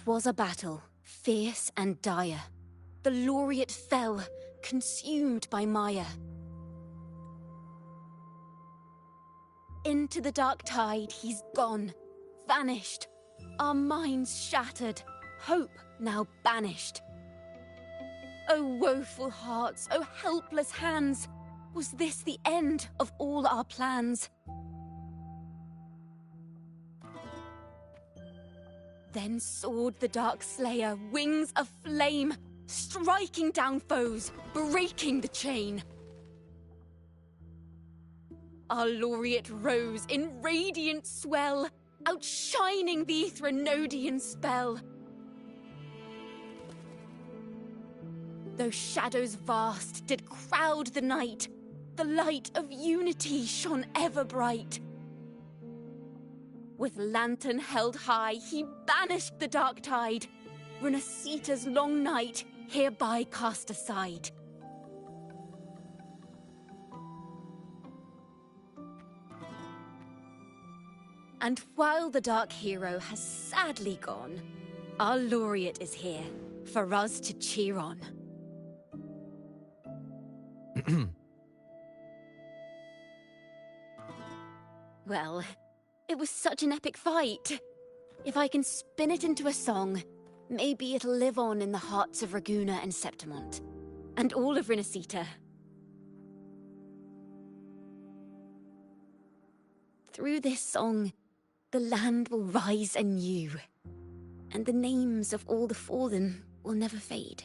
'Twas a battle, fierce and dire. The laureate fell, consumed by mire. Into the dark tide he's gone, vanished. Our minds shattered, hope now banished. O woeful hearts, O helpless hands, was this the end of all our plans? Then soared the dark slayer, wings aflame, striking down foes, breaking the chain. Our laureate rose in radiant swell, outshining the Threnodian spell. Though shadows vast did crowd the night, the light of unity shone ever bright. With lantern held high, he banished the dark tide, Renasita's long night hereby cast aside. And while the dark hero has sadly gone, our laureate is here for us to cheer on. Well, it was such an epic fight. If I can spin it into a song, maybe it'll live on in the hearts of Raguna and Septimont, and all of Renasita. Through this song, the land will rise anew, and the names of all the fallen will never fade.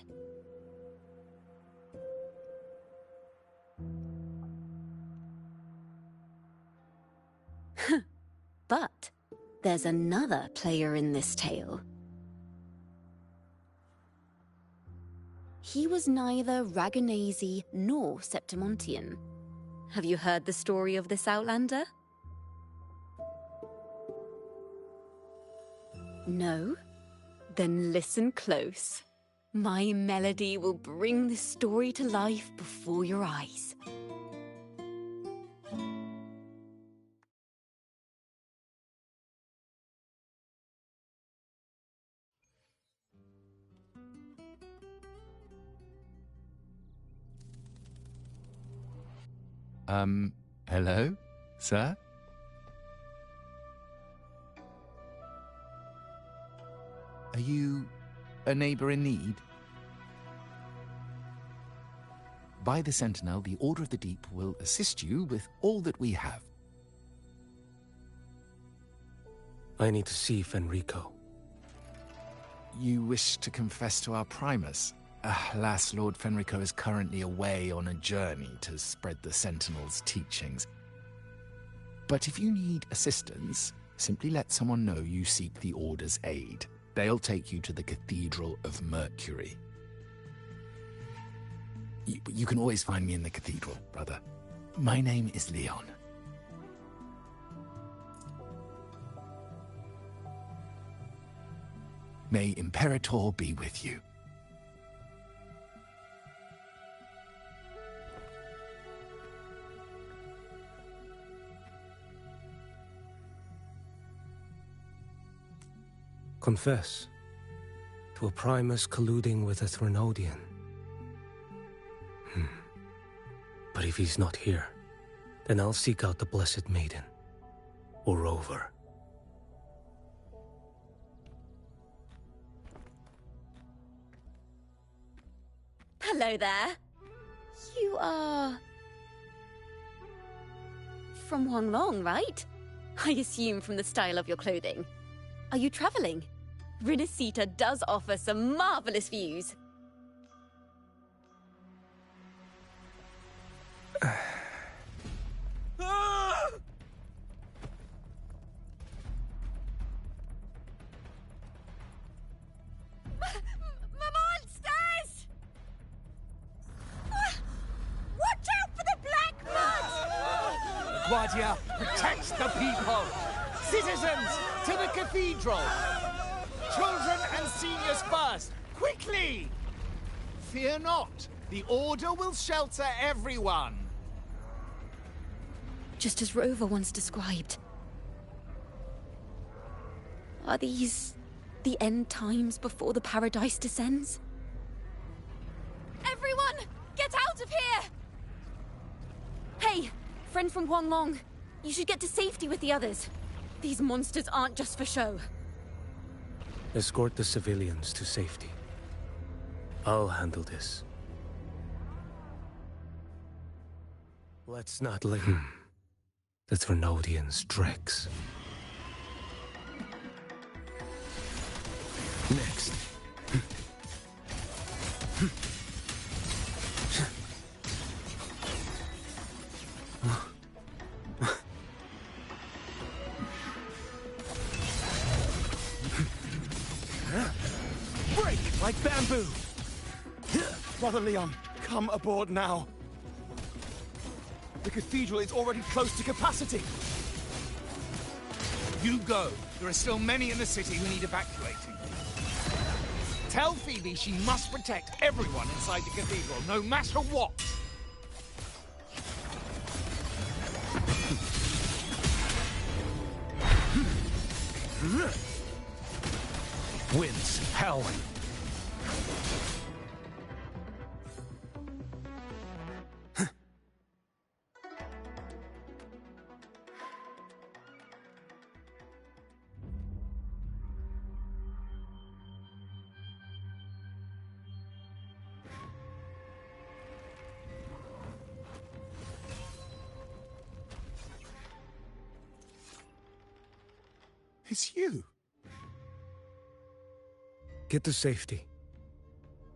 But there's another player in this tale. He was neither Raganese nor Septimontian. Have you heard the story of this outlander? No? Then listen close. My melody will bring this story to life before your eyes. Hello, sir? Are you a neighbor in need? By the Sentinel, the Order of the Deep will assist you with all that we have. I need to see Fenrico. You wish to confess to our Primus? Alas, Lord Fenrico is currently away on a journey to spread the Sentinel's teachings. But if you need assistance, simply let someone know you seek the Order's aid. They'll take you to the Cathedral of Mercury. You can always find me in the cathedral, brother. My name is Leon. May Imperator be with you. Confess to a Primus colluding with a Threnodian. But if he's not here, then I'll seek out the Blessed Maiden, or Rover. Hello there. You are... from Huanglong, right? I assume from the style of your clothing. Are you traveling? Renasita does offer some marvelous views. Monsters! Watch out for the black mud! Guardia protects the people! Citizens, to the cathedral! Children and seniors first! Quickly! Fear not! The Order will shelter everyone! Just as Rover once described. Are these the end times before the paradise descends? Everyone, get out of here! Hey, friend from Huanglong. You should get to safety with the others. These monsters aren't just for show. Escort the civilians to safety. I'll handle this. Let's not let the Thrunodians' dregs. Next. Break like bamboo! Brother Leon, come aboard now. The cathedral is already close to capacity. You go. There are still many in the city who need evacuating. Tell Phoebe she must protect everyone inside the cathedral, no matter what. Winds, hell. It's you. Get to safety.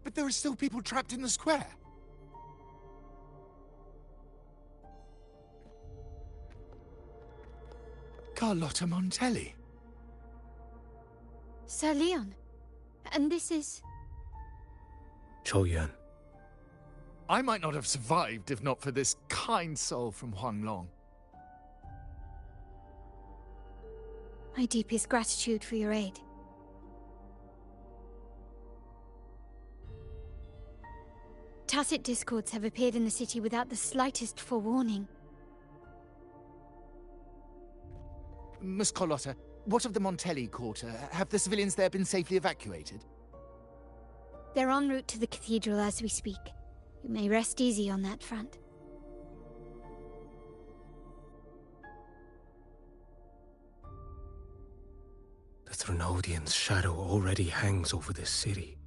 But there are still people trapped in the square. Carlotta Montelli. Sir Leon. And this is... Choyan. I might not have survived if not for this kind soul from Huanglong. My deepest gratitude for your aid. Tacit discords have appeared in the city without the slightest forewarning. Miss Carlotta, what of the Montelli quarter? Have the civilians there been safely evacuated? They're en route to the cathedral as we speak. You may rest easy on that front. The Thrunodians' shadow already hangs over this city.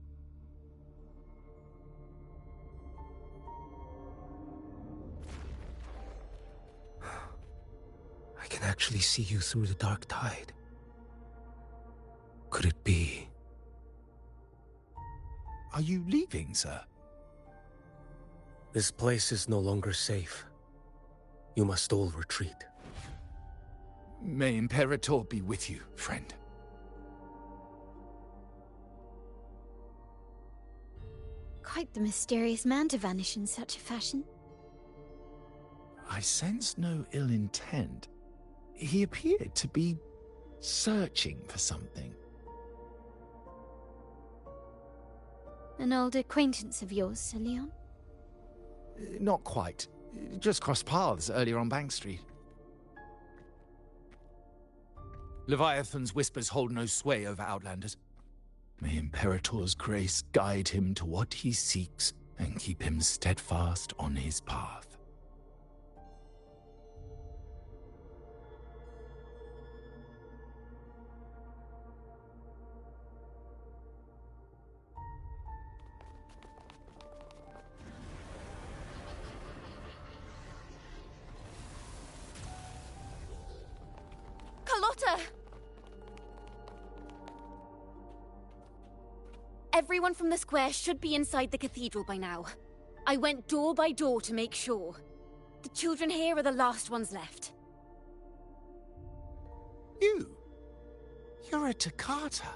I can actually see you through the dark tide. Could it be? Are you leaving, sir? This place is no longer safe. You must all retreat. May Imperator be with you, friend. Quite the mysterious man to vanish in such a fashion. I sense no ill intent. He appeared to be searching for something. An old acquaintance of yours, Sir Leon? Not quite. Just crossed paths earlier on Bank Street. Leviathan's whispers hold no sway over Outlanders. May Imperator's grace guide him to what he seeks and keep him steadfast on his path. Carlotta! Everyone from the square should be inside the cathedral by now. I went door by door to make sure. The children here are the last ones left. You're a Toccata.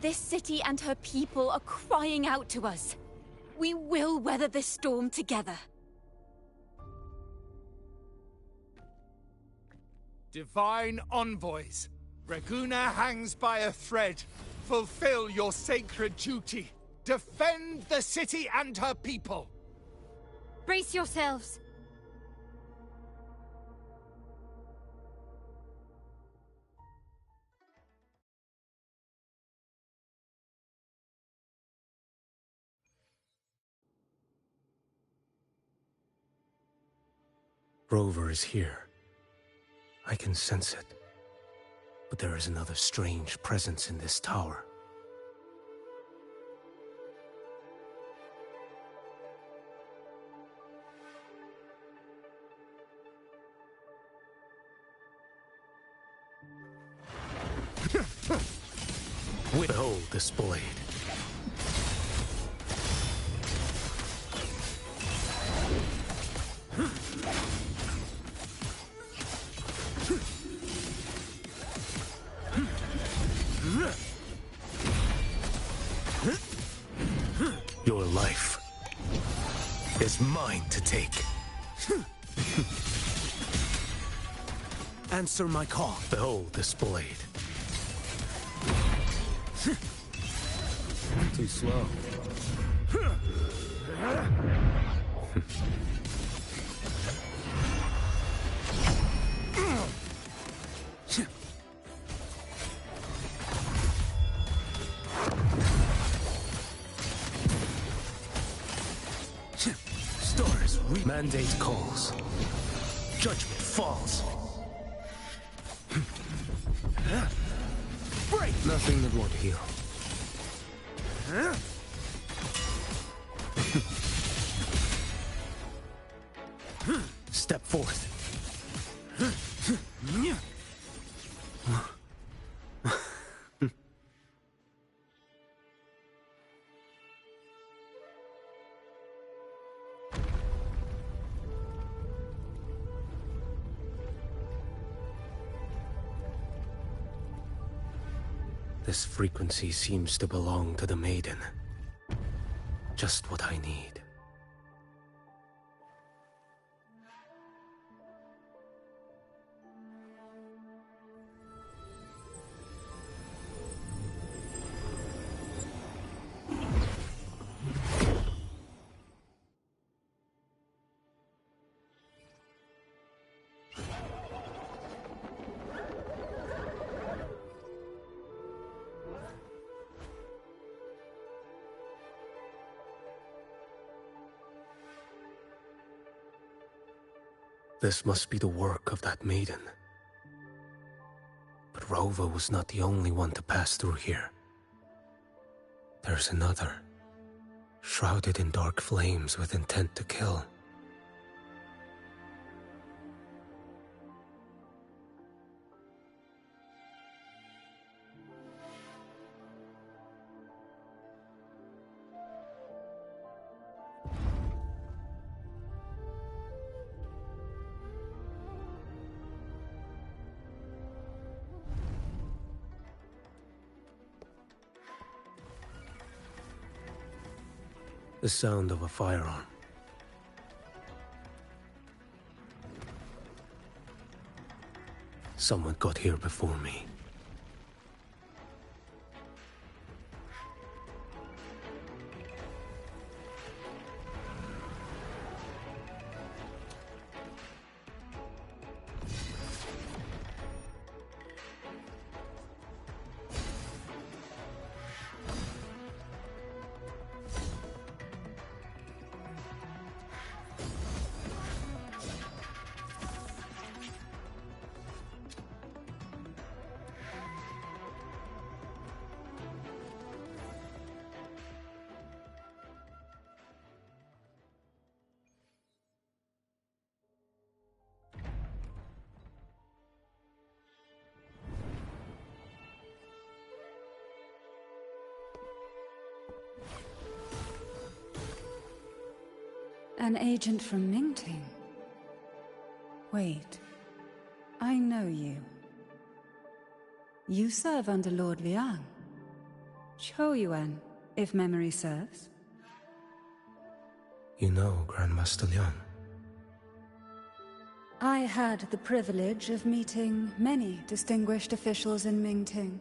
This city and her people are crying out to us. We will weather this storm together. Divine envoys, Reguna hangs by a thread. Fulfill your sacred duty. Defend the city and her people. Brace yourselves! Rover is here. I can sense it. But there is another strange presence in this tower. Behold this blade. Your life is mine to take. Answer my call. Behold this blade. Too slow. Stars Mandate calls. Judgment falls. break! Nothing that won't heal. Step forth. This frequency seems to belong to the maiden. Just what I need. This must be the work of that maiden. But Rova was not the only one to pass through here. There's another, shrouded in dark flames with intent to kill. The sound of a firearm. Someone got here before me. An agent from Mingting? Wait, I know you. You serve under Lord Liang. Choyuan, if memory serves. You know Grandmaster Liang. I had the privilege of meeting many distinguished officials in Mingting.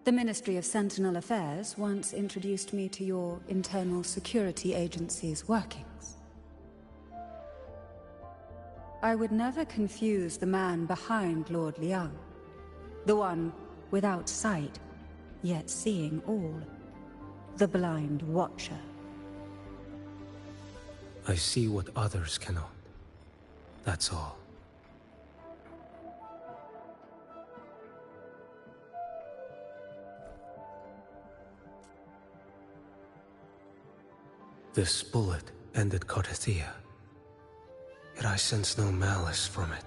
The Ministry of Sentinel Affairs once introduced me to your internal security agency's workings. I would never confuse the man behind Lord Liang. The one without sight, yet seeing all. The blind watcher. I see what others cannot. That's all. This bullet ended Carthia, yet I sense no malice from it.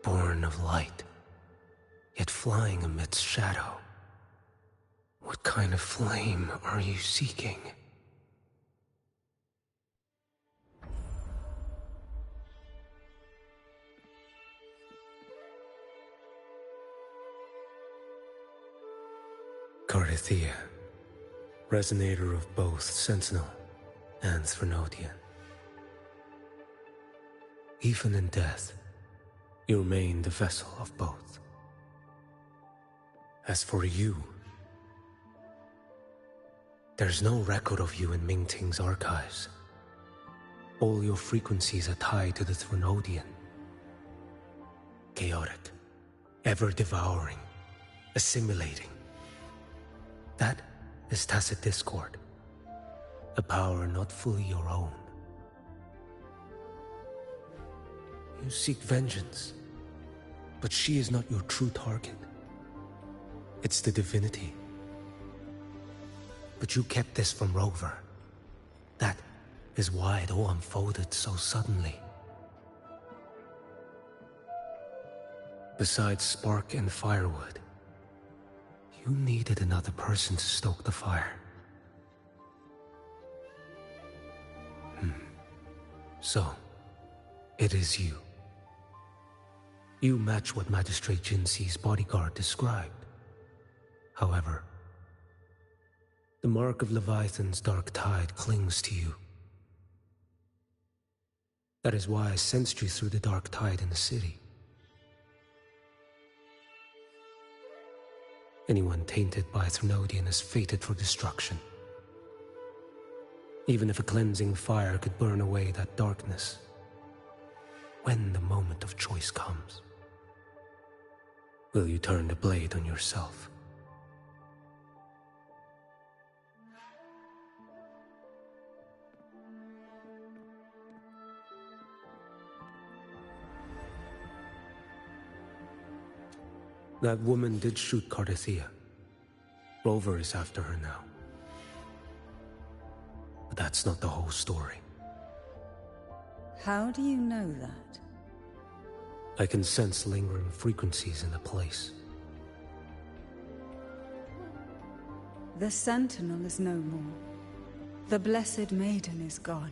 Born of light, yet flying amidst shadow. What kind of flame are you seeking? Carthia, resonator of both Sentinel and Threnodian. Even in death, you remain the vessel of both. As for you, there's no record of you in Mingting's archives. All your frequencies are tied to the Threnodian. Chaotic, ever-devouring, assimilating. That is tacit discord, a power not fully your own. You seek vengeance, but she is not your true target. It's the divinity. But you kept this from Rover. That is why it all unfolded so suddenly. Besides spark and firewood, you needed another person to stoke the fire. So, it is you. You match what Magistrate Jinxi's bodyguard described. However, the mark of Leviathan's dark tide clings to you. That is why I sensed you through the dark tide in the city. Anyone tainted by Threnodian is fated for destruction. Even if a cleansing fire could burn away that darkness, when the moment of choice comes, will you turn the blade on yourself? That woman did shoot Carthia. Rover is after her now. But that's not the whole story. How do you know that? I can sense lingering frequencies in the place. The Sentinel is no more. The Blessed Maiden is gone.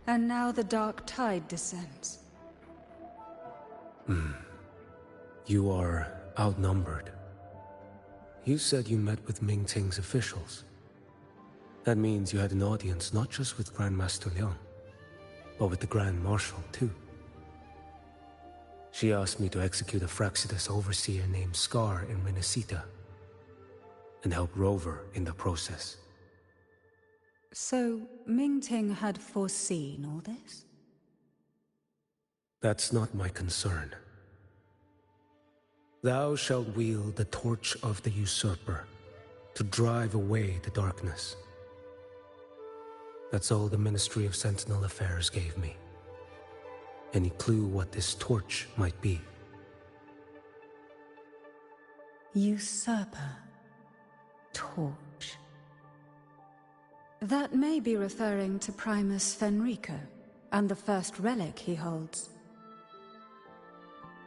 And now the dark tide descends. You are outnumbered. You said you met with Mingting's officials. That means you had an audience not just with Grandmaster Liang, but with the Grand Marshal too. She asked me to execute a Fraxidus overseer named Scar in Renacita, and help Rover in the process. So, Mingting had foreseen all this? That's not my concern. Thou shalt wield the torch of the usurper to drive away the darkness. That's all the Ministry of Sentinel Affairs gave me. Any clue what this torch might be? Usurper. Torch. That may be referring to Primus Fenrico, and the first relic he holds.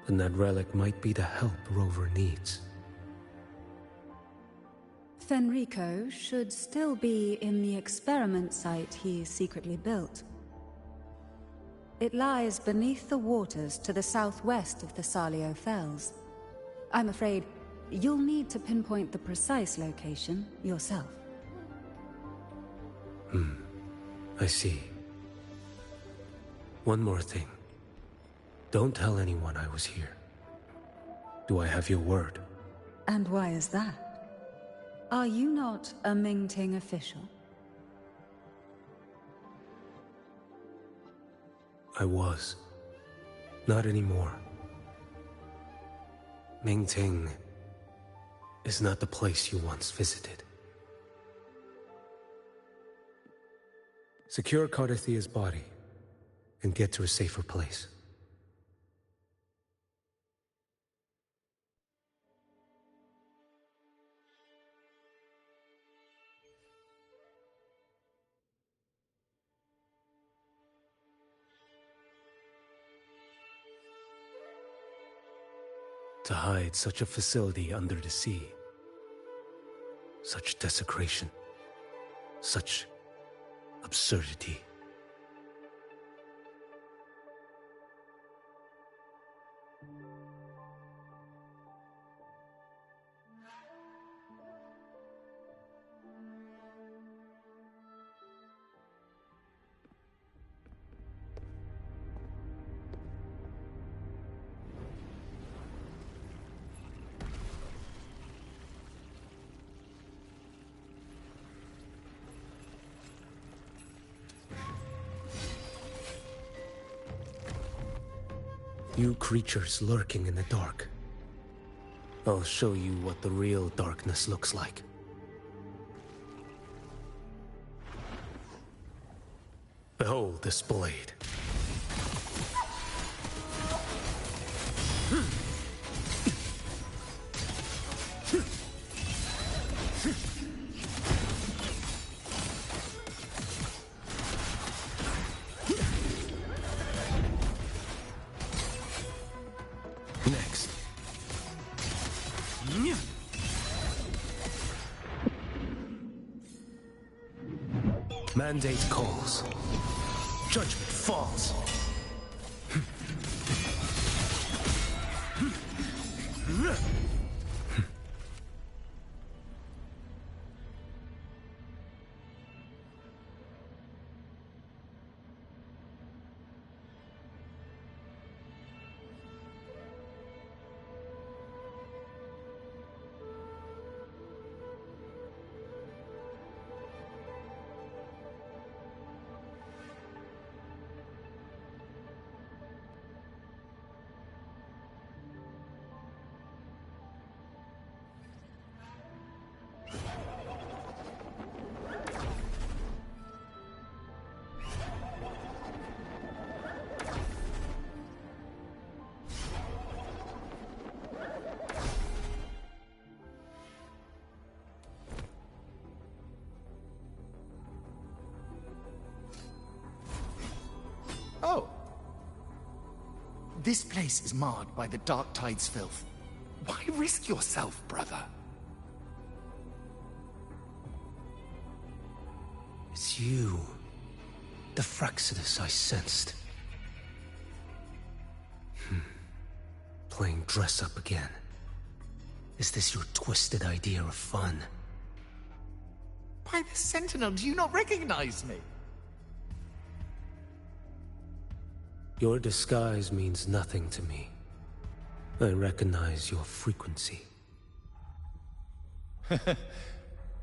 Then that relic might be the help Rover needs. Fenrico should still be in the experiment site he secretly built. It lies beneath the waters to the southwest of the Salio Fells. I'm afraid you'll need to pinpoint the precise location yourself. I see. One more thing. Don't tell anyone I was here. Do I have your word? And why is that? Are you not a Mingting official? I was. Not anymore. Mingting is not the place you once visited. Secure Cardathia's body and get to a safer place. To hide such a facility under the sea. Such desecration. Such absurdity. You creatures lurking in the dark. I'll show you what the real darkness looks like. Behold this blade. Next. Mandate calls. Judgment falls. Oh. This place is marred by the Dark Tide's filth. Why risk yourself, brother? It's you. The Fraxidus I sensed. Playing dress-up again. Is this your twisted idea of fun? By the Sentinel, do you not recognize me? Your disguise means nothing to me. I recognize your frequency.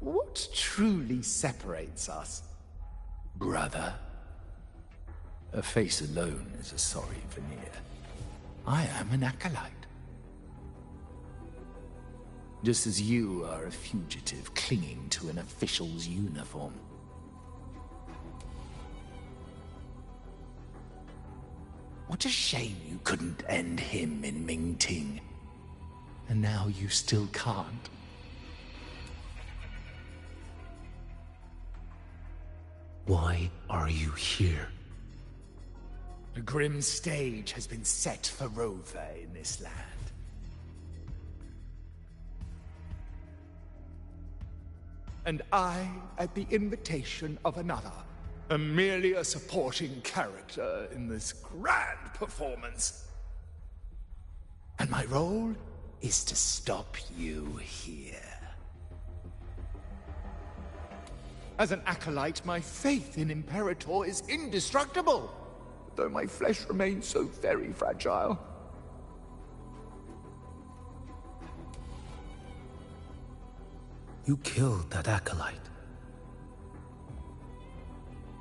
What truly separates us, brother? A face alone is a sorry veneer. I am an acolyte. Just as you are a fugitive clinging to an official's uniform. What a shame you couldn't end him in Mingting. And now you still can't. Why are you here? A grim stage has been set for Rover in this land. And I, at the invitation of another, am merely a supporting character in this grand performance. And my role is to stop you here. As an acolyte, my faith in Imperator is indestructible, though my flesh remains so very fragile. You killed that acolyte.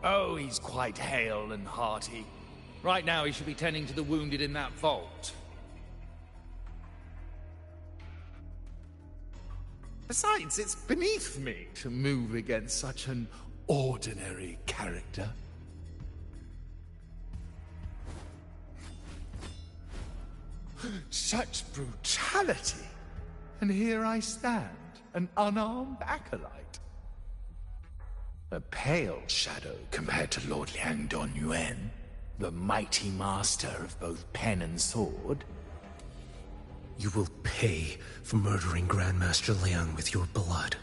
Oh, he's quite hale and hearty. Right now he should be tending to the wounded in that vault. Besides, it's beneath me to move against such an ordinary character. Such brutality! And here I stand, an unarmed acolyte. A pale shadow compared to Lord Liang Donyuan, the mighty master of both pen and sword. You will pay for murdering Grandmaster Liang with your blood.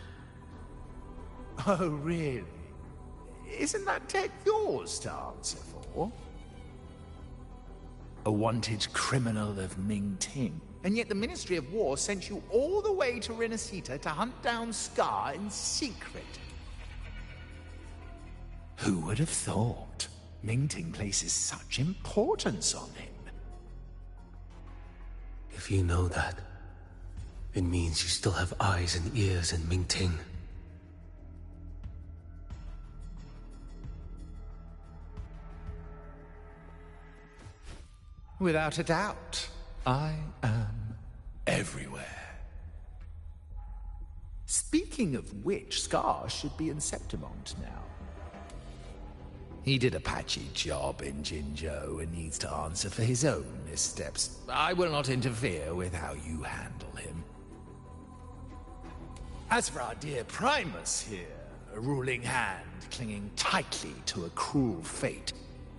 Oh, really? Isn't that tech yours to answer for? A wanted criminal of Ming-Ting. And yet the Ministry of War sent you all the way to Renacita to hunt down Scar in secret. Who would have thought? Ming-Ting places such importance on him. If you know that, it means you still have eyes and ears in Ming-Ting. Without a doubt, I am everywhere. Speaking of which, Scar should be in Septimont now. He did a patchy job in Jinzhou and needs to answer for his own missteps. I will not interfere with how you handle him. As for our dear Primus here, a ruling hand clinging tightly to a cruel fate,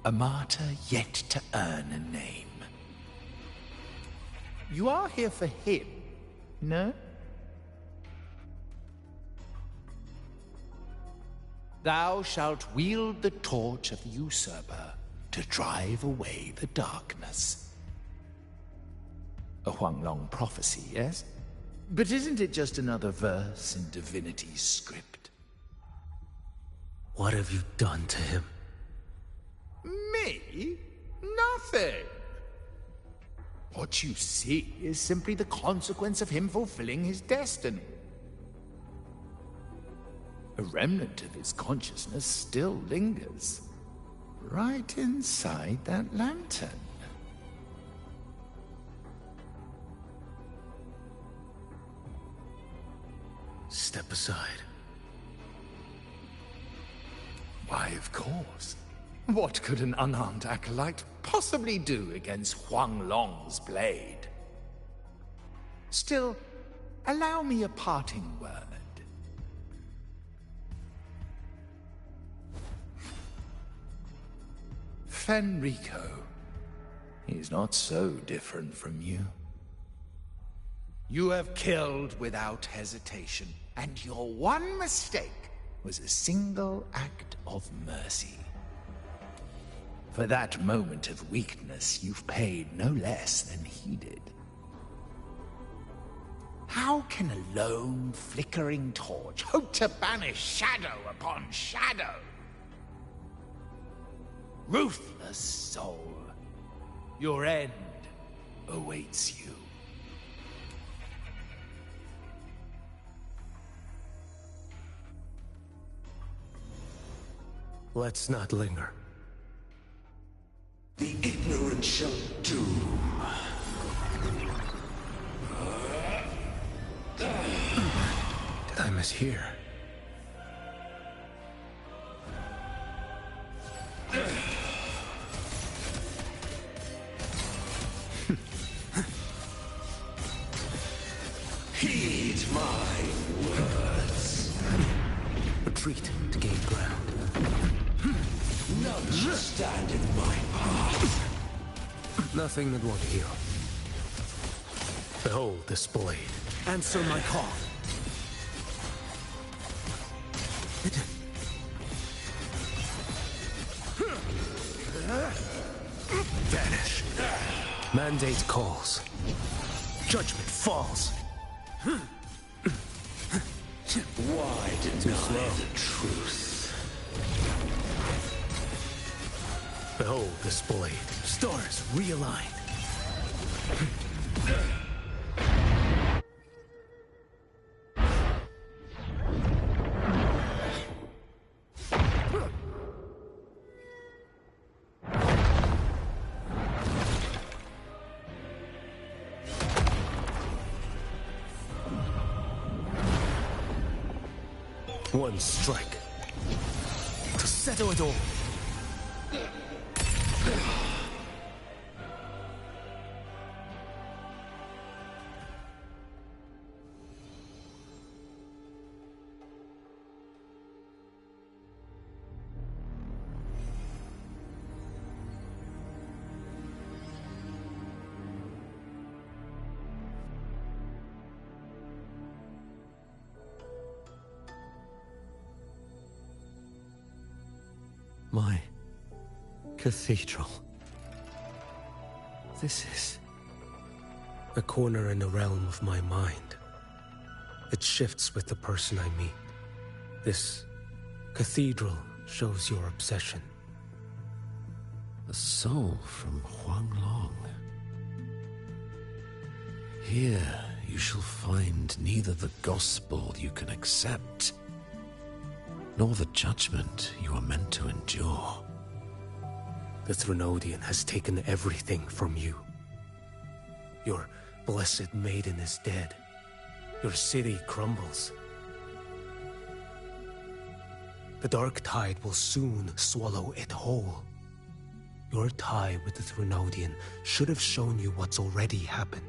a martyr yet to earn a name. You are here for him, no? Thou shalt wield the torch of the usurper to drive away the darkness. A Huanglong prophecy, yes? But isn't it just another verse in divinity's script? What have you done to him? Me? Nothing. What you see is simply the consequence of him fulfilling his destiny. A remnant of his consciousness still lingers, right inside that lantern. Step aside. Why, of course. What could an unarmed acolyte possibly do against Huanglong's blade? Still, allow me a parting word. Fenrico, he's not so different from you. You have killed without hesitation, and your one mistake was a single act of mercy. For that moment of weakness, you've paid no less than he did. How can a lone, flickering torch hope to banish shadow upon shadow? Ruthless soul, your end awaits you. Let's not linger. The ignorant shall do. Did I mishear? Heed my words. Retreat to gain ground. None shall stand in my path. Nothing that won't heal. Behold this blade. Answer my call. Vanish. Mandate calls. Judgment falls. Why deny the truth? Behold this blade. Stars realigned. One strike. settle it all. My cathedral. This is a corner in the realm of my mind. It shifts with the person I meet. This cathedral shows your obsession. a soul from Huanglong. Here you shall find neither the gospel you can accept, nor the judgment you are meant to endure. The Threnodian has taken everything from you. Your blessed maiden is dead. Your city crumbles. The dark tide will soon swallow it whole. Your tie with the Threnodian should have shown you what's already happened.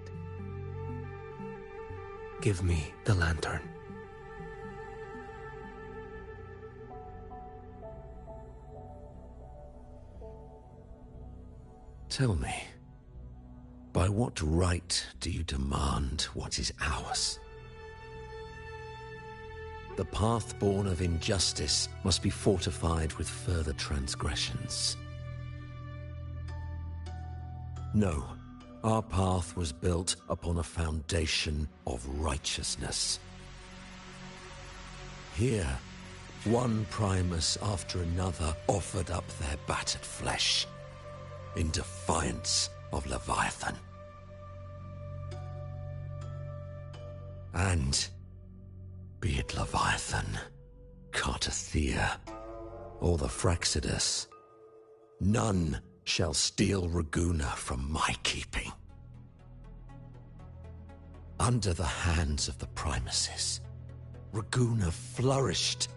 Give me the lantern. Tell me, by what right do you demand what is ours? The path born of injustice must be fortified with further transgressions. No, our path was built upon a foundation of righteousness. Here, one Primus after another offered up their battered flesh in defiance of Leviathan. And be it Leviathan, Cartathea, or the Fraxidus, none shall steal Raguna from my keeping. Under the hands of the Primuses, Raguna flourished.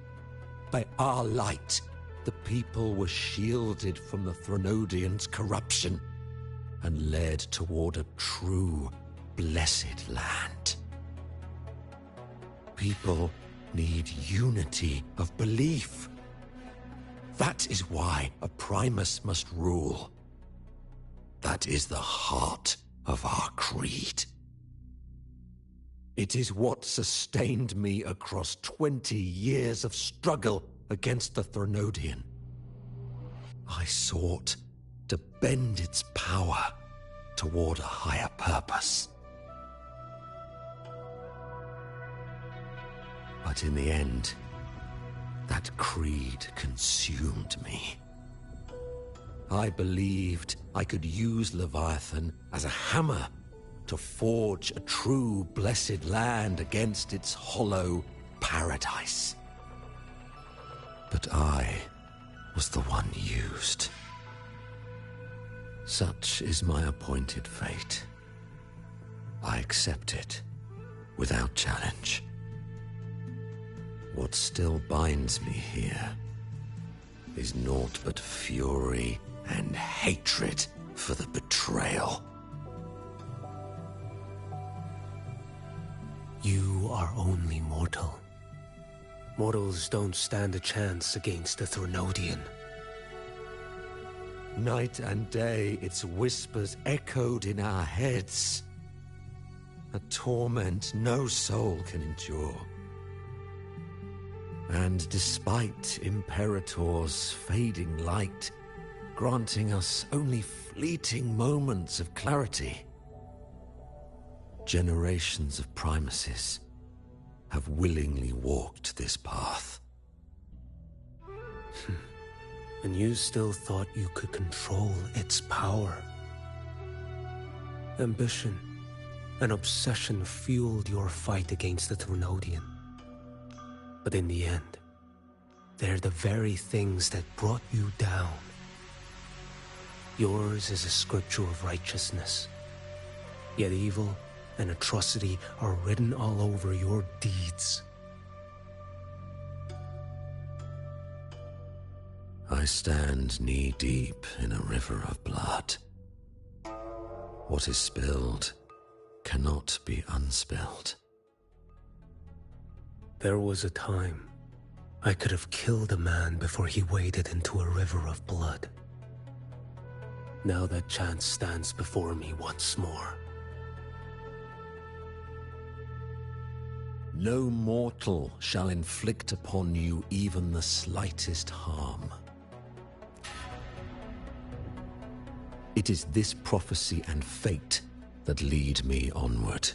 By our light, the people were shielded from the Threnodians' corruption and led toward a true, blessed land. People need unity of belief. That is why a Primus must rule. That is the heart of our creed. It is what sustained me across 20 years of struggle against the Threnodian. I sought to bend its power toward a higher purpose. But in the end, that creed consumed me. I believed I could use Leviathan as a hammer to forge a true blessed land against its hollow paradise. But I was the one used. Such is my appointed fate. I accept it without challenge. What still binds me here is naught but fury and hatred for the betrayal. You are only mortal. Mortals don't stand a chance against the Threnodian. Night and day, its whispers echoed in our heads. A torment no soul can endure. And despite Imperator's fading light, granting us only fleeting moments of clarity, generations of Primuses have willingly walked this path. And you still thought you could control its power. Ambition and obsession fueled your fight against the Threnodian. But in the end, they're the very things that brought you down. Yours is a scripture of righteousness, yet evil and atrocity are written all over your deeds. I stand knee-deep in a river of blood. What is spilled cannot be unspilled. There was a time I could have killed a man before he waded into a river of blood. Now that chance stands before me once more. No mortal shall inflict upon you even the slightest harm. It is this prophecy and fate that lead me onward.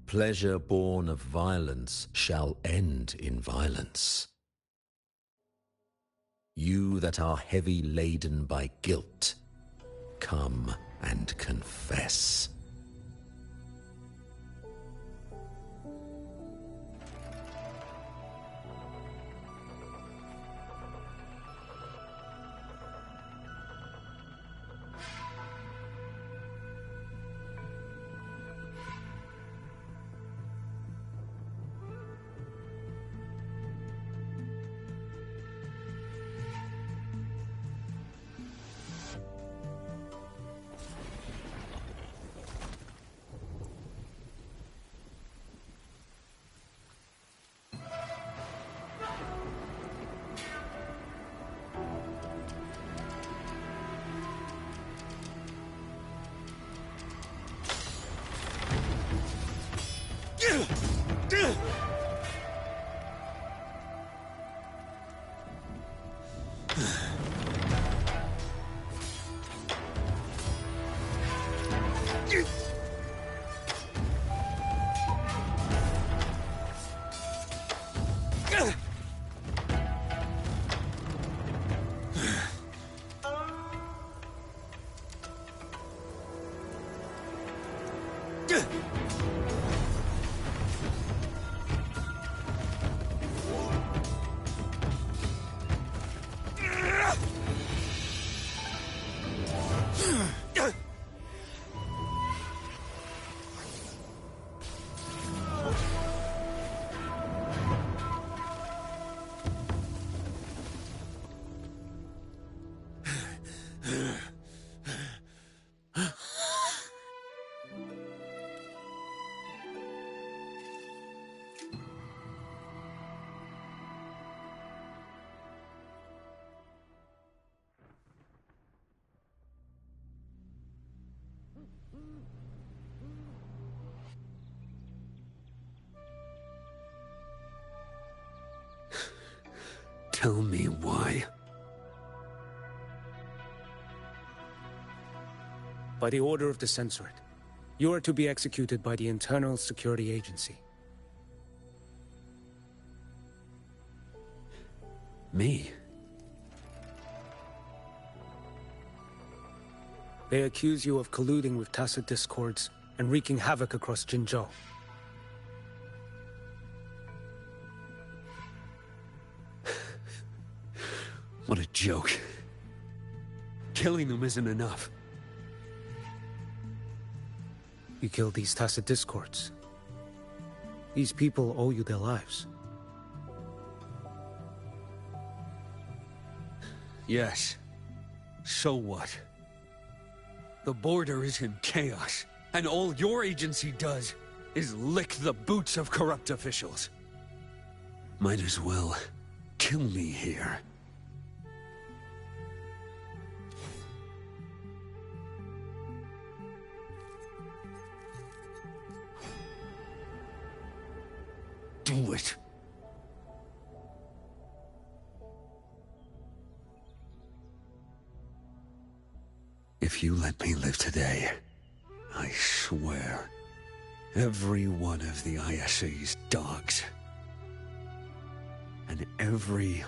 Pleasure born of violence shall end in violence. You that are heavy laden by guilt, come and confess. Tell me why. By the order of the Censorate, you are to be executed by the Internal Security Agency. Me? They accuse you of colluding with tacit discords and wreaking havoc across Jinzhou. What a joke. Killing them isn't enough. You killed these tacit discords. These people owe you their lives. Yes. So what? The border is in chaos, and all your agency does is lick the boots of corrupt officials. Might as well kill me here. Do it. If you let me live today, I swear, every one of the ISA's dogs, and every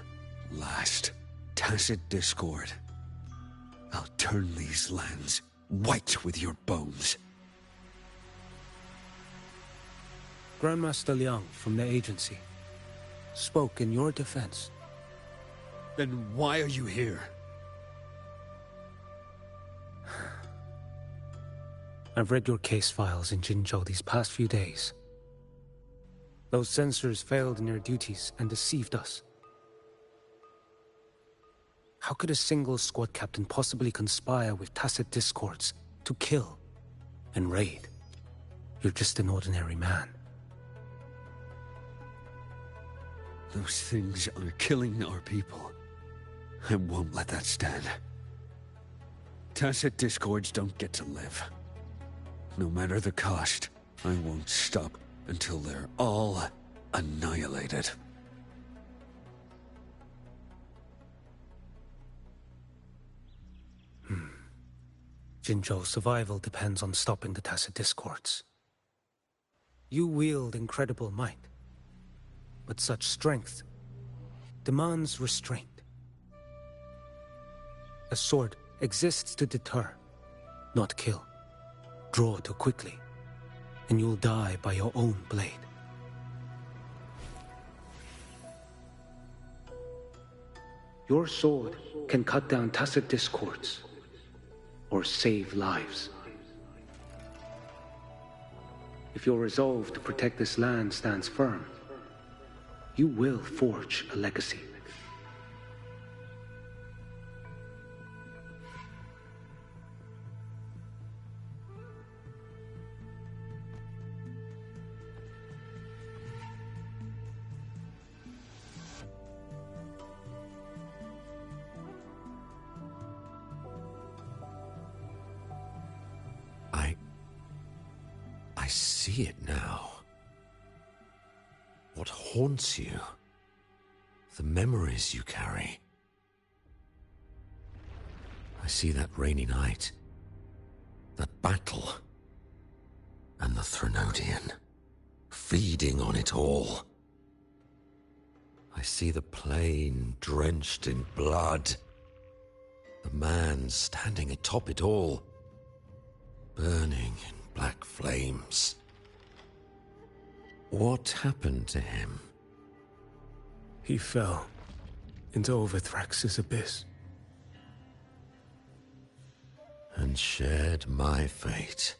last tacit discord, I'll turn these lands white with your bones. Grandmaster Liang from the agency spoke in your defense. Then why are you here? I've read your case files in Jinzhou these past few days. Those censors failed in their duties and deceived us. How could a single squad captain possibly conspire with tacit discords to kill and raid? You're just an ordinary man. Those things are killing our people. I won't let that stand. Tacit discords don't get to live. No matter the cost, I won't stop until they're all annihilated. Jinzhou's survival depends on stopping the tacit discords. You wield incredible might, but such strength demands restraint. A sword exists to deter, not kill. Draw too quickly, and you'll die by your own blade. Your sword can cut down tacit discords, or save lives. If your resolve to protect this land stands firm, you will forge a legacy. I see it now. What haunts you? The memories you carry. I see that rainy night, that battle, and the Threnodian, feeding on it all. I see the plain drenched in blood, the man standing atop it all, burning in black flames. What happened to him? He fell into Overthrax's abyss. And shared my fate.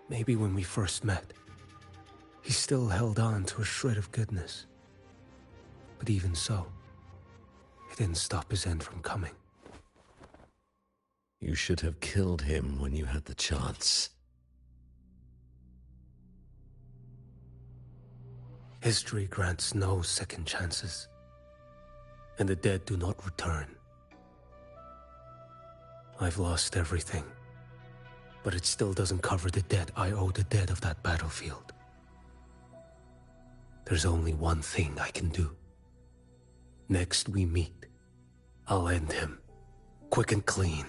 Maybe when we first met, he still held on to a shred of goodness. But even so, it didn't stop his end from coming. You should have killed him when you had the chance. History grants no second chances, and the dead do not return. I've lost everything, but it still doesn't cover the debt I owe the dead of that battlefield. There's only one thing I can do. Next we meet, I'll end him, quick and clean.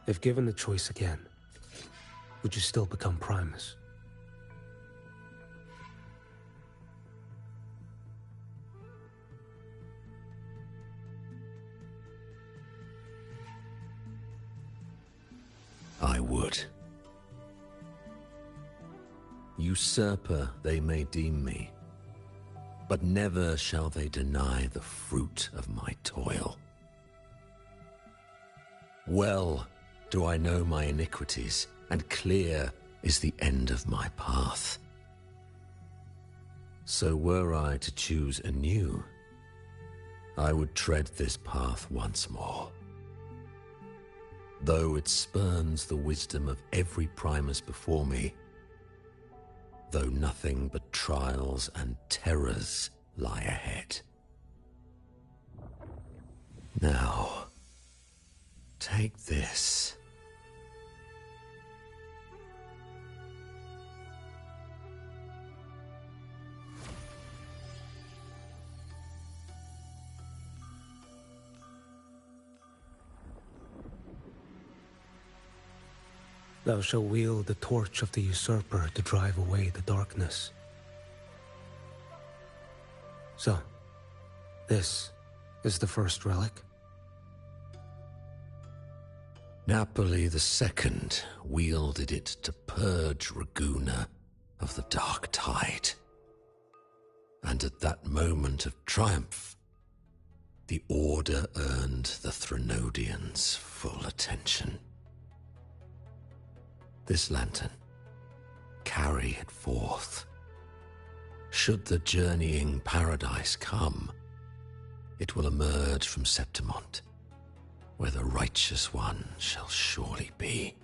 If given the choice again, would you still become Primus? I would. Usurper they may deem me, but never shall they deny the fruit of my toil. Well do I know my iniquities, and clear is the end of my path. So were I to choose anew, I would tread this path once more. Though it spurns the wisdom of every Primus before me, though nothing but trials and terrors lie ahead. Now, take this. Thou shalt wield the torch of the usurper to drive away the darkness. So, this is the first relic? Napoli II wielded it to purge Raguna of the dark tide. And at that moment of triumph, the Order earned the Threnodians' full attention. This lantern, carry it forth. Should the journeying paradise come, it will emerge from Septimont, where the righteous one shall surely be.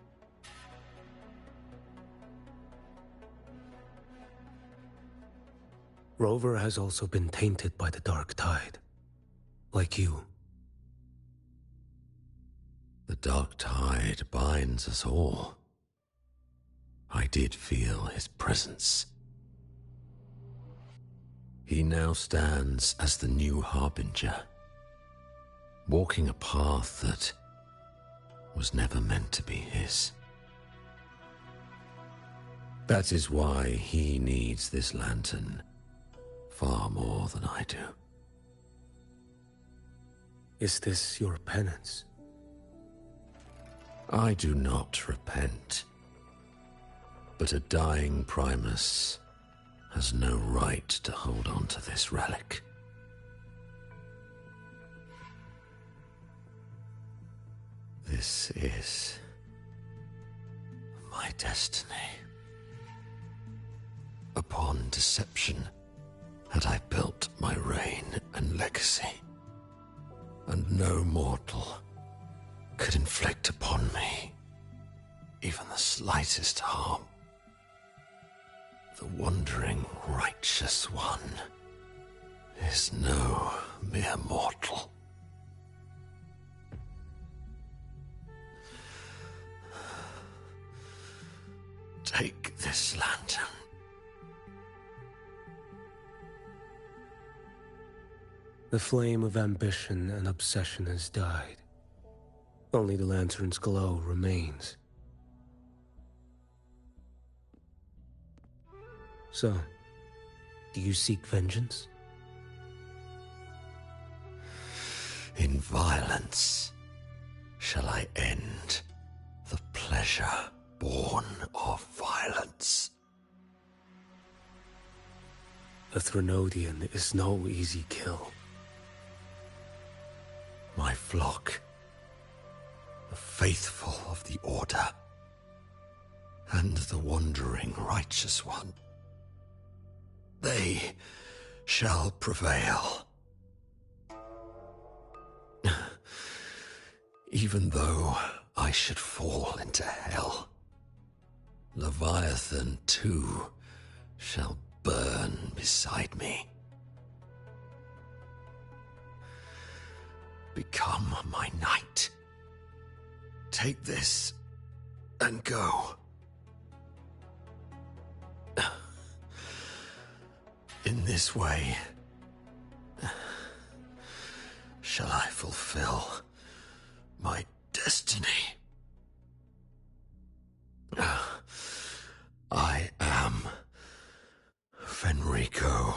Rover has also been tainted by the dark tide, like you. The dark tide binds us all. I did feel his presence. He now stands as the new harbinger, walking a path that was never meant to be his. That is why he needs this lantern far more than I do. Is this your penance? I do not repent, but a dying Primus has no right to hold on to this relic. This is my destiny. Upon deception had I built my reign and legacy, and no mortal could inflict upon me even the slightest harm. The wandering righteous one is no mere mortal. Take this lantern. The flame of ambition and obsession has died. Only the lantern's glow remains. So, do you seek vengeance? In violence shall I end the pleasure born of violence. A Threnodian is no easy kill. My flock, the faithful of the Order, and the wandering righteous one, they shall prevail. Even though I should fall into hell, Leviathan too shall burn beside me. Become my knight. Take this and go. In this way, shall I fulfill my destiny. I am Fenrico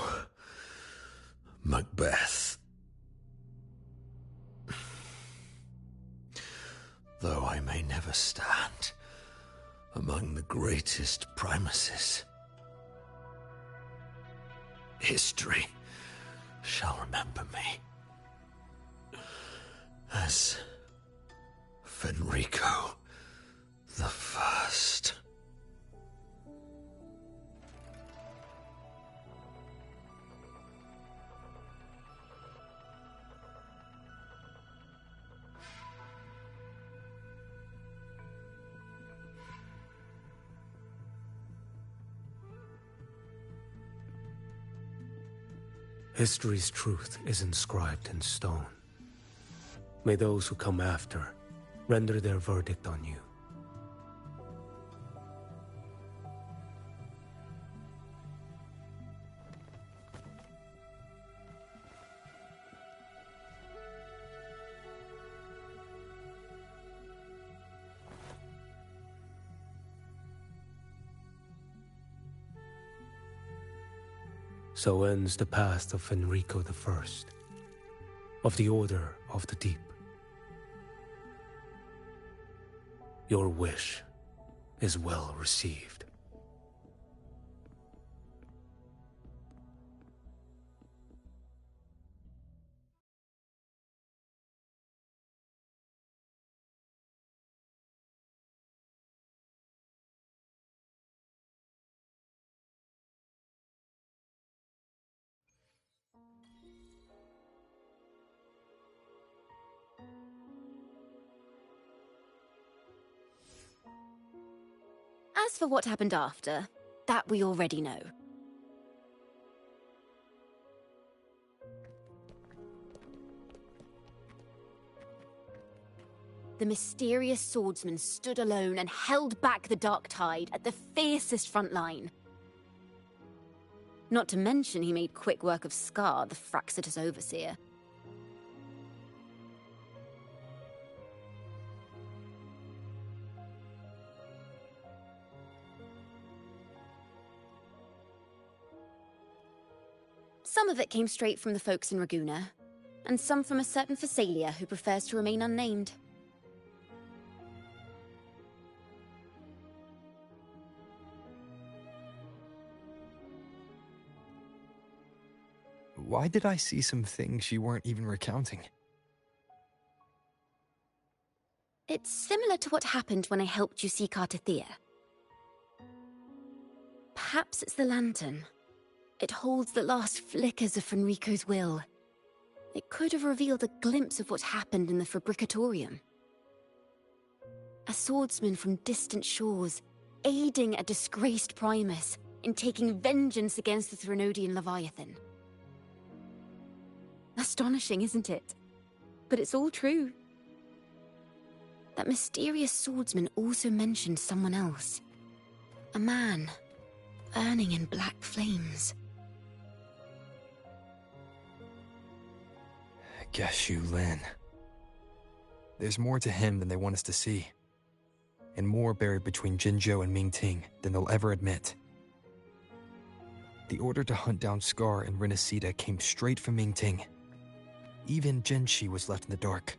Macbeth. Though I may never stand among the greatest Primuses, history shall remember me as Fenrico the First. History's truth is inscribed in stone. May those who come after render their verdict on you. So ends the path of Fenrico the First, of the Order of the Deep. Your wish is well received. As for what happened after, that we already know. The mysterious swordsman stood alone and held back the dark tide at the fiercest front line. Not to mention he made quick work of Scar, the Fraxitus overseer. Some of it came straight from the folks in Raguna, and some from a certain Phasalia who prefers to remain unnamed. Why did I see some things you weren't even recounting? It's similar to what happened when I helped you seek Artathea. Perhaps it's the lantern. It holds the last flickers of Fenrico's will. It could have revealed a glimpse of what happened in the Fabricatorium. A swordsman from distant shores, aiding a disgraced Primus in taking vengeance against the Threnodian Leviathan. Astonishing, isn't it? But it's all true. That mysterious swordsman also mentioned someone else. A man, burning in black flames. Guess you, Lin. There's more to him than they want us to see. And more buried between Jinzhou and Mingting than they'll ever admit. The order to hunt down Scar and Renacita came straight from Mingting. Even Genshi was left in the dark.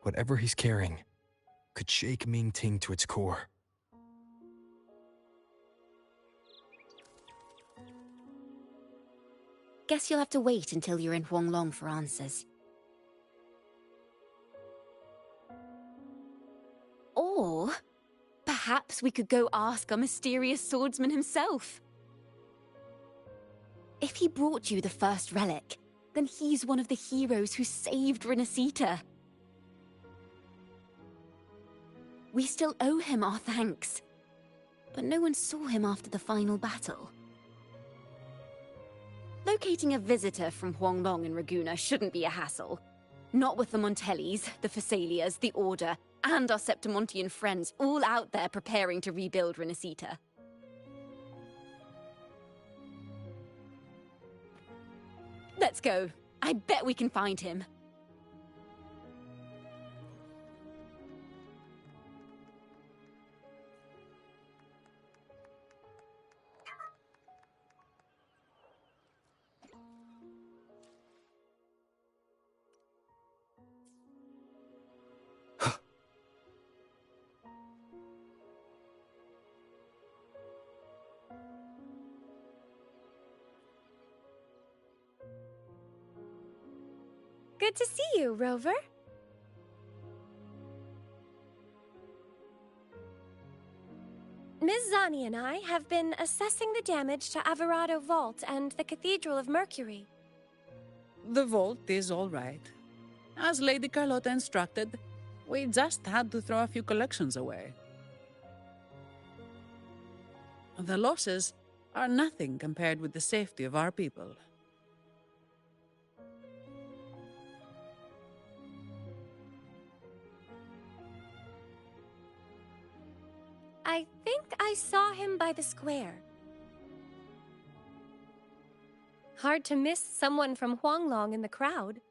Whatever he's carrying could shake Mingting to its core. Guess you'll have to wait until you're in Huanglong for answers. Or perhaps we could go ask our mysterious swordsman himself. If he brought you the first relic, then he's one of the heroes who saved Renacita. We still owe him our thanks, but no one saw him after the final battle. Locating a visitor from Huanglong and Raguna shouldn't be a hassle. Not with the Montellis, the Phasalias, the Order, and our Septimontian friends all out there preparing to rebuild Renacita. Let's go. I bet we can find him. Good to see you, Rover. Ms. Zani and I have been assessing the damage to Averado Vault and the Cathedral of Mercury. The vault is all right. As Lady Carlotta instructed, we just had to throw a few collections away. The losses are nothing compared with the safety of our people. I think I saw him by the square. Hard to miss someone from Huanglong in the crowd.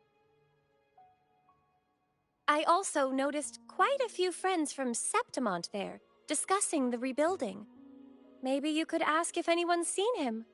I also noticed quite a few friends from Septimont there, discussing the rebuilding. Maybe you could ask if anyone's seen him.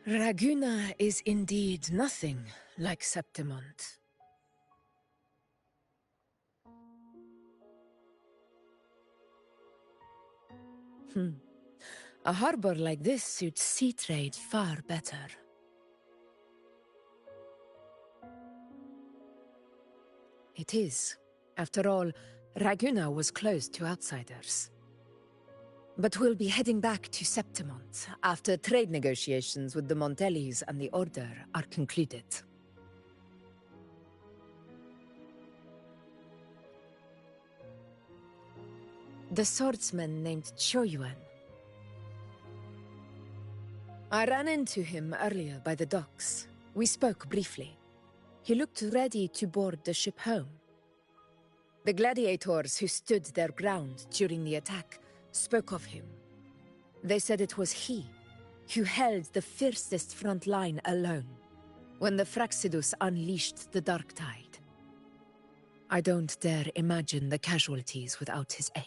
Raguna is indeed nothing like Septimont. A harbor like this suits sea trade far better. It is. After all, Raguna was closed to outsiders. But we'll be heading back to Septimont after trade negotiations with the Montellis and the Order are concluded. The swordsman named Choyuan. I ran into him earlier by the docks. We spoke briefly. He looked ready to board the ship home. The gladiators who stood their ground during the attack spoke of him. They said it was he who held the fiercest front line alone when the Fraxidus unleashed the Dark Tide. I don't dare imagine the casualties without his aid.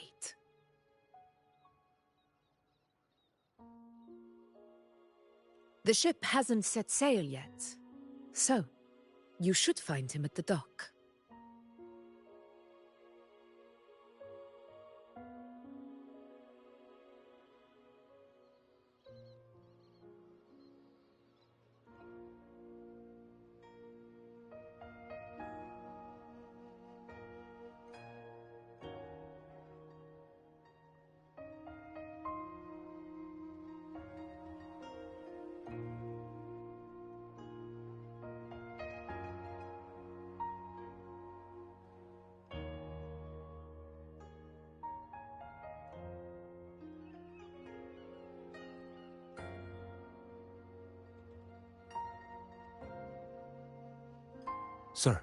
The ship hasn't set sail yet, so you should find him at the dock. Sir,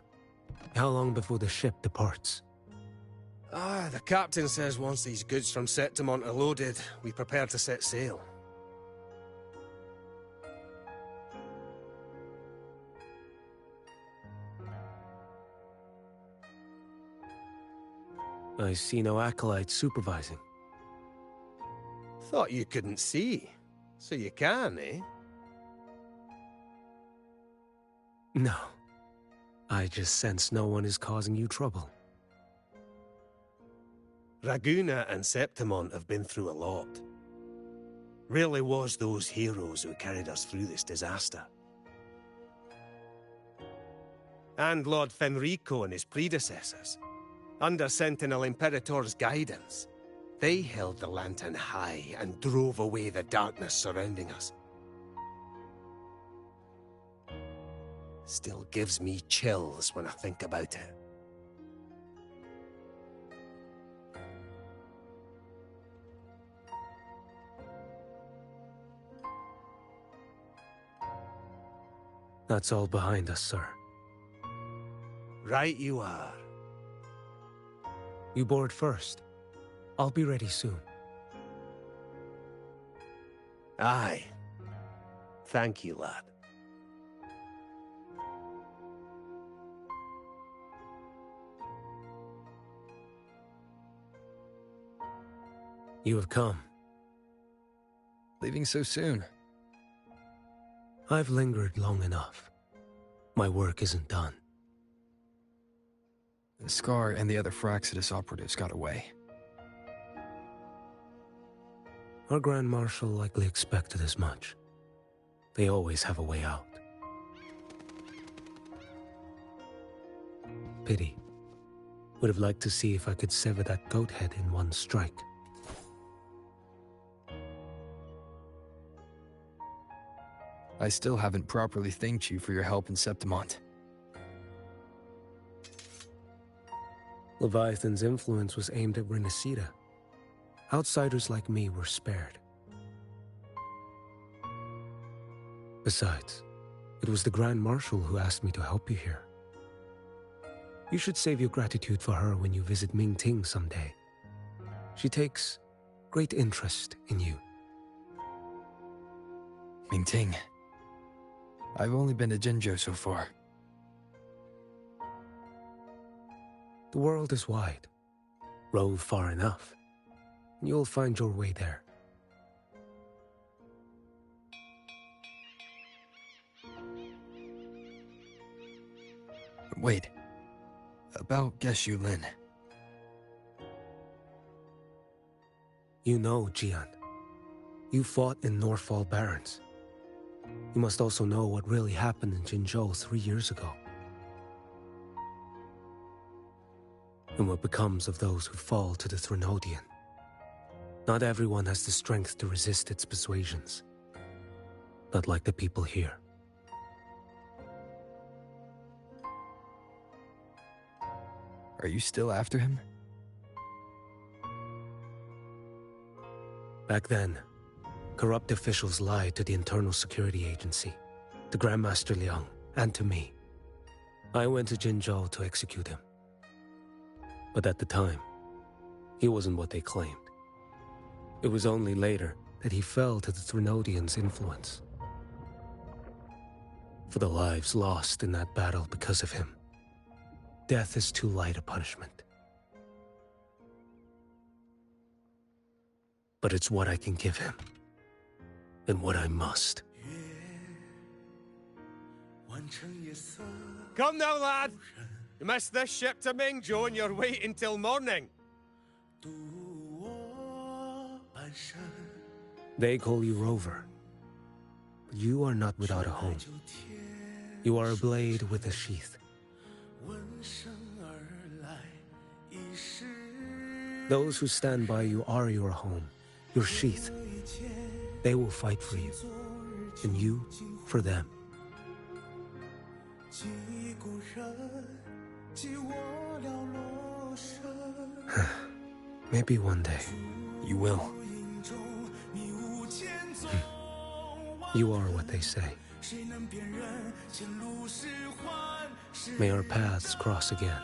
how long before the ship departs? The captain says once these goods from Septimont are loaded, we prepare to set sail. I see no acolytes supervising. Thought you couldn't see. So you can, eh? No. I just sense no one is causing you trouble. Raguna and Septimont have been through a lot. Really was those heroes who carried us through this disaster. And Lord Fenrico and his predecessors. Under Sentinel Imperator's guidance, they held the lantern high and drove away the darkness surrounding us. Still gives me chills when I think about it. That's all behind us, sir. Right you are. You board first. I'll be ready soon. Aye. Thank you, lad. You have come. Leaving so soon? I've lingered long enough. My work isn't done. The Scar and the other Fraxidus operatives got away. Our Grand Marshal likely expected as much. They always have a way out. Pity. Would have liked to see if I could sever that goat head in one strike. I still haven't properly thanked you for your help in Septimont. Leviathan's influence was aimed at Renacida. Outsiders like me were spared. Besides, it was the Grand Marshal who asked me to help you here. You should save your gratitude for her when you visit Mingting someday. She takes great interest in you. Mingting. I've only been to Jinzhou so far. The world is wide. Rove far enough, and you'll find your way there. Wait. About Geshu Lin. You know, Jian. You fought in Norfall Barrens. You must also know what really happened in Jinzhou 3 years ago. And what becomes of those who fall to the Threnodian. Not everyone has the strength to resist its persuasions. Not like the people here. Are you still after him? Back then, corrupt officials lied to the Internal Security Agency, to Grandmaster Liang, and to me. I went to Jinzhou to execute him. But at the time, he wasn't what they claimed. It was only later that he fell to the Threnodians' influence. For the lives lost in that battle because of him, death is too light a punishment. But it's what I can give him, and what I must. Come now, lad! You missed this ship to Mingzhou and you're waiting till morning. They call you Rover. But you are not without a home. You are a blade with a sheath. Those who stand by you are your home, your sheath. They will fight for you, and you for them. Maybe one day. You will. You are what they say. May our paths cross again.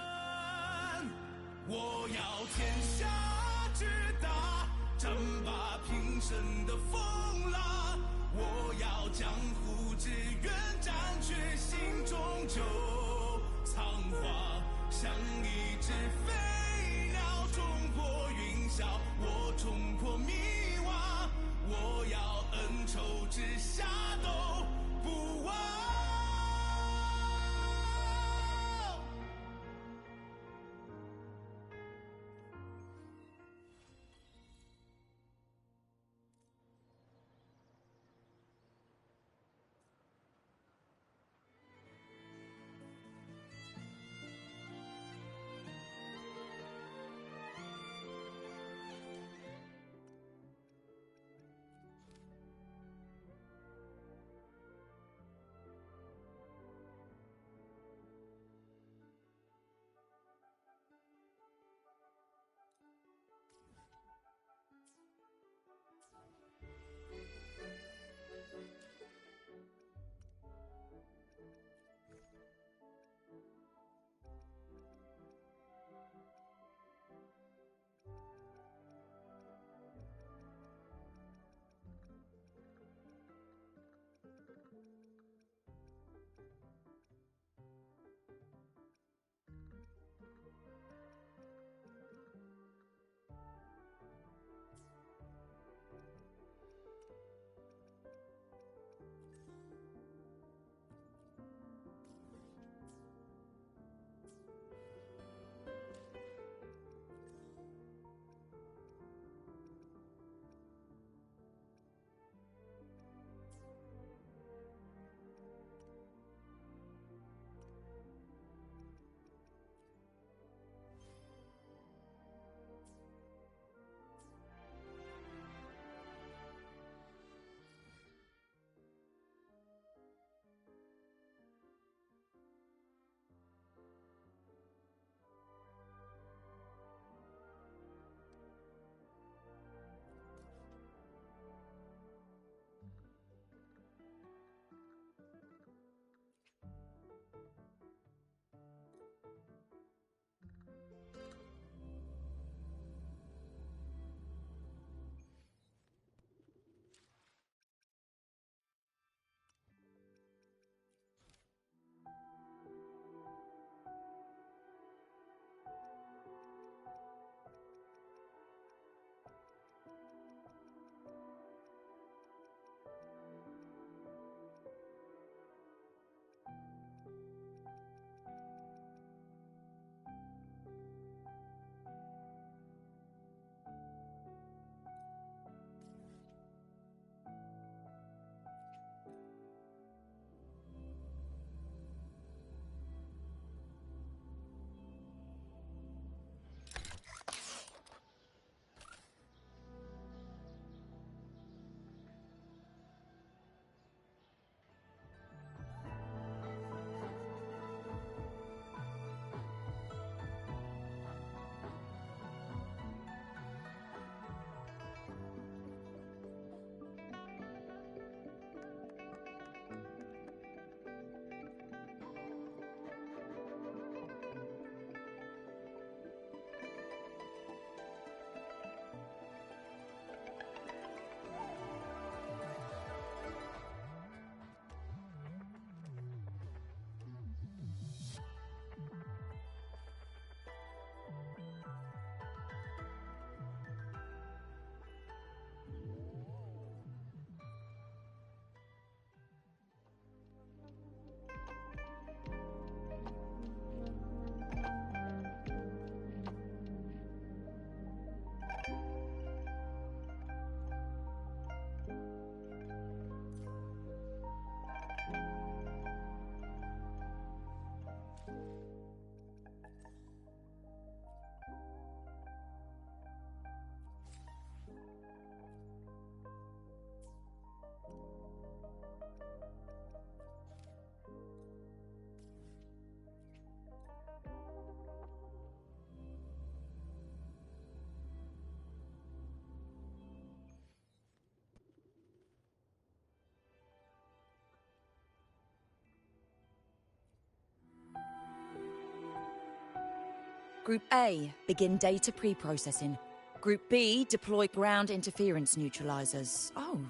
Group A, begin data pre-processing. Group B, deploy ground interference neutralizers. Oh,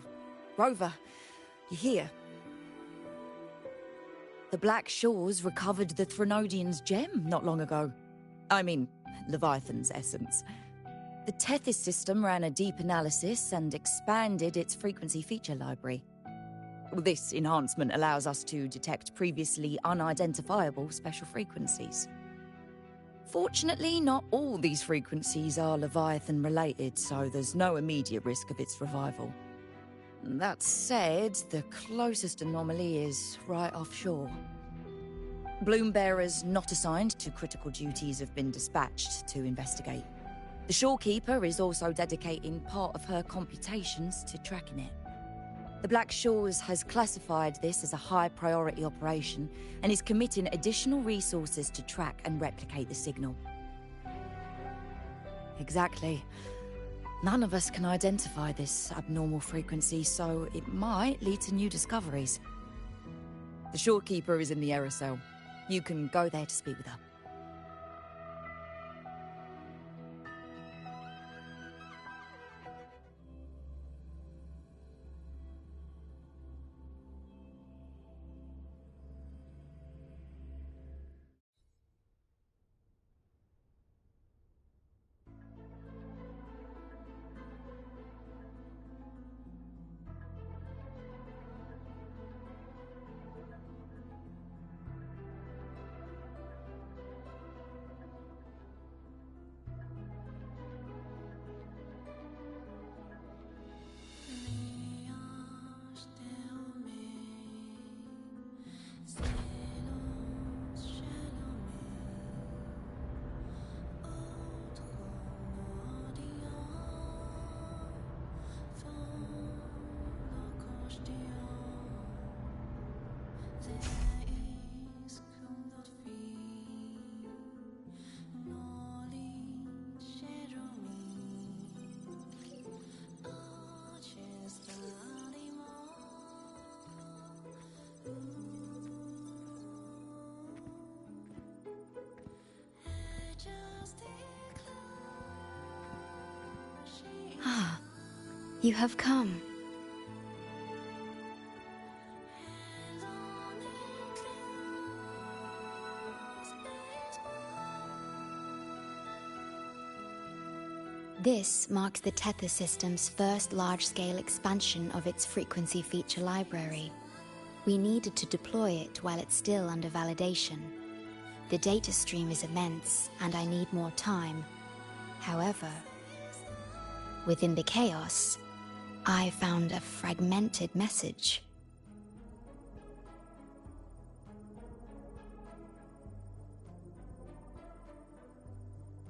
Rover, you're here. The Black Shores recovered the Threnodian's gem not long ago. I mean, Leviathan's essence. The Tethys system ran a deep analysis and expanded its frequency feature library. This enhancement allows us to detect previously unidentifiable special frequencies. Fortunately, not all these frequencies are Leviathan-related, so there's no immediate risk of its revival. That said, the closest anomaly is right offshore. Bloom bearers not assigned to critical duties have been dispatched to investigate. The shorekeeper is also dedicating part of her computations to tracking it. The Black Shores has classified this as a high-priority operation and is committing additional resources to track and replicate the signal. Exactly. None of us can identify this abnormal frequency, so it might lead to new discoveries. The shorekeeper is in the aerosol. You can go there to speak with her. Ah, you have come. This marks the Tethys system's first large-scale expansion of its frequency feature library. We needed to deploy it while it's still under validation. The data stream is immense, and I need more time. However, within the chaos, I found a fragmented message.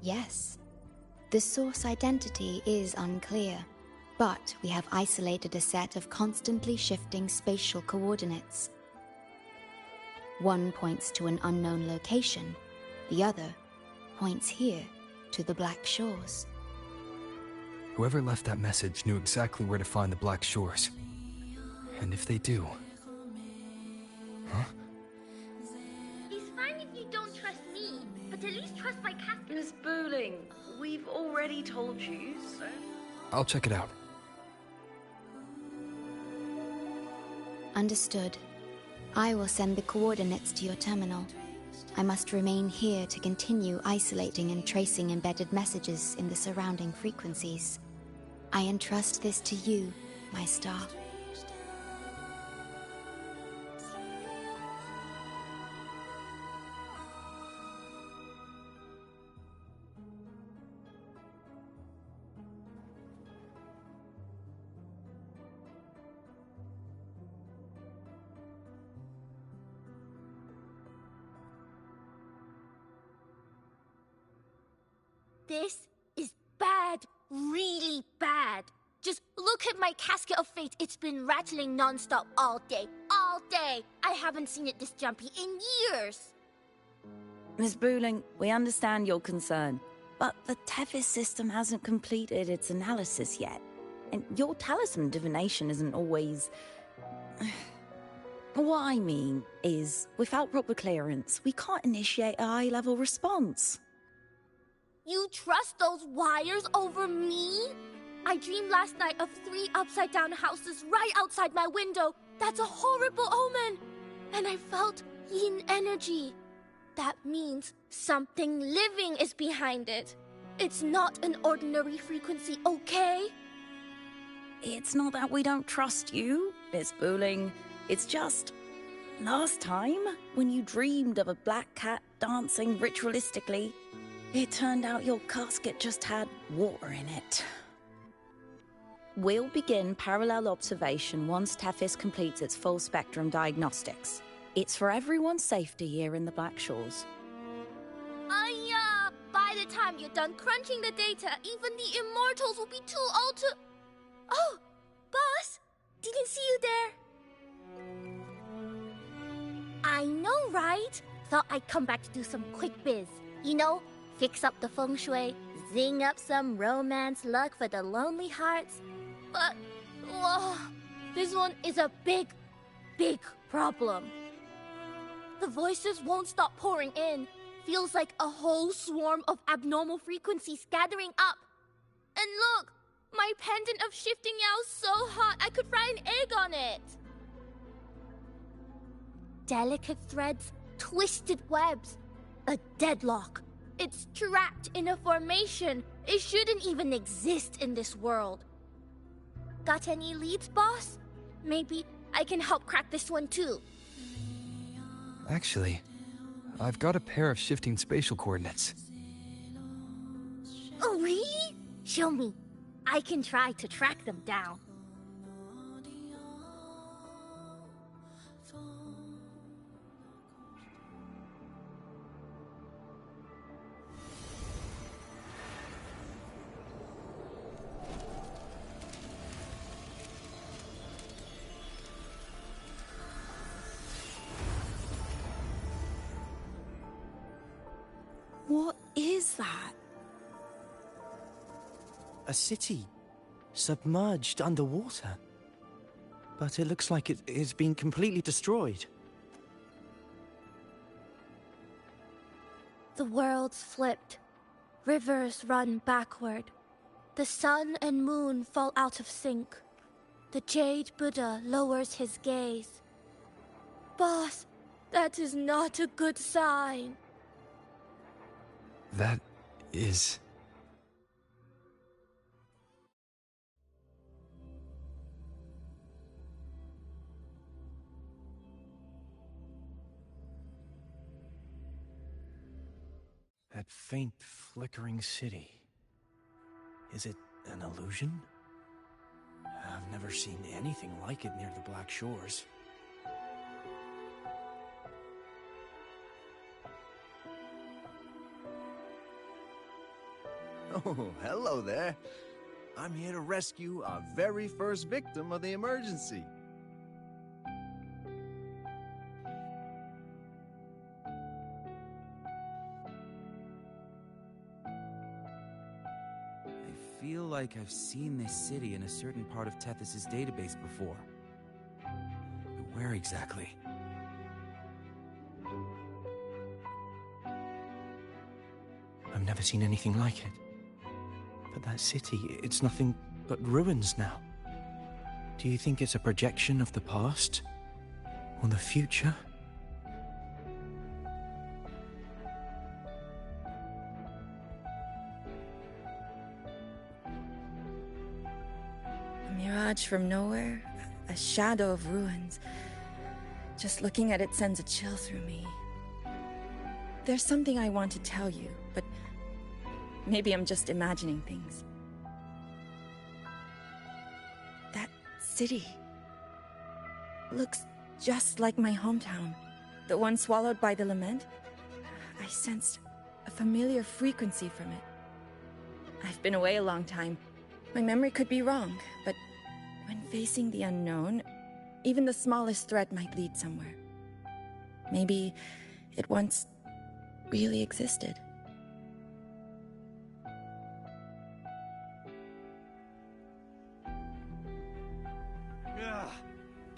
Yes, the source identity is unclear, but we have isolated a set of constantly shifting spatial coordinates. One points to an unknown location, the other points here to the Black Shores. Whoever left that message knew exactly where to find the Black Shores. And if they do... Huh? It's fine if you don't trust me, but at least trust my casket. Miss Booling, we've already told you, so... I'll check it out. Understood. I will send the coordinates to your terminal. I must remain here to continue isolating and tracing embedded messages in the surrounding frequencies. I entrust this to you, my star. This is bad, really bad. Just look at my casket of fate. It's been rattling non-stop all day. All day! I haven't seen it this jumpy in years. Miss Booling, we understand your concern, but the Tethys system hasn't completed its analysis yet. And your talisman divination isn't always... What I mean is, without proper clearance, we can't initiate a high-level response. You trust those wires over me? I dreamed last night of 3 upside-down houses right outside my window. That's a horrible omen. And I felt yin energy. That means something living is behind it. It's not an ordinary frequency, okay? It's not that we don't trust you, Miss Booling. It's just... last time, when you dreamed of a black cat dancing ritualistically, it turned out your casket just had water in it. We'll begin parallel observation once Tethys completes its full spectrum diagnostics. It's for everyone's safety here in the Black Shores. By the time you're done crunching the data, even the immortals will be too old to... Oh, boss! Didn't see you there. I know, right? Thought I'd come back to do some quick biz. You know, fix up the feng shui, zing up some romance luck for the lonely hearts. But, whoa, this one is a big, big problem. The voices won't stop pouring in. Feels like a whole swarm of abnormal frequencies gathering up. And look, my pendant of shifting yow's so hot I could fry an egg on it. Delicate threads, twisted webs, a deadlock. It's trapped in a formation. It shouldn't even exist in this world. Got any leads, boss? Maybe I can help crack this one too. Actually, I've got a pair of shifting spatial coordinates. Oh, really? Show me. I can try to track them down. What is that? A city, submerged underwater. But it looks like it's been completely destroyed. The world's flipped. Rivers run backward. The sun and moon fall out of sync. The Jade Buddha lowers his gaze. Boss, that is not a good sign. That is... That faint, flickering city. Is it an illusion? I've never seen anything like it near the Black Shores. Oh, hello there. I'm here to rescue our very first victim of the emergency. I feel like I've seen this city in a certain part of Tethys' database before. But where exactly? I've never seen anything like it. But that city, it's nothing but ruins now. Do you think it's a projection of the past? Or the future? A mirage from nowhere, a shadow of ruins. Just looking at it sends a chill through me. There's something I want to tell you, but maybe I'm just imagining things. That city looks just like my hometown, the one swallowed by the lament. I sensed a familiar frequency from it. I've been away a long time. My memory could be wrong, but when facing the unknown, even the smallest thread might lead somewhere. Maybe it once really existed.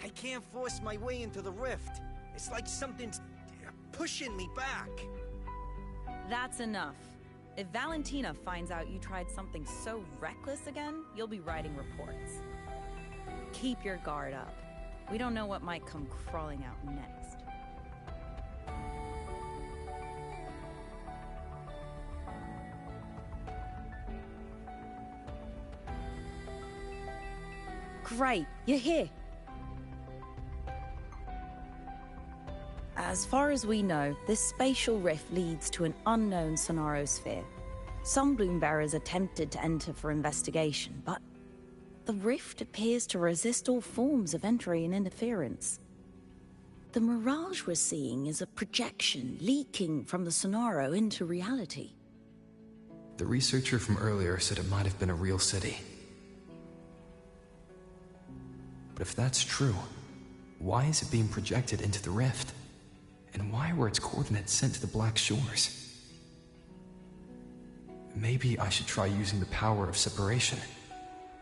I can't force my way into the rift. It's like something's pushing me back. That's enough. If Valentina finds out you tried something so reckless again, you'll be writing reports. Keep your guard up. We don't know what might come crawling out next. Great, you're here. As far as we know, this spatial rift leads to an unknown sonarosphere. Some Bloombearers attempted to enter for investigation, but the rift appears to resist all forms of entry and interference. The mirage we're seeing is a projection leaking from the Sonaro into reality. The researcher from earlier said it might have been a real city. But if that's true, why is it being projected into the rift? And why were its coordinates sent to the Black Shores? Maybe I should try using the power of separation.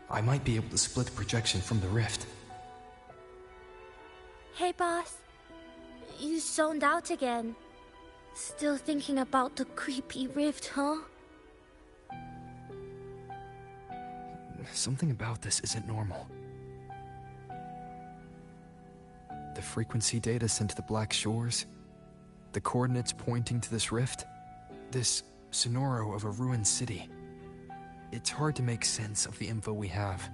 I might be able to split the projection from the rift. Hey, boss. You zoned out again. Still thinking about the creepy rift, huh? Something about this isn't normal. The frequency data sent to the Black Shores, the coordinates pointing to this rift, this sonoro of a ruined city. It's hard to make sense of the info we have.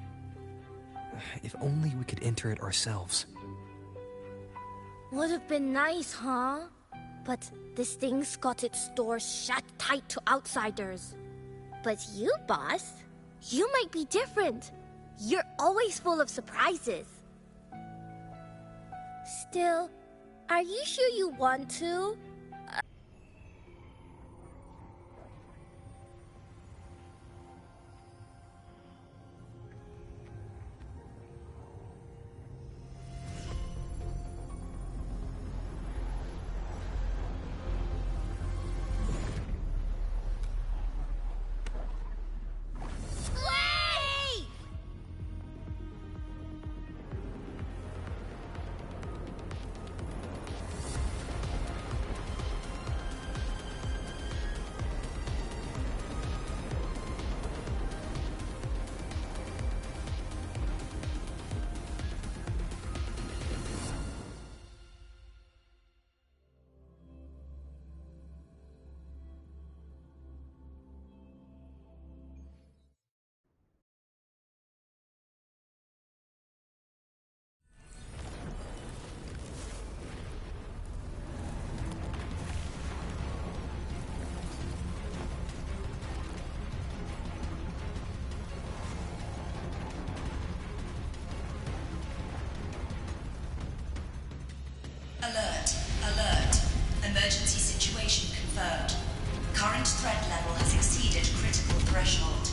If only we could enter it ourselves. Would have been nice, huh? But this thing's got its doors shut tight to outsiders. But you, boss, you might be different. You're always full of surprises. Still, are you sure you want to? Alert, alert. Emergency situation confirmed. Current threat level has exceeded critical threshold.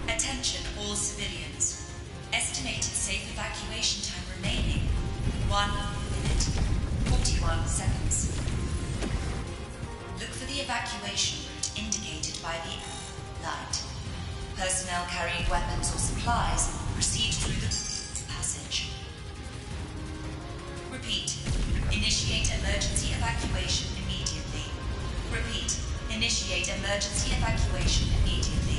Attention all civilians. Estimated safe evacuation time remaining 1 minute, 41 seconds. Look for the evacuation route indicated by the light. Personnel carrying weapons or supplies proceed through the passage. Repeat. Initiate emergency evacuation immediately. Repeat. Initiate emergency evacuation immediately.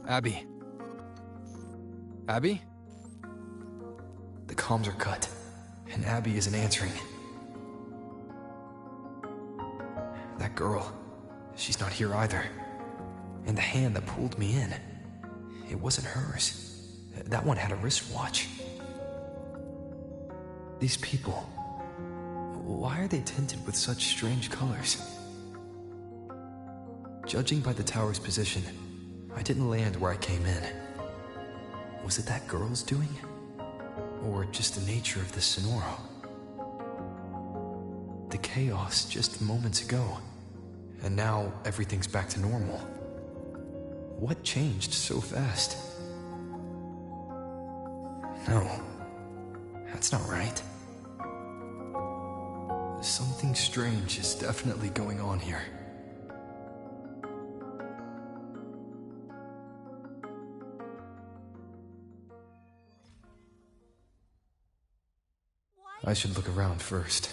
Abby? Abby? The comms are cut, and Abby isn't answering. That girl, she's not here either. And the hand that pulled me in, it wasn't hers. That one had a wristwatch. These people, why are they tinted with such strange colors? Judging by the tower's position, I didn't land where I came in. Was it that girl's doing? Or just the nature of this Sonoro? The chaos just moments ago, and now everything's back to normal. What changed so fast? No, that's not right. Something strange is definitely going on here. I should look around first.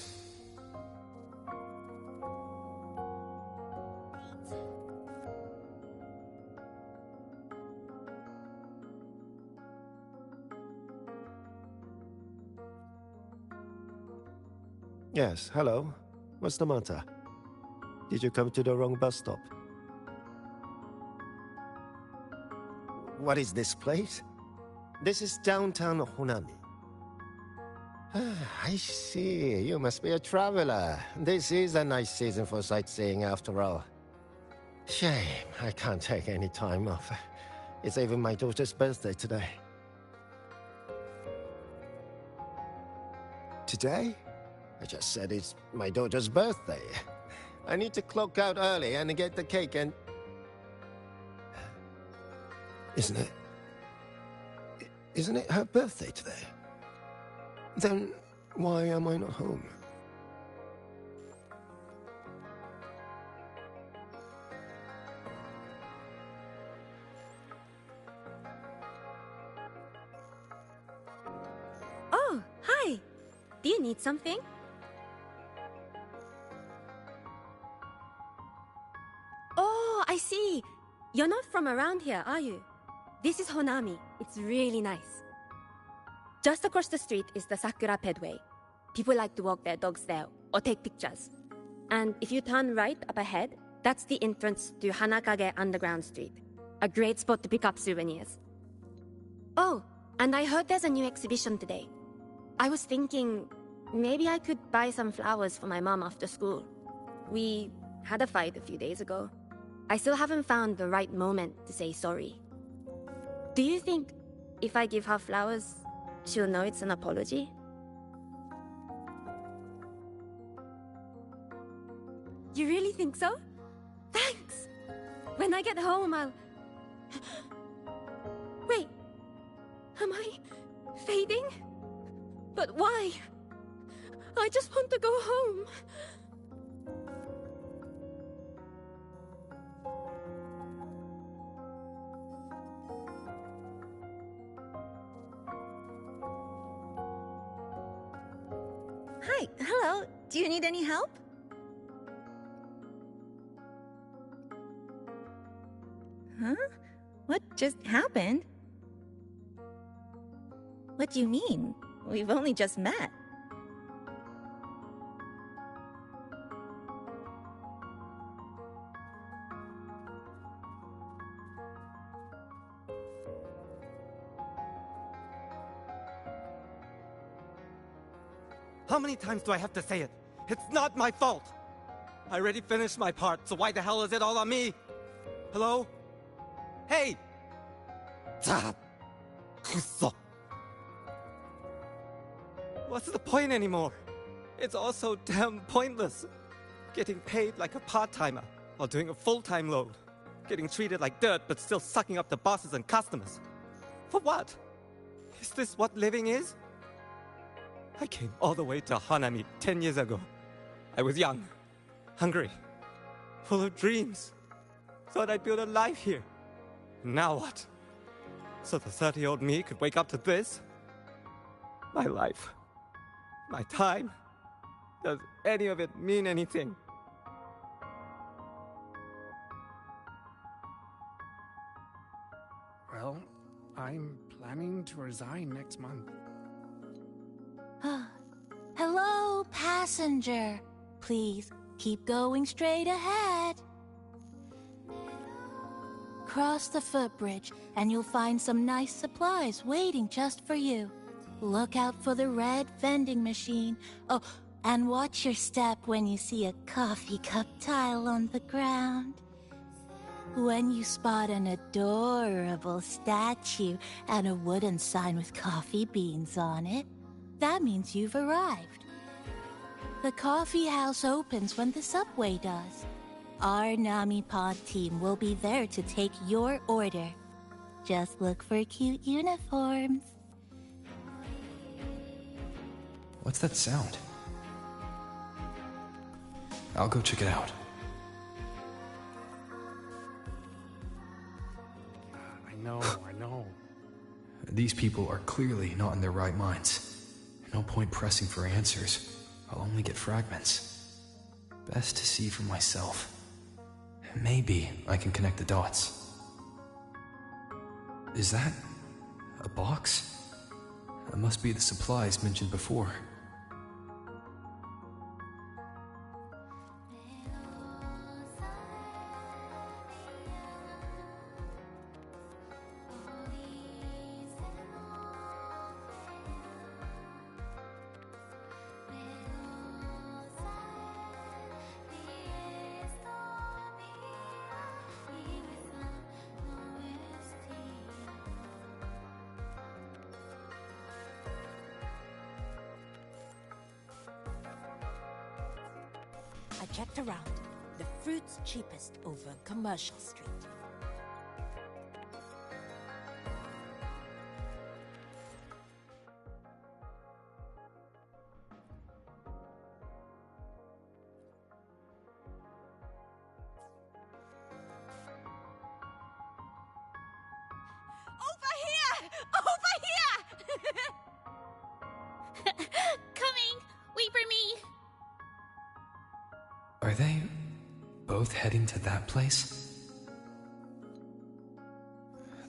Yes, hello. What's the matter? Did you come to the wrong bus stop? What is this place? This is downtown Honami. I see. You must be a traveler. This is a nice season for sightseeing after all. Shame, I can't take any time off. It's even my daughter's birthday today. Today? I just said it's my daughter's birthday. I need to clock out early and get the cake and... Isn't it her birthday today? Then why am I not home? Oh, hi. Do you need something? Oh, I see. You're not from around here, are you? This is Honami. It's really nice. Just across the street is the Sakura Pedway. People like to walk their dogs there or take pictures. And if you turn right up ahead, that's the entrance to Hanakage Underground Street. A great spot to pick up souvenirs. Oh, and I heard there's a new exhibition today. I was thinking maybe I could buy some flowers for my mom after school. We had a fight a few days ago. I still haven't found the right moment to say sorry. Do you think if I give her flowers, she'll know it's an apology? You really think so? Thanks! When I get home, I'll... Wait, am I fading? But why? I just want to go home. Hi, hello. Do you need any help? Huh? What just happened? What do you mean? We've only just met. How many times do I have to say it? It's not my fault! I already finished my part, so why the hell is it all on me? Hello? Hey! What's the point anymore? It's all so damn pointless. Getting paid like a part-timer while doing a full-time load. Getting treated like dirt but still sucking up the bosses and customers. For what? Is this what living is? I came all the way to Hanami 10 years ago. I was young, hungry, full of dreams. Thought I'd build a life here. Now what? So the 30-year-old me could wake up to this? My life, my time, does any of it mean anything? I'm planning to resign next month. Hello, passenger. Please keep going straight ahead. Cross the footbridge, and you'll find some nice supplies waiting just for you. Look out for the red vending machine. Oh, and watch your step when you see a coffee cup tile on the ground. When you spot an adorable statue and a wooden sign with coffee beans on it, that means you've arrived. The coffee house opens when the subway does. Our Nami Pod team will be there to take your order. Just look for cute uniforms. What's that sound? I'll go check it out. I know. These people are clearly not in their right minds. No point pressing for answers. I'll only get fragments. Best to see for myself. Maybe I can connect the dots. Is that a box? That must be the supplies mentioned before. I checked around. The fruit's cheapest over on Commercial Street. Over here! Coming! Wait for me! Are they both heading to that place?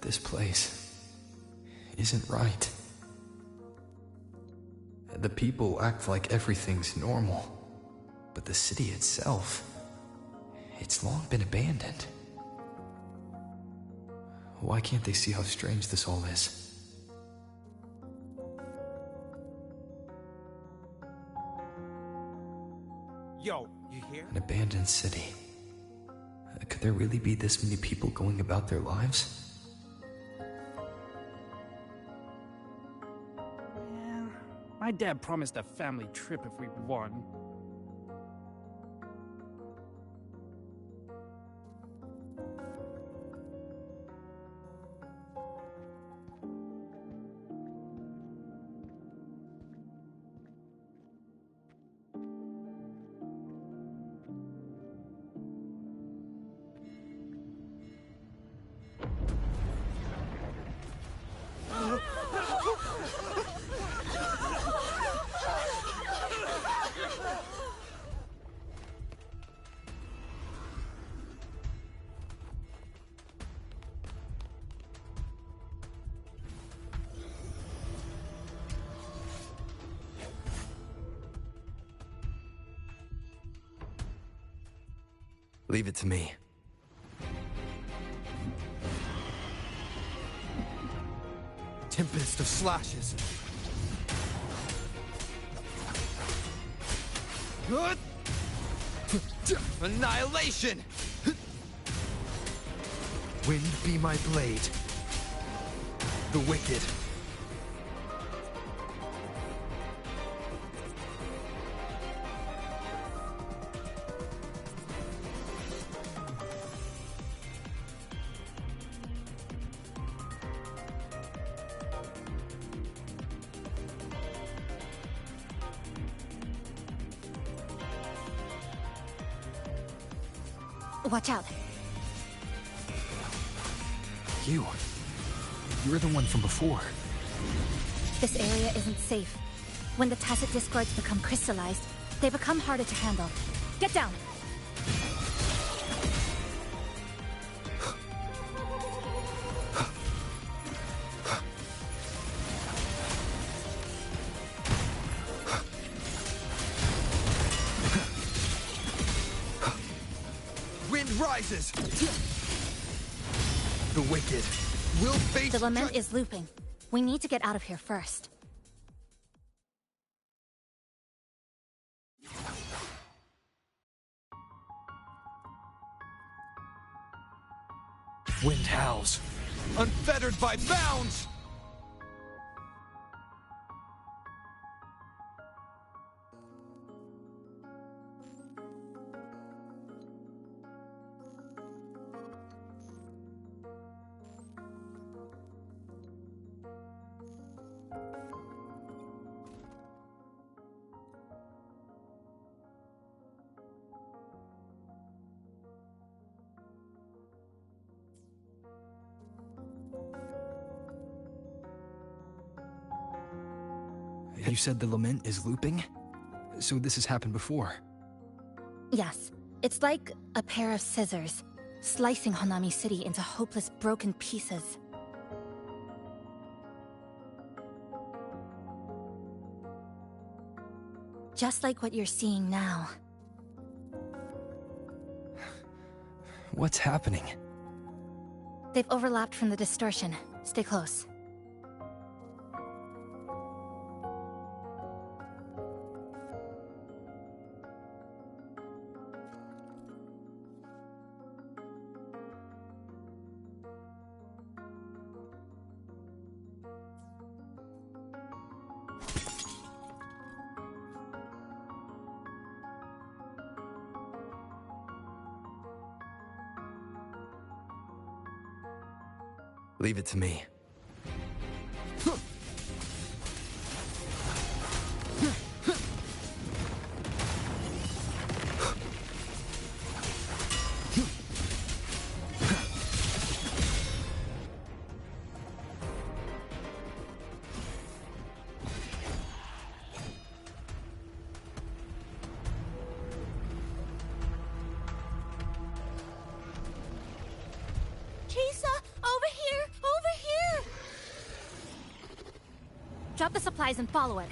This place isn't right. The people act like everything's normal, but the city itself, it's long been abandoned. Why can't they see how strange this all is? Yo, you hear? An abandoned city. Could there really be this many people going about their lives? Yeah, my dad promised a family trip if we won. Leave it to me. Tempest of slashes. Good. Annihilation. Wind be my blade. The wicked. Watch out. You're the one from before. This area isn't safe. When the tacit discords become crystallized, they become harder to handle. Get down! rises! The wicked will face... The lament is looping. We need to get out of here first. Wind howls, unfettered by bounds! You said the lament is looping? So this has happened before? Yes, it's like a pair of scissors, slicing Honami City into hopeless broken pieces. Just like what you're seeing now. What's happening? They've overlapped from the distortion. Stay close. Leave it to me. Drop the supplies and follow it.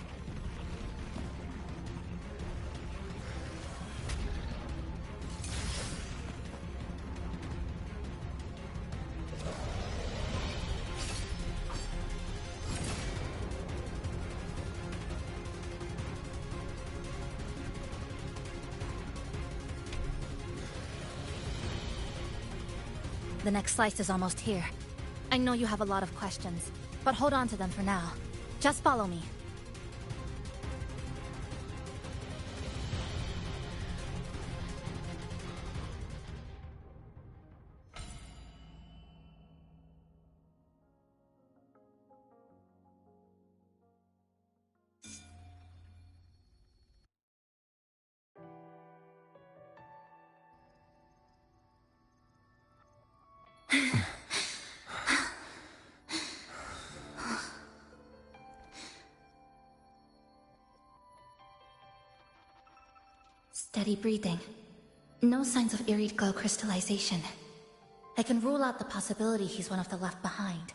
The next slice is almost here. I know you have a lot of questions, but hold on to them for now. Just follow me. Steady breathing. No signs of Irid glow crystallization. I can rule out the possibility he's one of the left behind.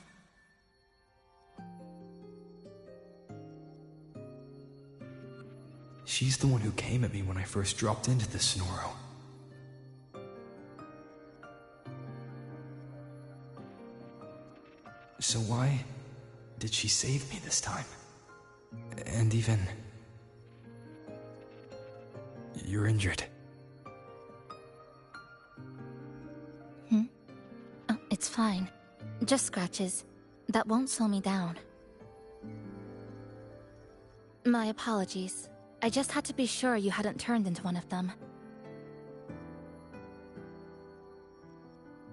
She's the one who came at me when I first dropped into the Sonoro. So why did she save me this time? And even... You're injured. Oh, it's fine. Just scratches. That won't slow me down. My apologies. I just had to be sure you hadn't turned into one of them.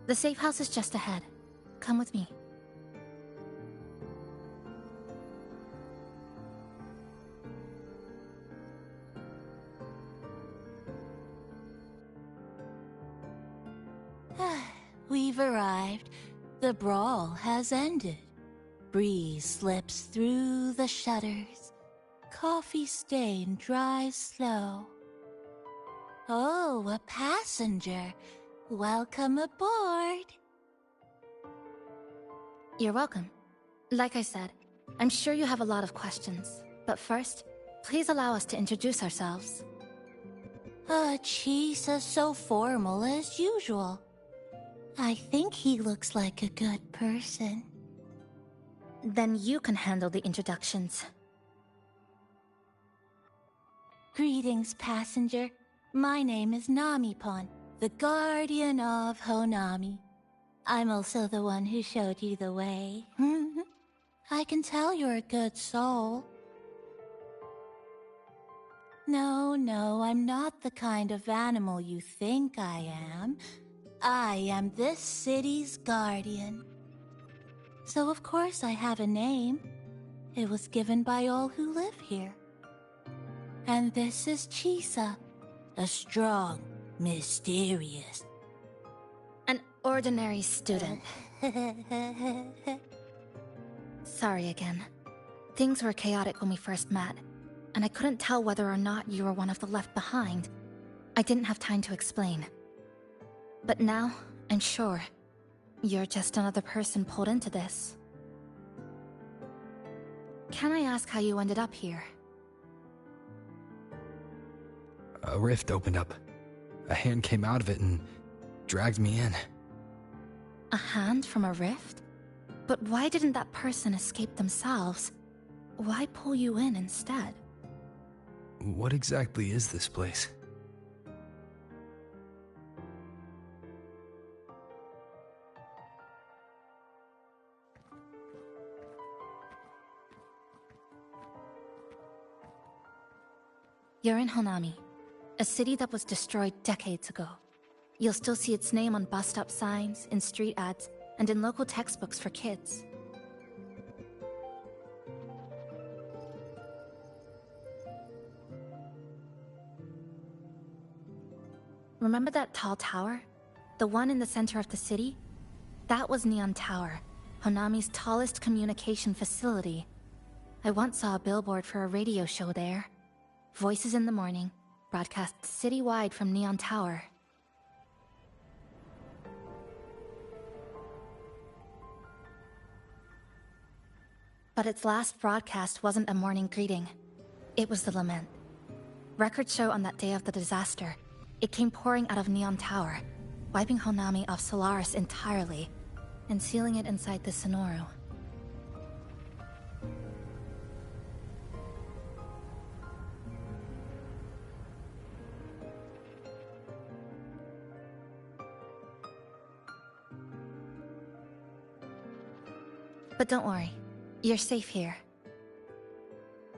The safe house is just ahead. Come with me. We've arrived. The brawl has ended. Breeze slips through the shutters. Coffee stain dries slow. Oh, a passenger. Welcome aboard. You're welcome. Like I said, I'm sure you have a lot of questions. But first, please allow us to introduce ourselves. Chisa's so formal as usual. I think he looks like a good person. Then you can handle the introductions. Greetings, passenger. My name is Namipon, the guardian of Honami. I'm also the one who showed you the way. I can tell you're a good soul. No, I'm not the kind of animal you think I am. I am this city's guardian. So of course I have a name. It was given by all who live here. And this is Chisa, a strong, mysterious... An ordinary student. Sorry again. Things were chaotic when we first met, and I couldn't tell whether or not you were one of the left behind. I didn't have time to explain. But now, I'm sure, you're just another person pulled into this. Can I ask how you ended up here? A rift opened up. A hand came out of it and dragged me in. A hand from a rift? But why didn't that person escape themselves? Why pull you in instead? What exactly is this place? You're in Honami, a city that was destroyed decades ago. You'll still see its name on bus-stop signs, in street ads, and in local textbooks for kids. Remember that tall tower? The one in the center of the city? That was Neon Tower, Honami's tallest communication facility. I once saw a billboard for a radio show there. Voices in the morning, broadcast citywide from Neon Tower. But its last broadcast wasn't a morning greeting. It was the lament. Records show on that day of the disaster, it came pouring out of Neon Tower, wiping Honami off Solaris entirely, and sealing it inside the Sonoru. But don't worry, you're safe here.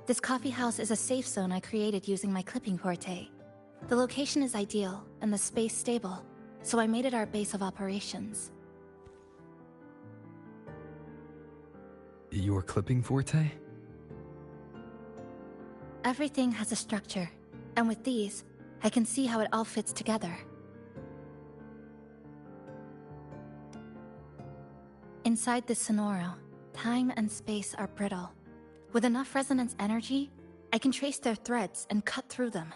This coffee house is a safe zone I created using my clipping forte. The location is ideal, and the space stable, so I made it our base of operations. Your clipping forte? Everything has a structure, and with these, I can see how it all fits together. Inside this Sonoru, time and space are brittle. With enough resonance energy, I can trace their threads and cut through them.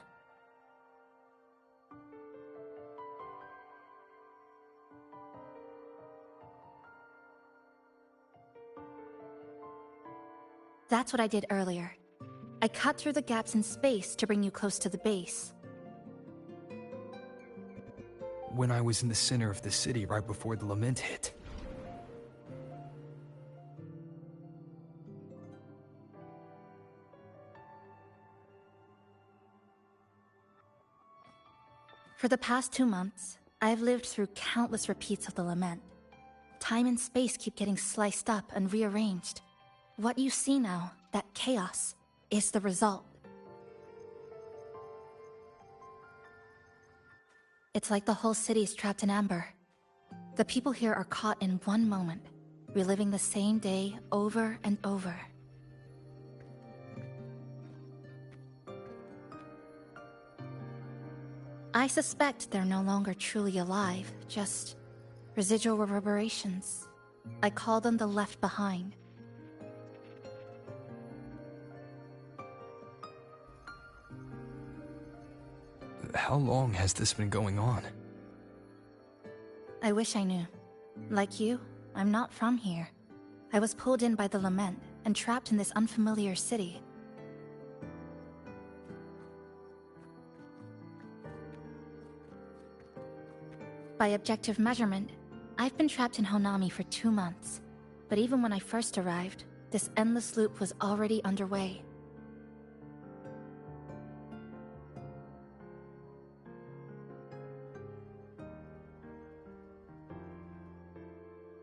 That's what I did earlier. I cut through the gaps in space to bring you close to the base. When I was in the center of the city right before the lament hit. For the past 2 months, I have lived through countless repeats of the lament. Time and space keep getting sliced up and rearranged. What you see now, that chaos, is the result. It's like the whole city's trapped in amber. The people here are caught in one moment, reliving the same day over and over. I suspect they're no longer truly alive, just residual reverberations. I call them the left behind. How long has this been going on? I wish I knew. Like you, I'm not from here. I was pulled in by the lament and trapped in this unfamiliar city. By objective measurement, I've been trapped in Honami for 2 months. But even when I first arrived, this endless loop was already underway.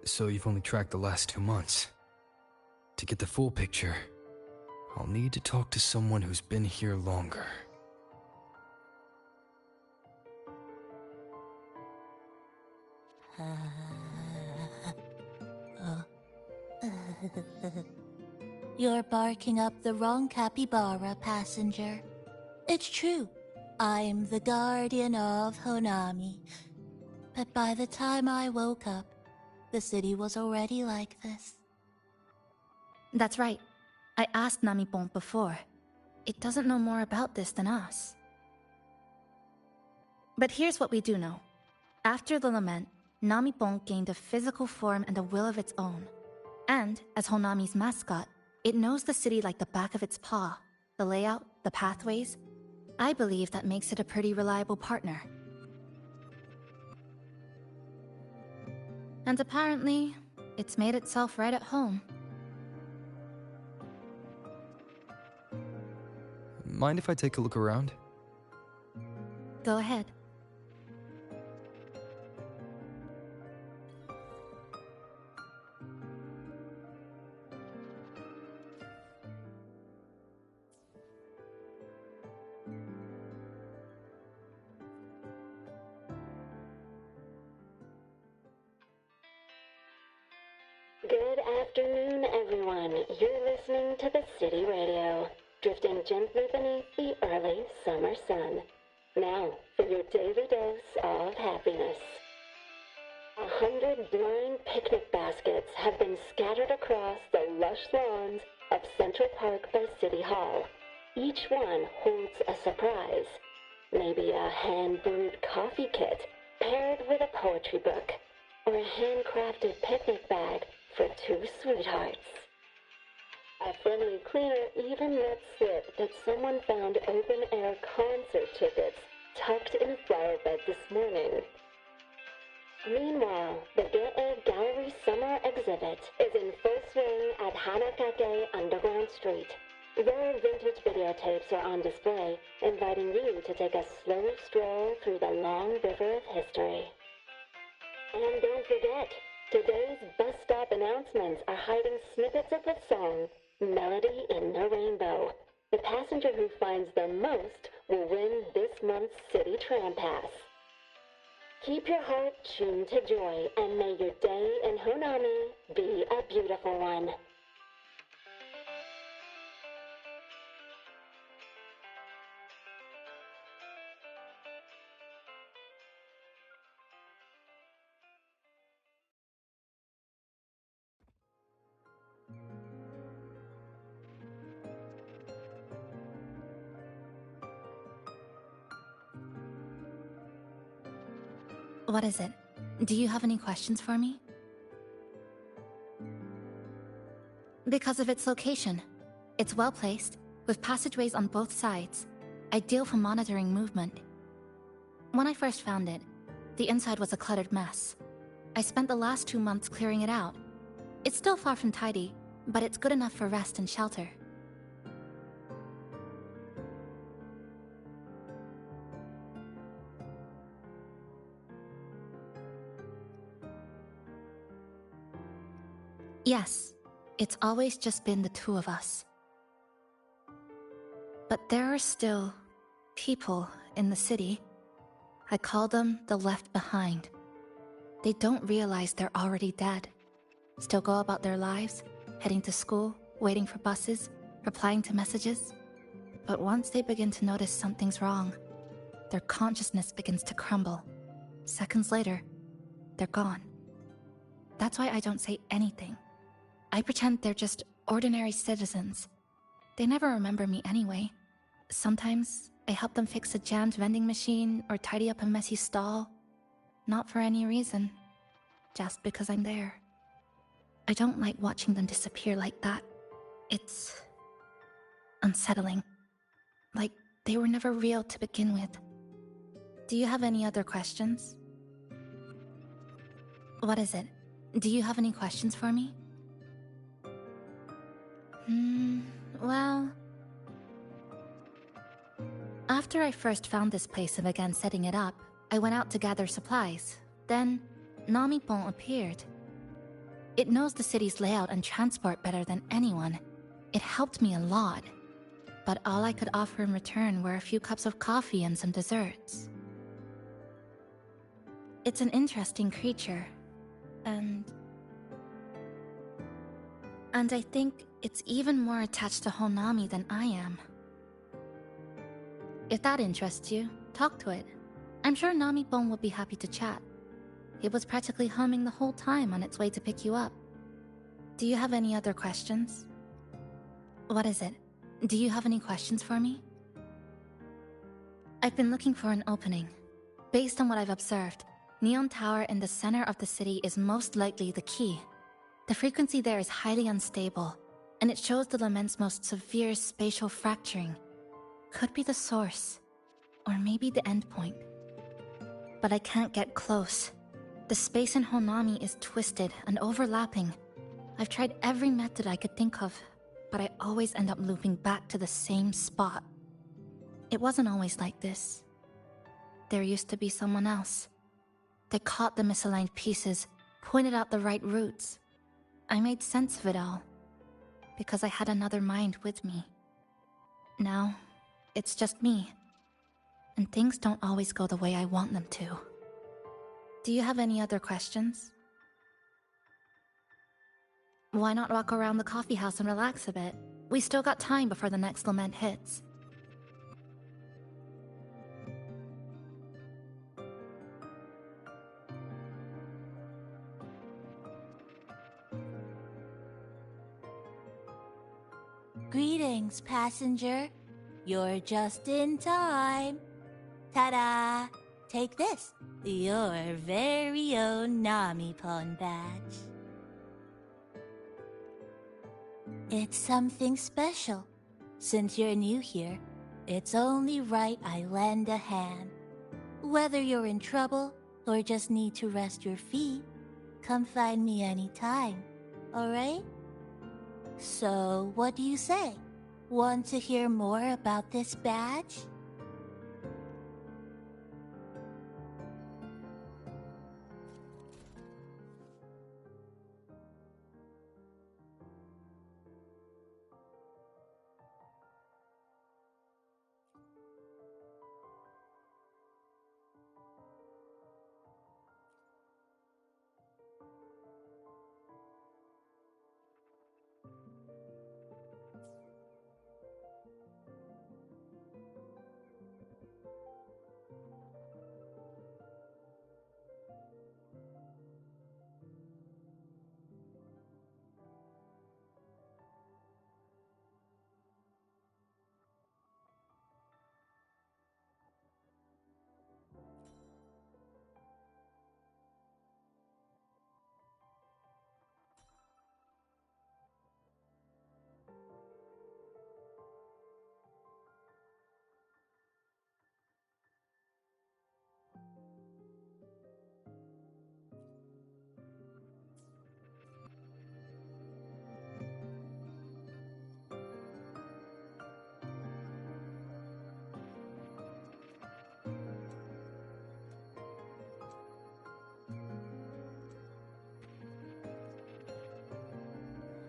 So you've only tracked the last 2 months. To get the full picture, I'll need to talk to someone who's been here longer. You're barking up the wrong capybara, passenger. It's true. I'm the guardian of Honami. But by the time I woke up, the city was already like this. That's right. I asked Namipon before. It doesn't know more about this than us. But here's what we do know. After the lament, Namipon gained a physical form and a will of its own. And, as Honami's mascot, it knows the city like the back of its paw. The layout, the pathways. I believe that makes it a pretty reliable partner. And apparently, it's made itself right at home. Mind if I take a look around? Go ahead. Good afternoon, everyone. You're listening to the City Radio, drifting gently beneath the early summer sun. Now, for your daily dose of happiness. 100 blind picnic baskets have been scattered across the lush lawns of Central Park by City Hall. Each one holds a surprise. Maybe a hand-brewed coffee kit paired with a poetry book, or a handcrafted picnic bag for 2 sweethearts. A friendly cleaner even let slip that someone found open-air concert tickets tucked in a flower bed this morning. Meanwhile, the Get A Gallery Summer Exhibit is in full swing at Hanakake Underground Street. Rare vintage videotapes are on display, inviting you to take a slow stroll through the long river of history. And don't forget, today's bus stop announcements are hiding snippets of the song, Melody in the Rainbow. The passenger who finds the most will win this month's City Tram Pass. Keep your heart tuned to joy, and may your day in Honami be a beautiful one. What is it? Do you have any questions for me? Because of its location. It's well placed, with passageways on both sides, ideal for monitoring movement. When I first found it, the inside was a cluttered mess. I spent the last 2 months clearing it out. It's still far from tidy, but it's good enough for rest and shelter. Yes, it's always just been the 2 of us. But there are still people in the city. I call them the left behind. They don't realize they're already dead. Still go about their lives, heading to school, waiting for buses, replying to messages. But once they begin to notice something's wrong, their consciousness begins to crumble. Seconds later, they're gone. That's why I don't say anything. I pretend they're just ordinary citizens. They never remember me anyway. Sometimes I help them fix a jammed vending machine or tidy up a messy stall. Not for any reason, just because I'm there. I don't like watching them disappear like that. It's unsettling. Like they were never real to begin with. Do you have any other questions? What is it? Do you have any questions for me? Well... After I first found this place and began setting it up, I went out to gather supplies. Then, Namipon appeared. It knows the city's layout and transport better than anyone. It helped me a lot. But all I could offer in return were a few cups of coffee and some desserts. It's an interesting creature, and I think it's even more attached to Honami than I am. If that interests you, talk to it. I'm sure Namipon will be happy to chat. It was practically humming the whole time on its way to pick you up. Do you have any other questions? What is it? Do you have any questions for me? I've been looking for an opening. Based on what I've observed, Neon Tower in the center of the city is most likely the key. The frequency there is highly unstable, and it shows the Lament's most severe spatial fracturing. Could be the source, or maybe the endpoint. But I can't get close. The space in Honami is twisted and overlapping. I've tried every method I could think of, but I always end up looping back to the same spot. It wasn't always like this. There used to be someone else. They caught the misaligned pieces, pointed out the right routes. I made sense of it all, because I had another mind with me. Now, it's just me, and things don't always go the way I want them to. Do you have any other questions? Why not walk around the coffee house and relax a bit? We still got time before the next lament hits. Greetings, passenger. You're just in time. Ta-da! Take this, your very own Namipon badge. It's something special. Since you're new here, it's only right I lend a hand. Whether you're in trouble or just need to rest your feet, come find me anytime, alright? So, what do you say? Want to hear more about this badge?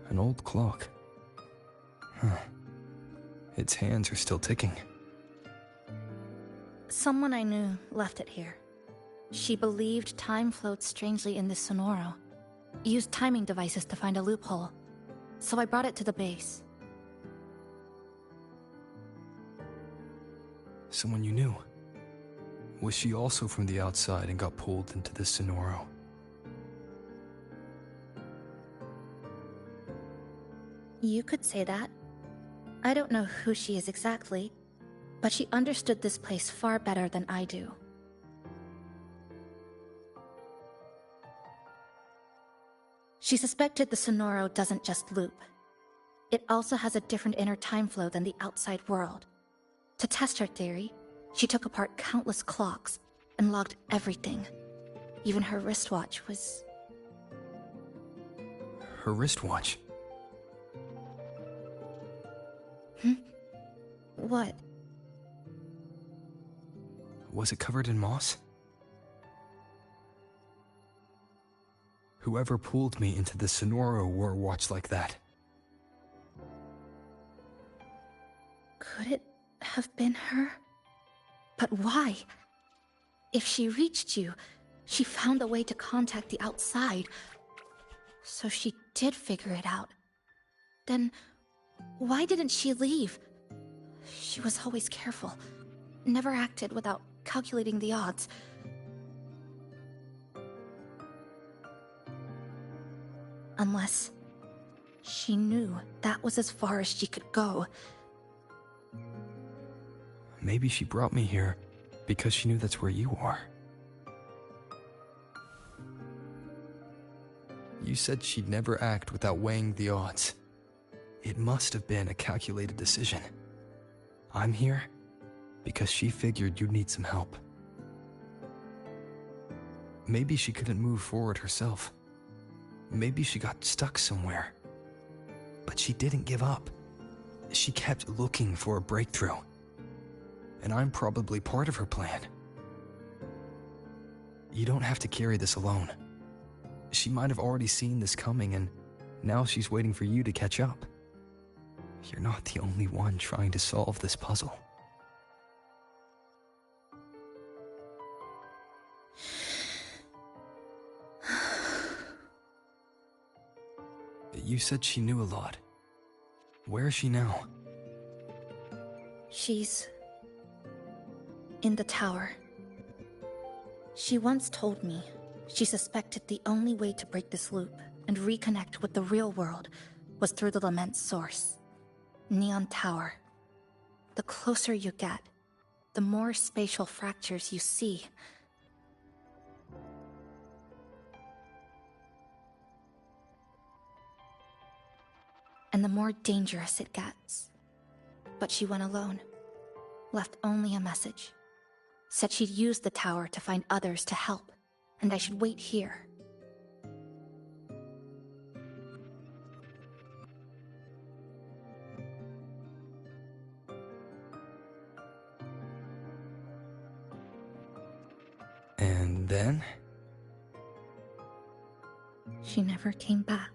An old clock. Huh. Its hands are still ticking. Someone I knew left it here. She believed time flowed strangely in this Sonoro. Used timing devices to find a loophole. So I brought it to the base. Someone you knew. Was she also from the outside and got pulled into the Sonoro? You could say that. I don't know who she is exactly, but she understood this place far better than I do. She suspected the Sonoro doesn't just loop. It also has a different inner time flow than the outside world. To test her theory, she took apart countless clocks and logged everything. Even her wristwatch was her wristwatch. What? Was it covered in moss? Whoever pulled me into the Sonoro wore a watch like that. Could it have been her? But why? If she reached you, she found a way to contact the outside. So she did figure it out. Then why didn't she leave? She was always careful, never acted without calculating the odds. Unless she knew that was as far as she could go. Maybe she brought me here because she knew that's where you are. You said she'd never act without weighing the odds. It must have been a calculated decision. I'm here because she figured you'd need some help. Maybe she couldn't move forward herself. Maybe she got stuck somewhere. But she didn't give up. She kept looking for a breakthrough. And I'm probably part of her plan. You don't have to carry this alone. She might have already seen this coming, and now she's waiting for you to catch up. You're not the only one trying to solve this puzzle. You said she knew a lot. Where is she now? She's in the tower. She once told me she suspected the only way to break this loop and reconnect with the real world was through the Lament's source, Neon Tower. The closer you get, the more spatial fractures you see. And the more dangerous it gets. But she went alone, left only a message. Said she'd use the tower to find others to help, and I should wait here. And then? She never came back.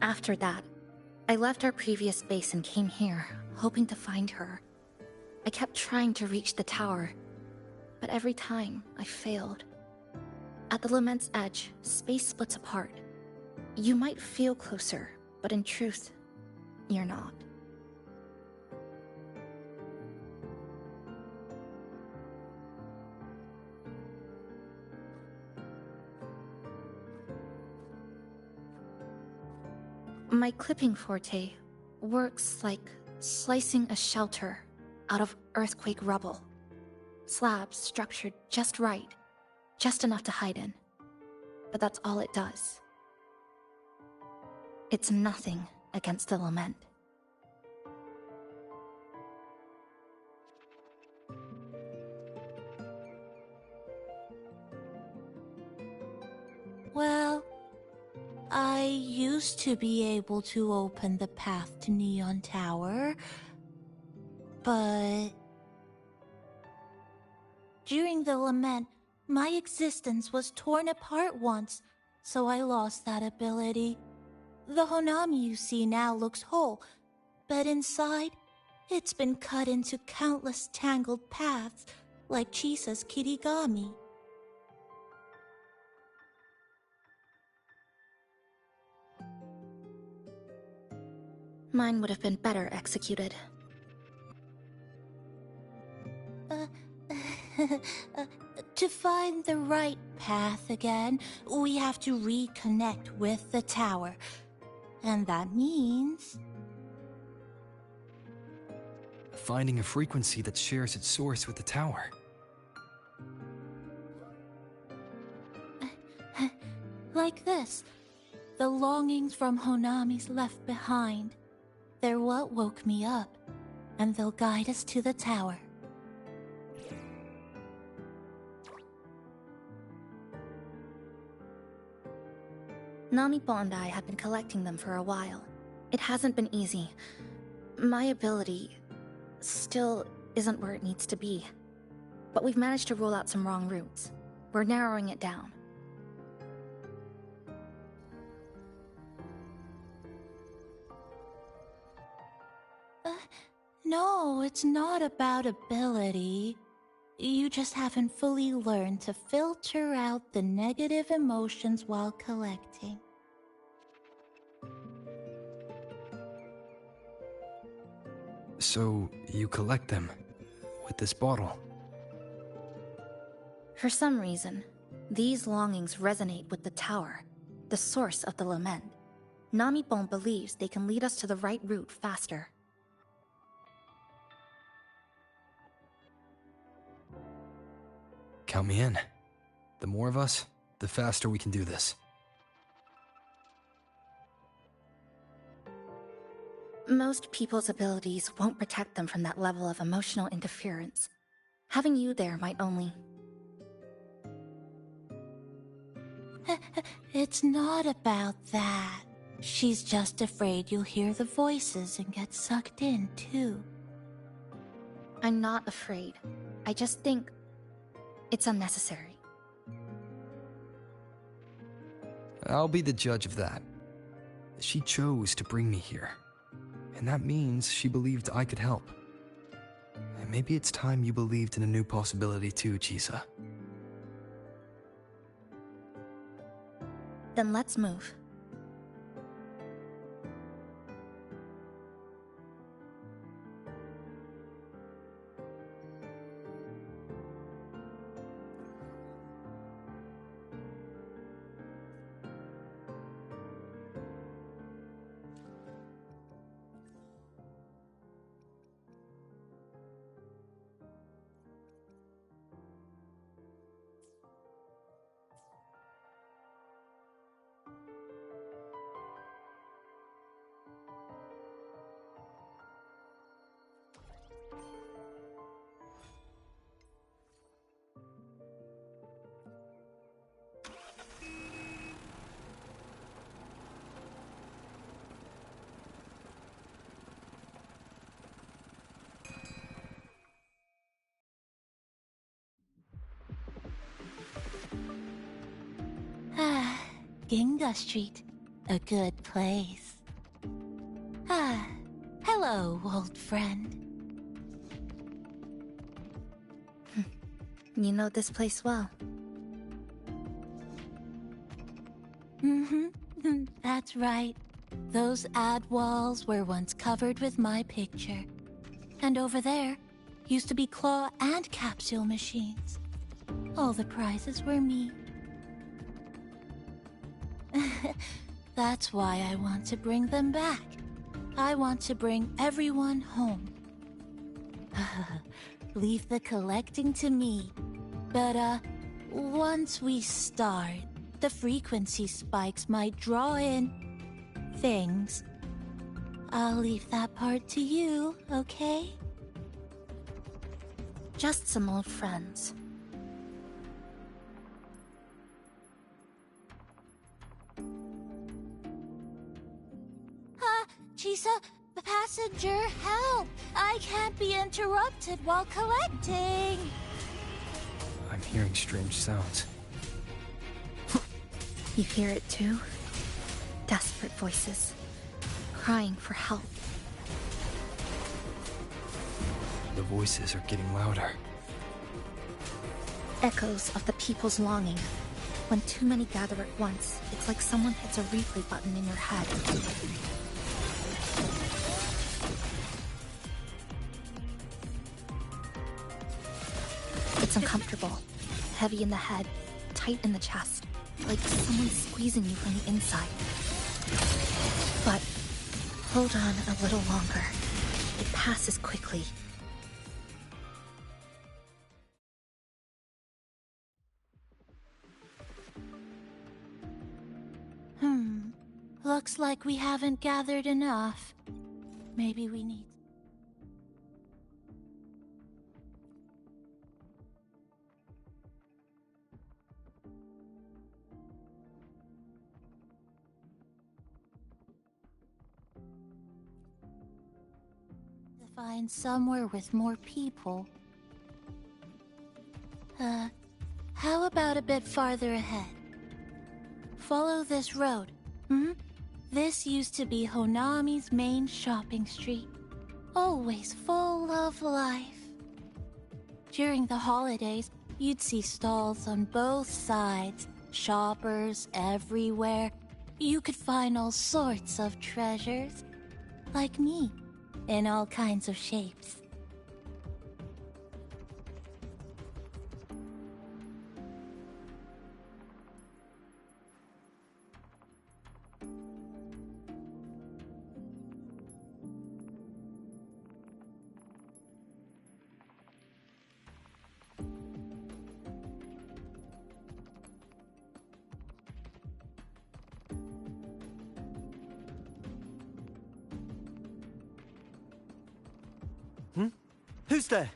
After that, I left our previous base and came here, hoping to find her. I kept trying to reach the tower, but every time I failed. At the Lament's edge, space splits apart. You might feel closer, but in truth, you're not. My clipping forte works like slicing a shelter out of earthquake rubble. Slabs structured just right, just enough to hide in. But that's all it does. It's nothing against the Lament. Well, I used to be able to open the path to Neon Tower, but during the Lament, my existence was torn apart once, so I lost that ability. The Honami you see now looks whole, but inside, it's been cut into countless tangled paths, like Chisa's Kirigami. Mine would have been better executed. To find the right path again, we have to reconnect with the tower. And that means... finding a frequency that shares its source with the tower. Like this. The longings from Honami's left behind. They're what woke me up, and they'll guide us to the tower. Namipo and I have been collecting them for a while. It hasn't been easy. My ability still isn't where it needs to be. But we've managed to rule out some wrong routes. We're narrowing it down. No, it's not about ability. You just haven't fully learned to filter out the negative emotions while collecting. So, you collect them with this bottle? For some reason, these longings resonate with the tower, the source of the lament. Namipon believes they can lead us to the right route faster. Count me in. The more of us, the faster we can do this. Most people's abilities won't protect them from that level of emotional interference. Having you there might only... It's not about that. She's just afraid you'll hear the voices and get sucked in, too. I'm not afraid. I just think it's unnecessary. I'll be the judge of that. She chose to bring me here. And that means she believed I could help. And maybe it's time you believed in a new possibility too, Chisa. Then let's move. Ginga Street, a good place. Hello, old friend. You know this place well. That's right. Those ad walls were once covered with my picture. And over there used to be claw and capsule machines. All the prizes were me. That's why I want to bring them back. I want to bring everyone home. Leave the collecting to me. But, once we start, the frequency spikes might draw in things. I'll leave that part to you, okay? Just some old friends. Chisa, the passenger, help! I can't be interrupted while collecting. I'm hearing strange sounds. You hear it too? Desperate voices, crying for help. The voices are getting louder. Echoes of the people's longing. When too many gather at once, it's like someone hits a replay button in your head. It's uncomfortable, heavy in the head, tight in the chest, like someone's squeezing you from the inside. But hold on a little longer. It passes quickly. Looks like we haven't gathered enough. Maybe we need... find somewhere with more people. How about a bit farther ahead? Follow this road. This used to be Honami's main shopping street. Always full of life. During the holidays, you'd see stalls on both sides, shoppers everywhere. You could find all sorts of treasures. Like me, in all kinds of shapes. Who's there?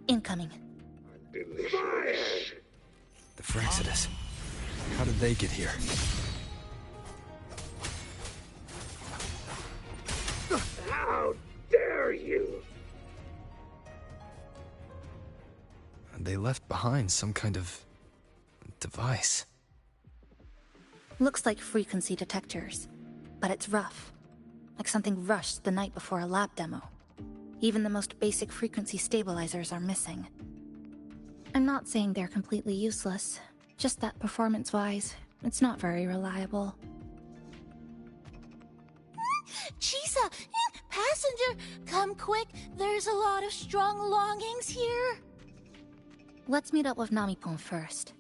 Incoming. The Fraxidus. How did they get here? How dare you! They left behind some kind of device. Looks like frequency detectors, but it's rough. Like something rushed the night before a lab demo. Even the most basic frequency stabilizers are missing. I'm not saying they're completely useless, just that performance-wise, it's not very reliable. Chisa! Passenger! Come quick! There's a lot of strong longings here! Let's meet up with Namipon first.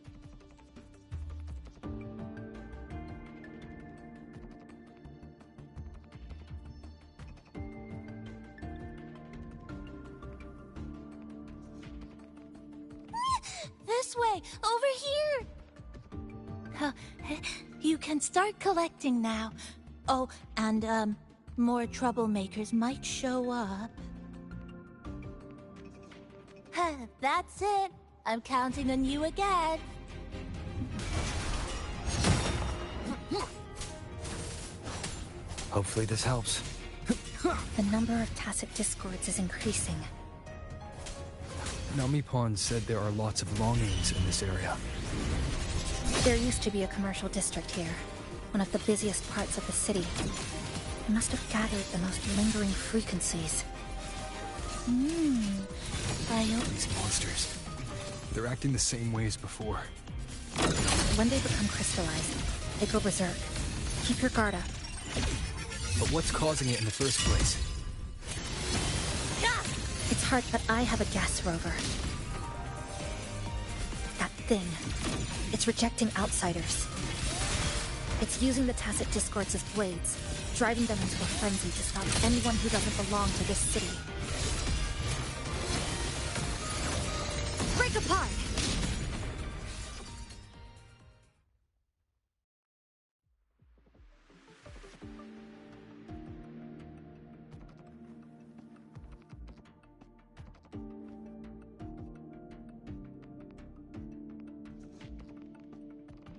This way! Over here! You can start collecting now. Oh, and, more troublemakers might show up. That's it. I'm counting on you again. Hopefully this helps. The number of tacit discords is increasing. Namipon said there are lots of longings in this area. There used to be a commercial district here, one of the busiest parts of the city. It must have gathered the most lingering frequencies. These monsters. They're acting the same way as before. When they become crystallized, they go berserk. Keep your guard up. But what's causing it in the first place? It's hard, but I have a gas rover. That thing. It's rejecting outsiders. It's using the tacit discords as blades, driving them into a frenzy to stop anyone who doesn't belong to this city. Break apart!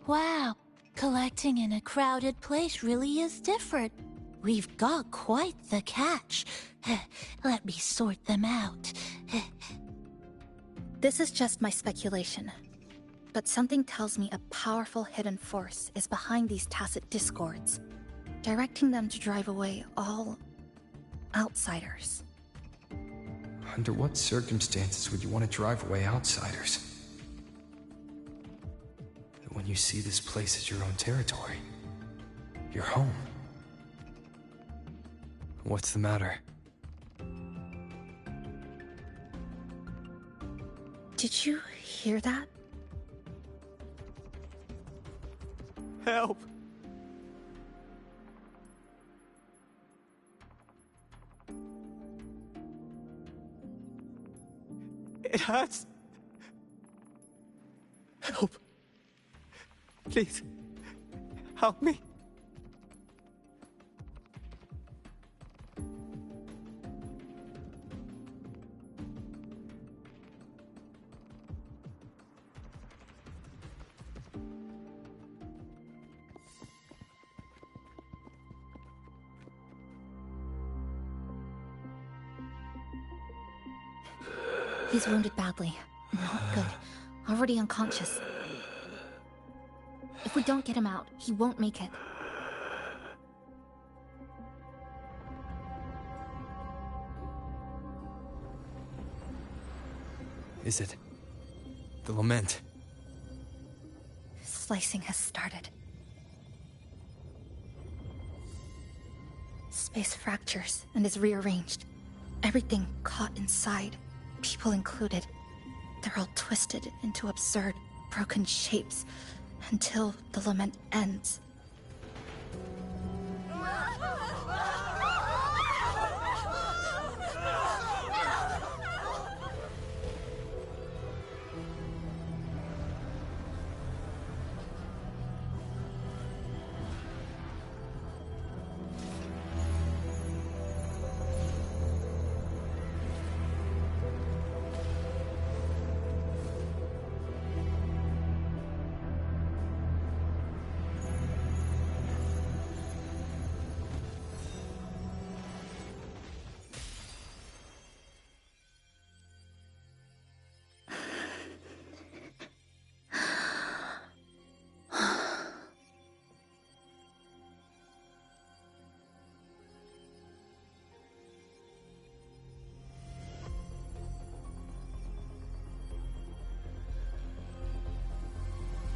Wow, collecting in a crowded place really is different. We've got quite the catch. Let me sort them out. This is just my speculation, but something tells me a powerful hidden force is behind these tacit discords, directing them to drive away all outsiders. Under what circumstances would you want to drive away outsiders? When you see this place as your own territory, your home. What's the matter? Did you hear that? Help! It hurts. Help. Please, help me. He's wounded badly. Not good. Already unconscious. If we don't get him out, he won't make it. Is it? The lament? Slicing has started. Space fractures and is rearranged. Everything caught inside, people included. They're all twisted into absurd, broken shapes until the lament ends.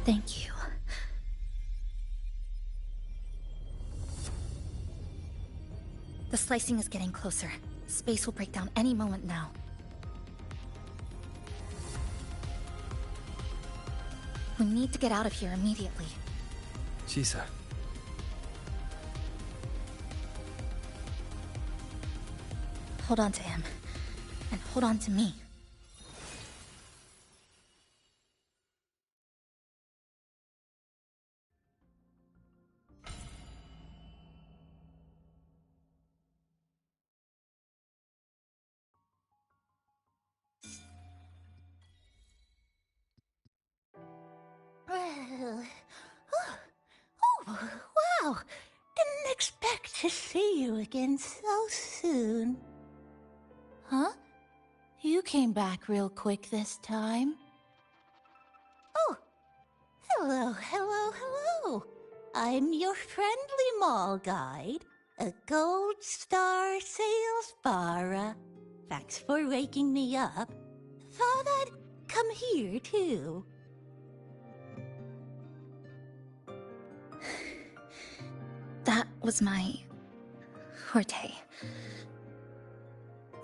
Thank you. The slicing is getting closer. Space will break down any moment now. We need to get out of here immediately. Chisa. Hold on to him. And hold on to me. Oh, wow! Didn't expect to see you again so soon. Huh? You came back real quick this time. Oh, hello, hello, hello. I'm your friendly mall guide, a gold star sales barra. Thanks for waking me up. Thought I'd come here too. That was my forte.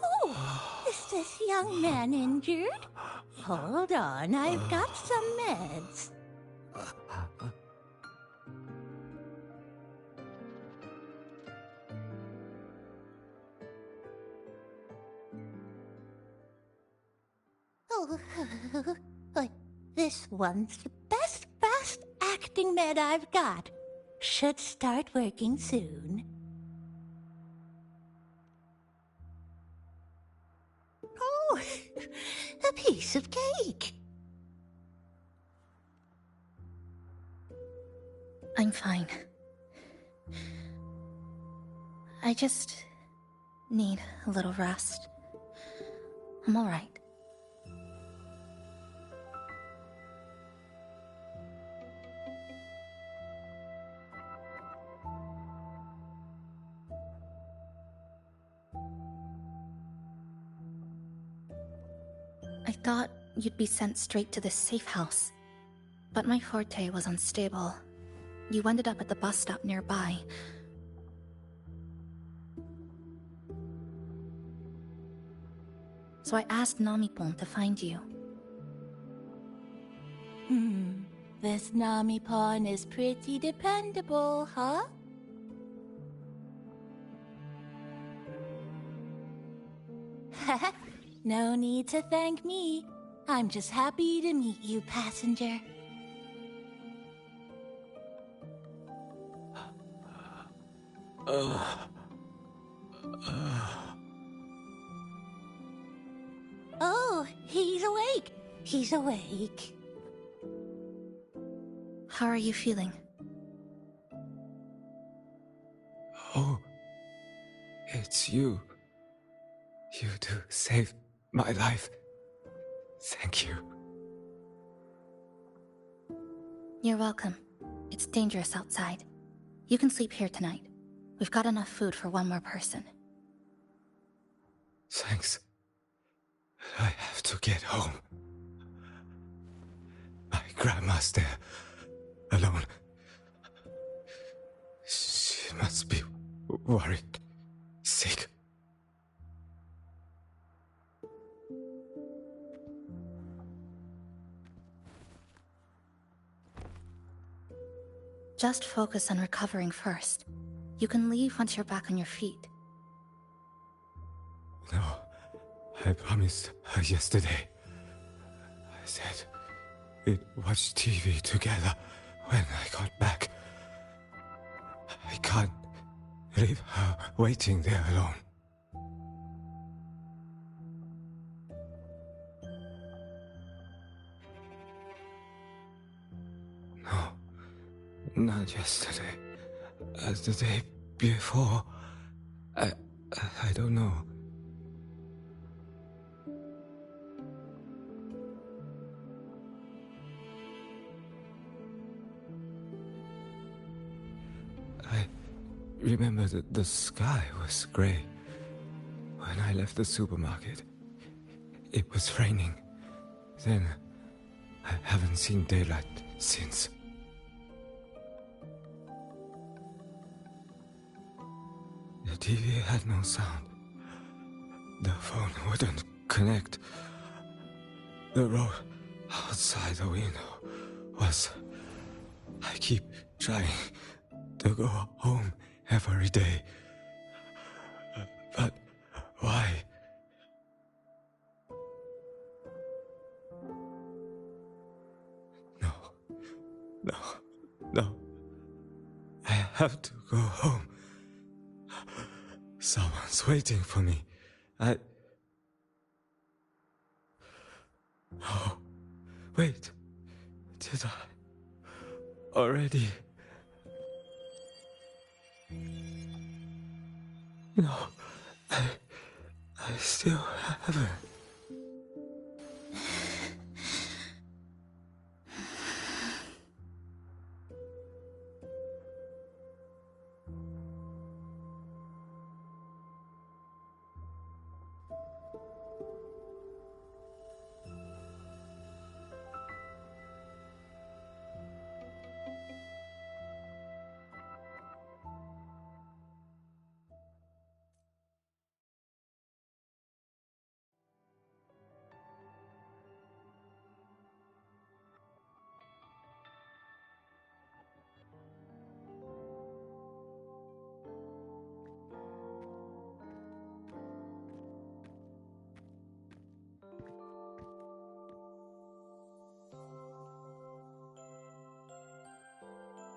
Oh, is this young man injured? Hold on, I've got some meds. Oh, this one's the best fast acting med I've got. Should start working soon. Oh, a piece of cake. I'm fine. I just need a little rest. I'm all right. I thought you'd be sent straight to the safe house, but my forte was unstable. You ended up at the bus stop nearby. So I asked Namipon to find you. This Namipon is pretty dependable, huh? No need to thank me. I'm just happy to meet you, passenger. Oh, he's awake. He's awake. How are you feeling? Oh, it's you. You two saved my life. Thank you. You're welcome. It's dangerous outside. You can sleep here tonight. We've got enough food for one more person. Thanks. I have to get home. My grandma's there, alone. She must be worried, sick. Just focus on recovering first. You can leave once you're back on your feet. No, I promised her yesterday. I said we'd watch TV together when I got back. I can't leave her waiting there alone. No, not yesterday. The day before. I don't know. I remember that the sky was grey. When I left the supermarket, it was raining. Then, I haven't seen daylight since. The TV had no sound. The phone wouldn't connect. The road outside the window was... I keep trying to go home every day. But why? No. I have to go home. Someone's waiting for me. Oh, wait. Did I already? No, I still haven't.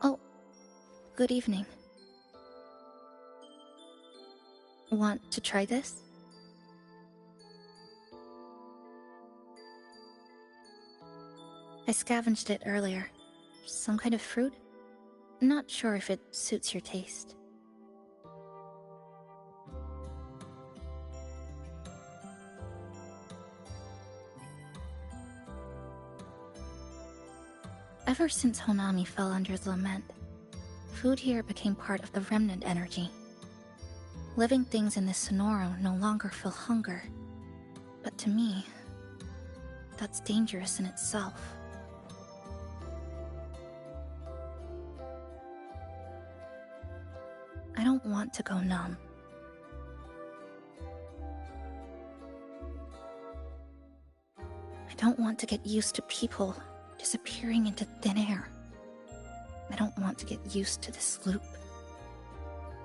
Oh, good evening. Want to try this? I scavenged it earlier. Some kind of fruit? Not sure if it suits your taste. Ever since Honami fell under the lament, food here became part of the remnant energy. Living things in this Sonoro no longer feel hunger. But to me, that's dangerous in itself. I don't want to go numb. I don't want to get used to people disappearing into thin air. I don't want to get used to this loop.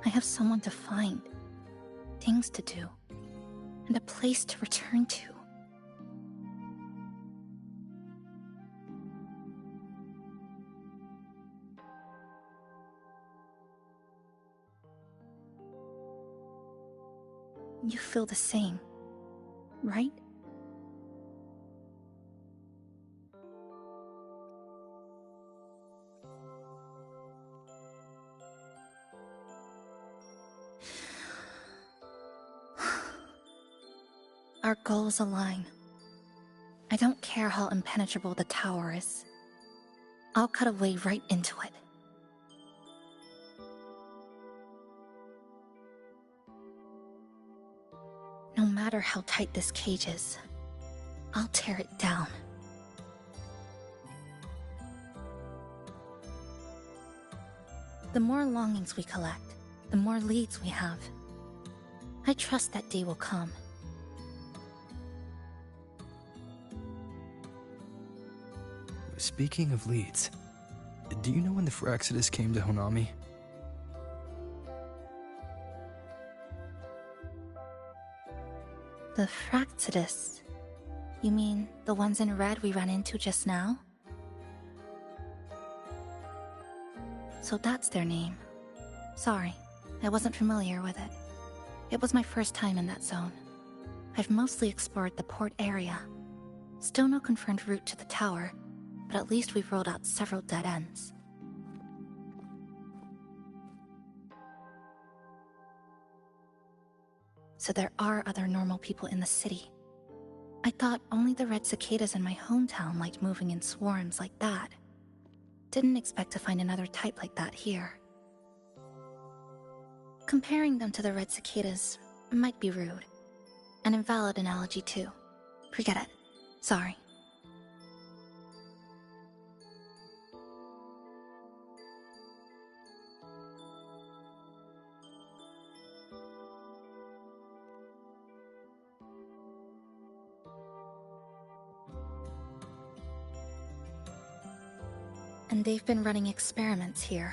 I have someone to find, things to do, and a place to return to. You feel the same, right? Our goals align. I don't care how impenetrable the tower is. I'll cut a way right into it. No matter how tight this cage is, I'll tear it down. The more longings we collect, the more leads we have. I trust that day will come. Speaking of leads, do you know when the Phraxidus came to Honami? The Phraxidus? You mean the ones in red we ran into just now? So that's their name. Sorry, I wasn't familiar with it. It was my first time in that zone. I've mostly explored the port area. Still no confirmed route to the tower, but at least we've rolled out several dead ends. So there are other normal people in the city. I thought only the red cicadas in my hometown liked moving in swarms like that. Didn't expect to find another type like that here. Comparing them to the red cicadas might be rude. An invalid analogy too. Forget it. Sorry. And they've been running experiments here.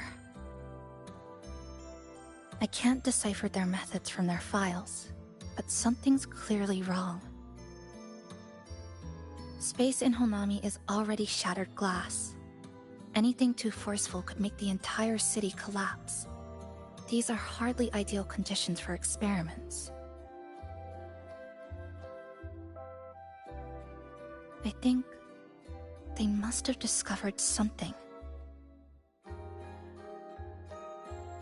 I can't decipher their methods from their files, but something's clearly wrong. Space in Honami is already shattered glass. Anything too forceful could make the entire city collapse. These are hardly ideal conditions for experiments. I think they must have discovered something.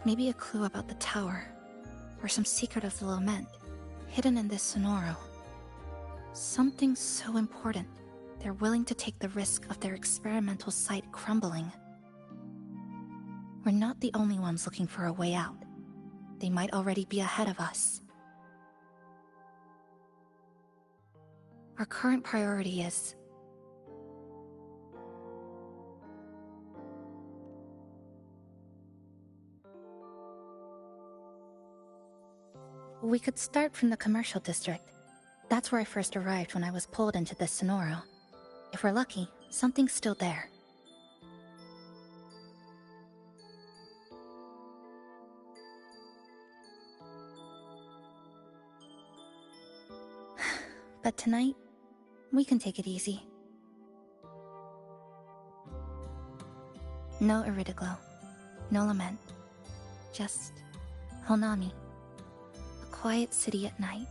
Maybe a clue about the tower, or some secret of the lament, hidden in this Sonoro. Something so important, they're willing to take the risk of their experimental site crumbling. We're not the only ones looking for a way out. They might already be ahead of us. Our current priority is... We could start from the commercial district. That's where I first arrived when I was pulled into this Sonoro. If we're lucky, something's still there. But tonight, we can take it easy. No Iridoglow, no lament, just Honami. Quiet city at night.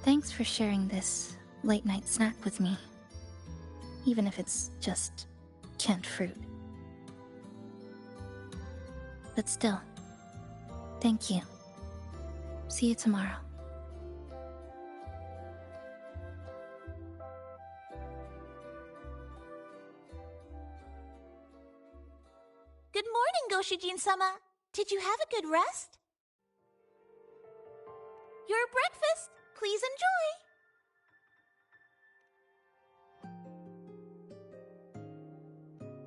Thanks for sharing this late-night snack with me, even if it's just canned fruit. But still, thank you. See you tomorrow. Good morning, Goshujin-sama. Did you have a good rest? Your breakfast, please enjoy.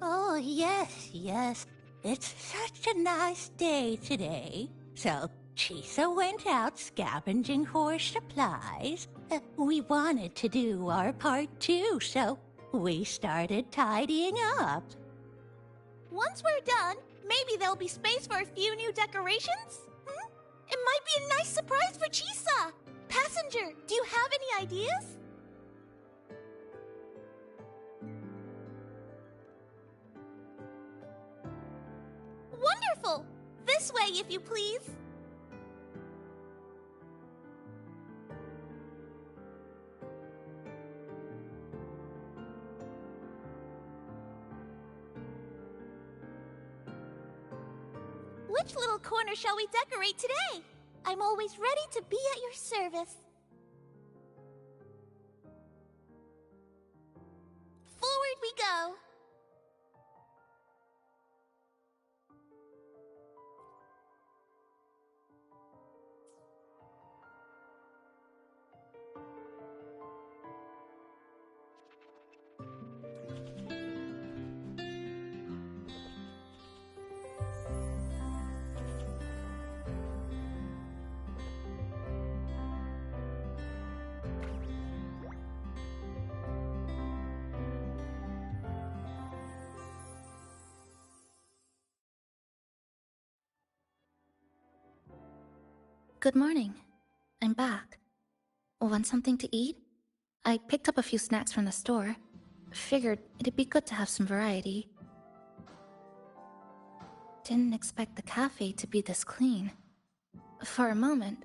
Oh, yes. It's such a nice day today. So, Chisa went out scavenging for supplies. We wanted to do our part too, so we started tidying up. Once we're done, maybe there'll be space for a few new decorations? It might be a nice surprise for Chisa! Passenger, do you have any ideas? Wonderful! This way, if you please. Which little corner shall we decorate today? I'm always ready to be at your service. inside we go. Good morning. I'm back. Want something to eat? I picked up a few snacks from the store. Figured it'd be good to have some variety. Didn't expect the cafe to be this clean. For a moment,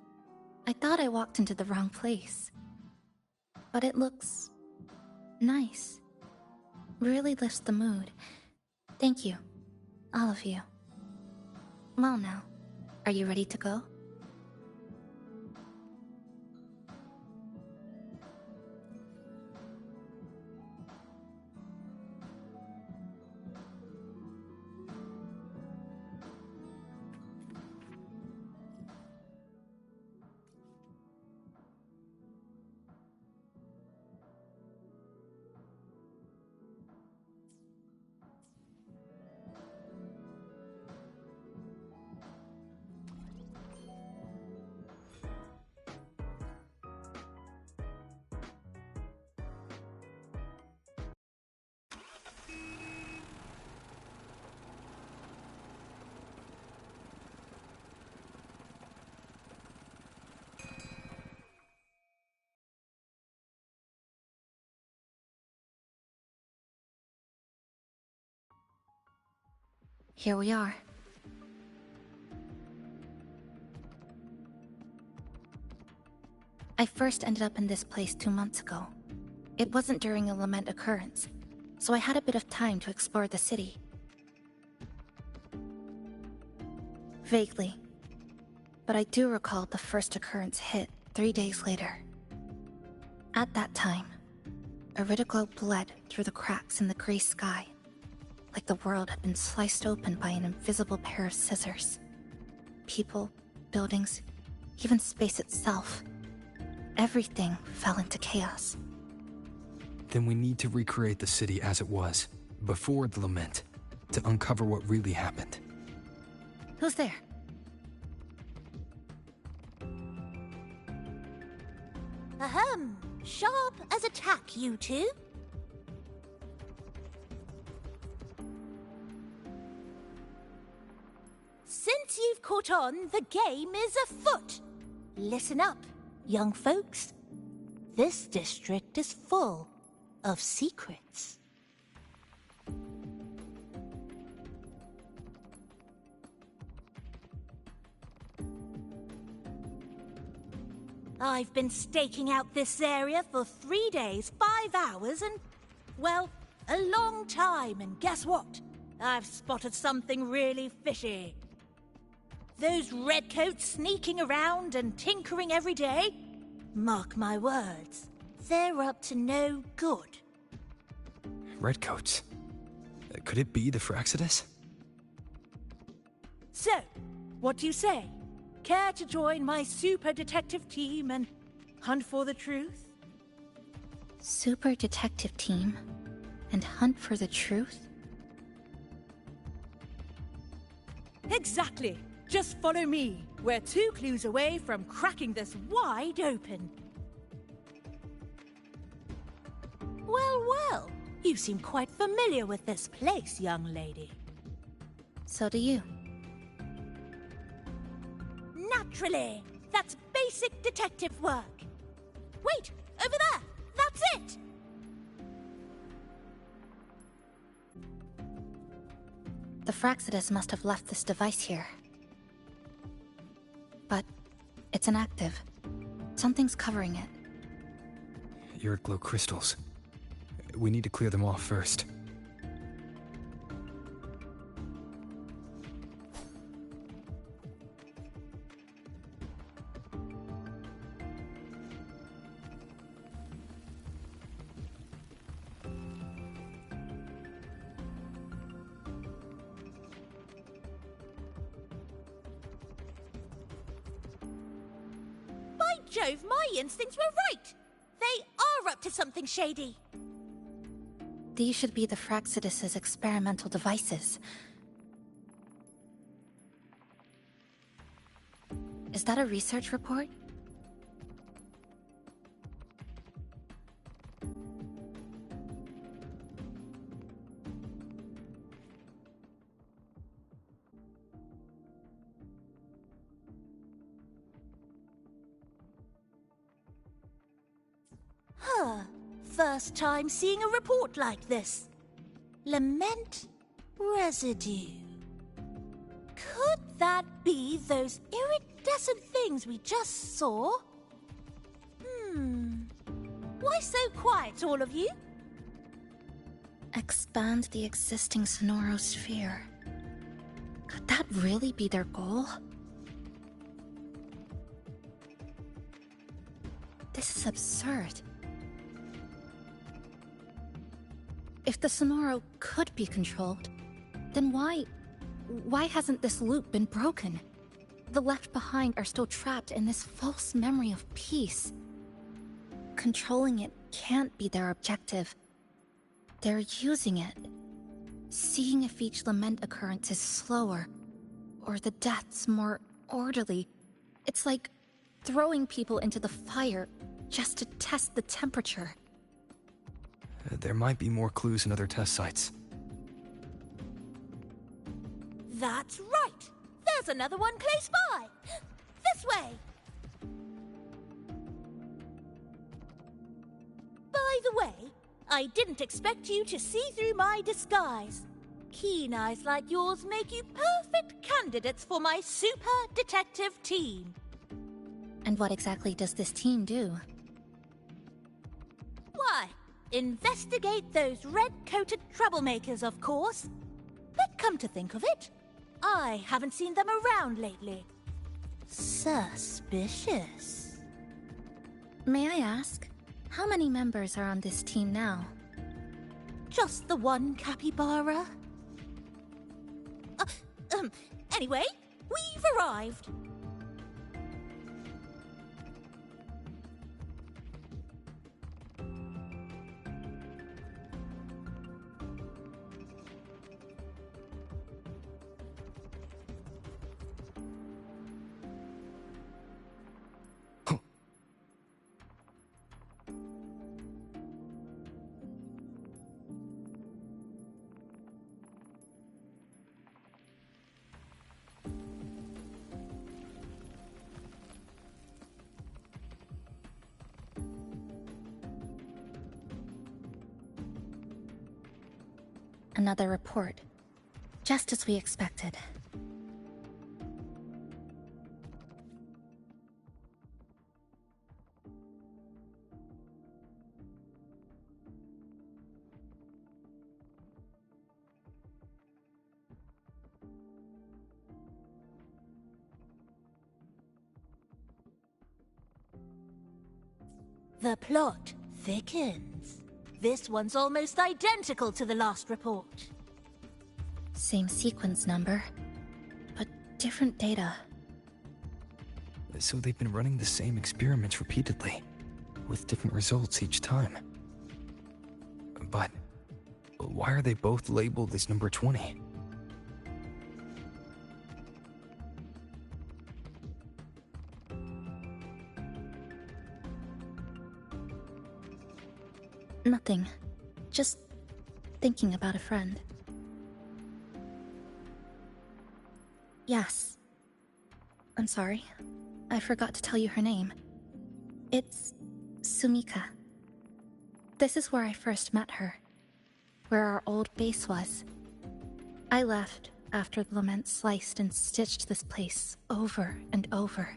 I thought I walked into the wrong place. But it looks nice. Really lifts the mood. Thank you, all of you. Well now, are you ready to go? Here we are. I first ended up in this place 2 months ago. It wasn't during a lament occurrence, so I had a bit of time to explore the city. Vaguely. But I do recall the first occurrence hit 3 days later. At that time, Iridoglow bled through the cracks in the gray sky, like the world had been sliced open by an invisible pair of scissors. People, buildings, even space itself. Everything fell into chaos. Then we need to recreate the city as it was, before the lament, to uncover what really happened. Who's there? Ahem. Sharp as a tack, you two. Since you've caught on, the game is afoot. Listen up, young folks. This district is full of secrets. I've been staking out this area for 3 days, 5 hours, and, well, a long time, and guess what? I've spotted something really fishy. Those redcoats sneaking around and tinkering every day? Mark my words, they're up to no good. Redcoats? Could it be the Fraxidus? So, what do you say? Care to join my super detective team and hunt for the truth? Super detective team? And hunt for the truth? Exactly! Just follow me. We're 2 clues away from cracking this wide open. Well, well. You seem quite familiar with this place, young lady. So do you. Naturally. That's basic detective work. Wait! Over there! That's it! The Fraxidus must have left this device here. But it's inactive. Something's covering it. Iridoglow crystals. We need to clear them off first. Jove, my instincts were right! They are up to something shady. These should be the Fraxidus' experimental devices. Is that a research report? Huh. First time seeing a report like this. Lament residue. Could that be those iridescent things we just saw? Why so quiet, all of you? Expand the existing sonorosphere. Could that really be their goal? This is absurd. If the Sonoro could be controlled, then why hasn't this loop been broken? The left behind are still trapped in this false memory of peace. Controlling it can't be their objective. They're using it. Seeing if each lament occurrence is slower, or the deaths more orderly. It's like throwing people into the fire just to test the temperature. There might be more clues in other test sites. That's right! There's another one close by! This way! By the way, I didn't expect you to see through my disguise. Keen eyes like yours make you perfect candidates for my super detective team. And what exactly does this team do? Why, investigate those red-coated troublemakers, of course. But come to think of it, I haven't seen them around lately. Suspicious. May I ask, how many members are on this team now? Just the one capybara. Anyway, we've arrived. Another report. Just as we expected. The plot thickens. This one's almost identical to the last report. Same sequence number, but different data. So they've been running the same experiments repeatedly, with different results each time. But why are they both labeled as number 20? Nothing. Just thinking about a friend. Yes. I'm sorry. I forgot to tell you her name. It's Sumika. This is where I first met her. Where our old base was. I left after the lament sliced and stitched this place over and over.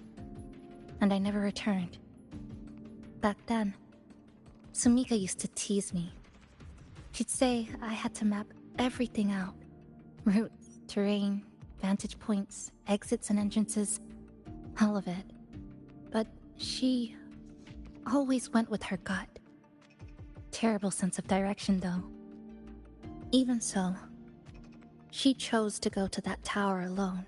And I never returned. Back then, Sumika used to tease me. She'd say I had to map everything out. Routes, terrain, vantage points, exits and entrances, all of it. But she always went with her gut. Terrible sense of direction, though. Even so, she chose to go to that tower alone.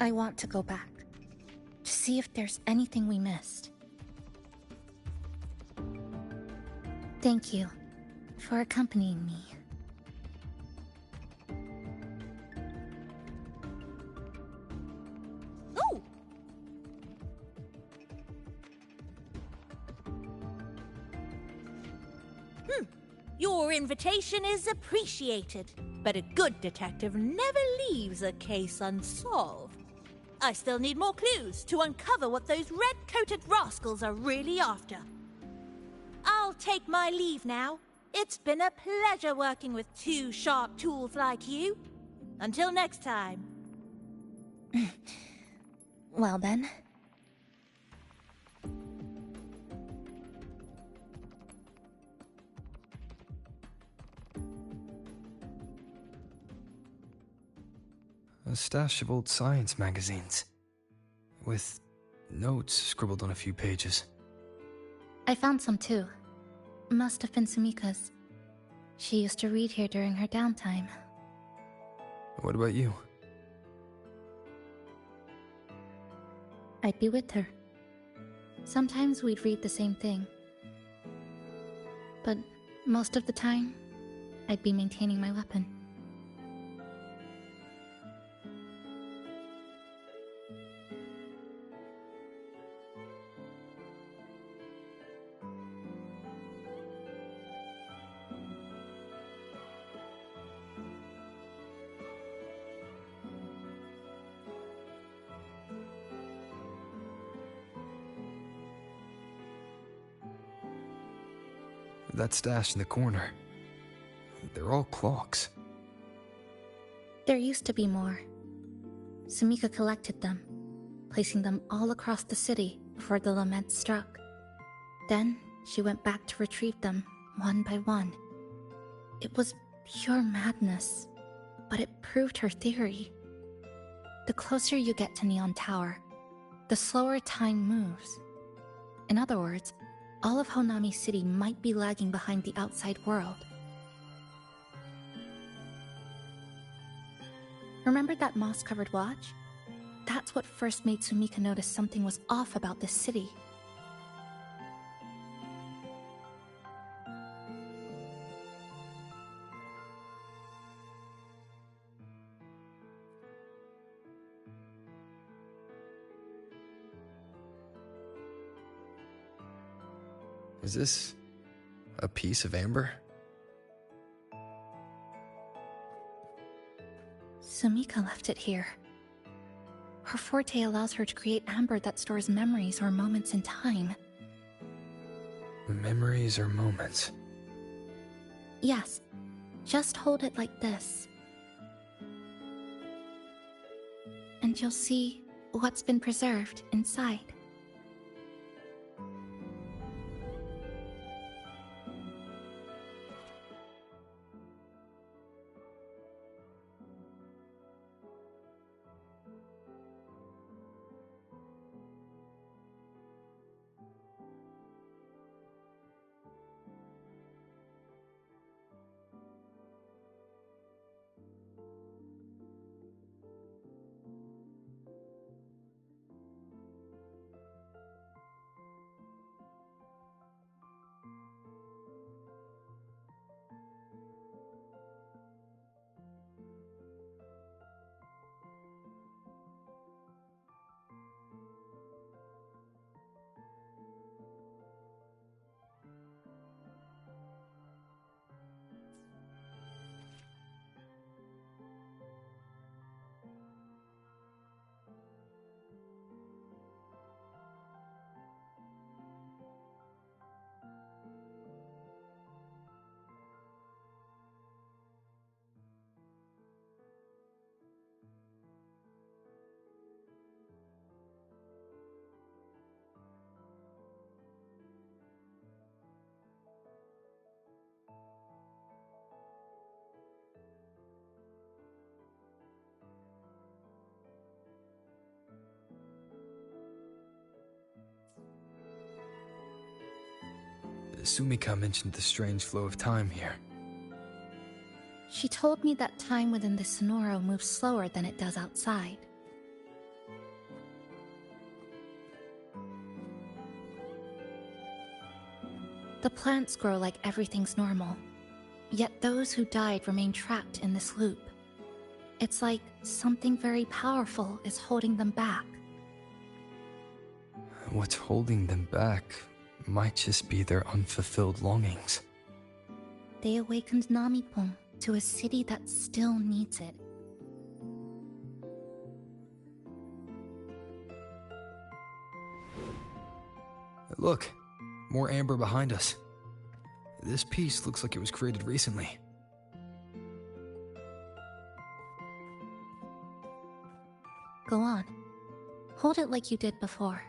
I want to go back. see if there's anything we missed. Thank you for accompanying me. Oh! Your invitation is appreciated, but a good detective never leaves a case unsolved. I still need more clues to uncover what those red-coated rascals are really after. I'll take my leave now. It's been a pleasure working with two sharp tools like you. Until next time. Well then. A stash of old science magazines, with notes scribbled on a few pages. I found some too. Must have been Sumika's. She used to read here during her downtime. What about you? I'd be with her. Sometimes we'd read the same thing. But most of the time, I'd be maintaining my weapon. That stash in the corner. They're all clocks. There used to be more. Sumika collected them, placing them all across the city before the lament struck. Then she went back to retrieve them one by one. It was pure madness, but it proved her theory. The closer you get to Neon Tower, the slower time moves. In other words, all of Honami City might be lagging behind the outside world. Remember that moss-covered watch? That's what first made Sumika notice something was off about this city. Is this a piece of amber? Sumika left it here. Her forte allows her to create amber that stores memories or moments in time. Memories or moments? Yes, just hold it like this. And you'll see what's been preserved inside. Sumika mentioned the strange flow of time here. She told me that time within the Sonoro moves slower than it does outside. The plants grow like everything's normal, yet those who died remain trapped in this loop. It's like something very powerful is holding them back. What's holding them back might just be their unfulfilled longings. They awakened Namipon to a city that still needs it. Look, more amber behind us. This piece looks like it was created recently. Go on. Hold it like you did before.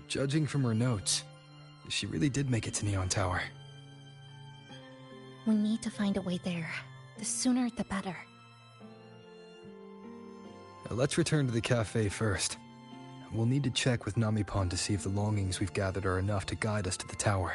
Judging from her notes, she really did make it to Neon Tower. We need to find a way there. The sooner, the better. Let's return to the cafe first. We'll need to check with Namipon to see if the longings we've gathered are enough to guide us to the tower.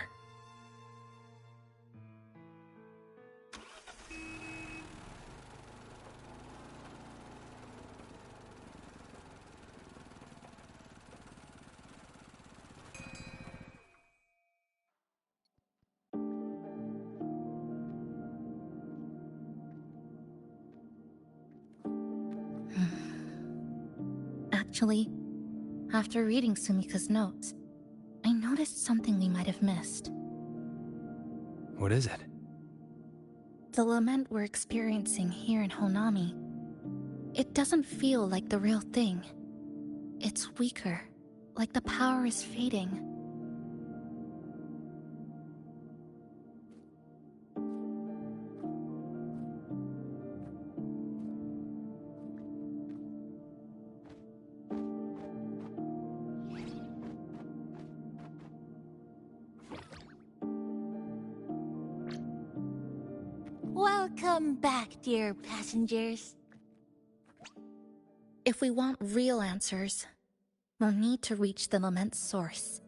Actually, after reading Sumika's notes, I noticed something we might have missed. What is it? The lament we're experiencing here in Honami. It doesn't feel like the real thing. It's weaker, like the power is fading. Welcome back, dear passengers. If we want real answers, we'll need to reach the lament's source,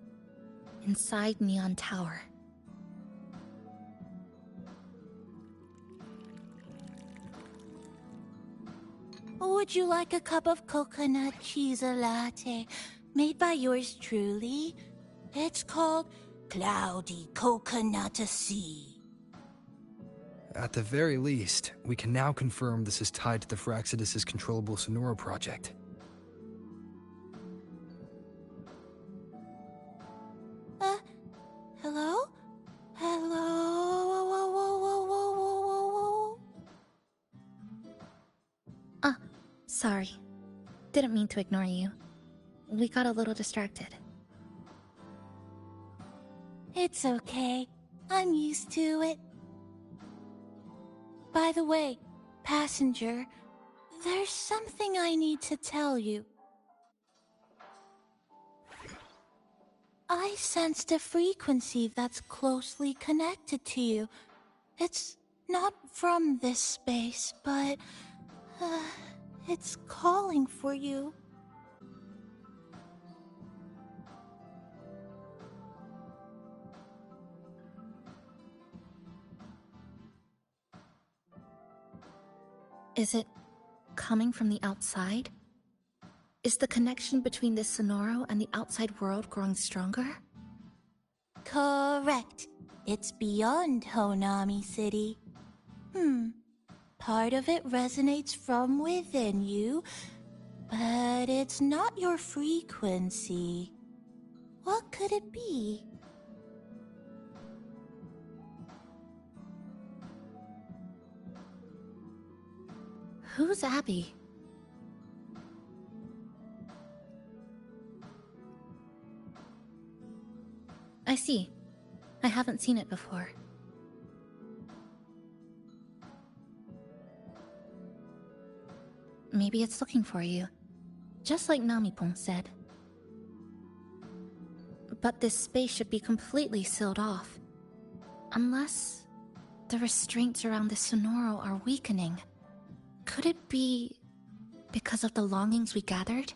inside Neon Tower. Would you like a cup of coconut cheese latte made by yours truly? It's called Cloudy Coconut Sea. At the very least, we can now confirm this is tied to the Phraxidus' controllable Sonora project. Hello? Hello? Sorry. Didn't mean to ignore you. We got a little distracted. It's okay. I'm used to it. By the way, passenger, there's something I need to tell you. I sensed a frequency that's closely connected to you. It's not from this space, but it's calling for you. Is it coming from the outside? Is the connection between this Sonoro and the outside world growing stronger? Correct. It's beyond Honami City. Part of it resonates from within you, but it's not your frequency. What could it be? Who's Abby? I see. I haven't seen it before. Maybe it's looking for you, just like Namipon said. But this space should be completely sealed off. Unless the restraints around the Sonoro are weakening. Could it be because of the longings we gathered?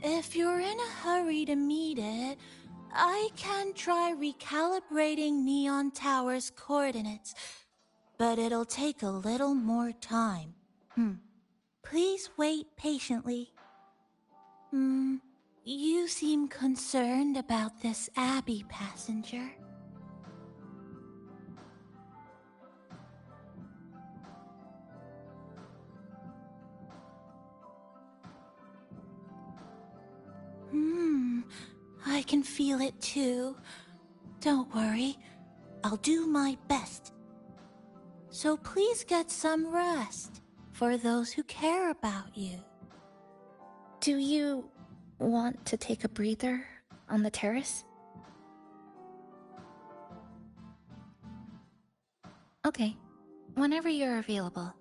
If you're in a hurry to meet it, I can try recalibrating Neon Tower's coordinates, but it'll take a little more time. Please wait patiently. You seem concerned about this Abby passenger. I can feel it too. Don't worry, I'll do my best. So please get some rest for those who care about you. Do you want to take a breather on the terrace? Okay, whenever you're available.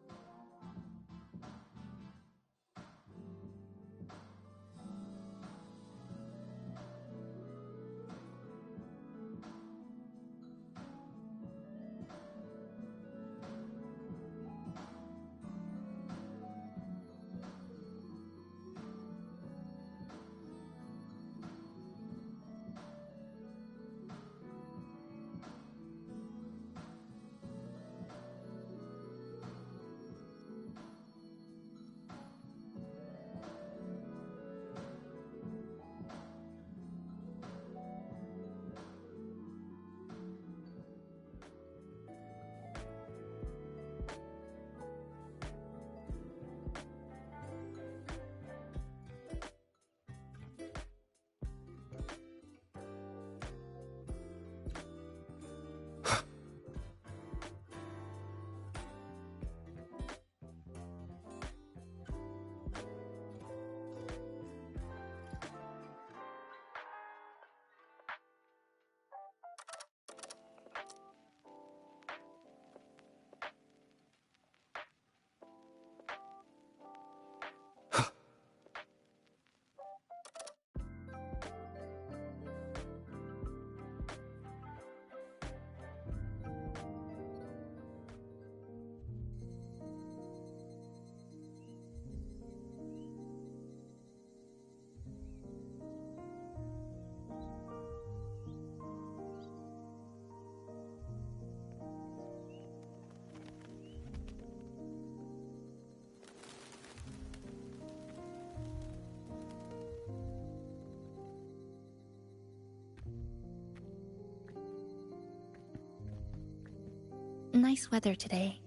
Nice weather today.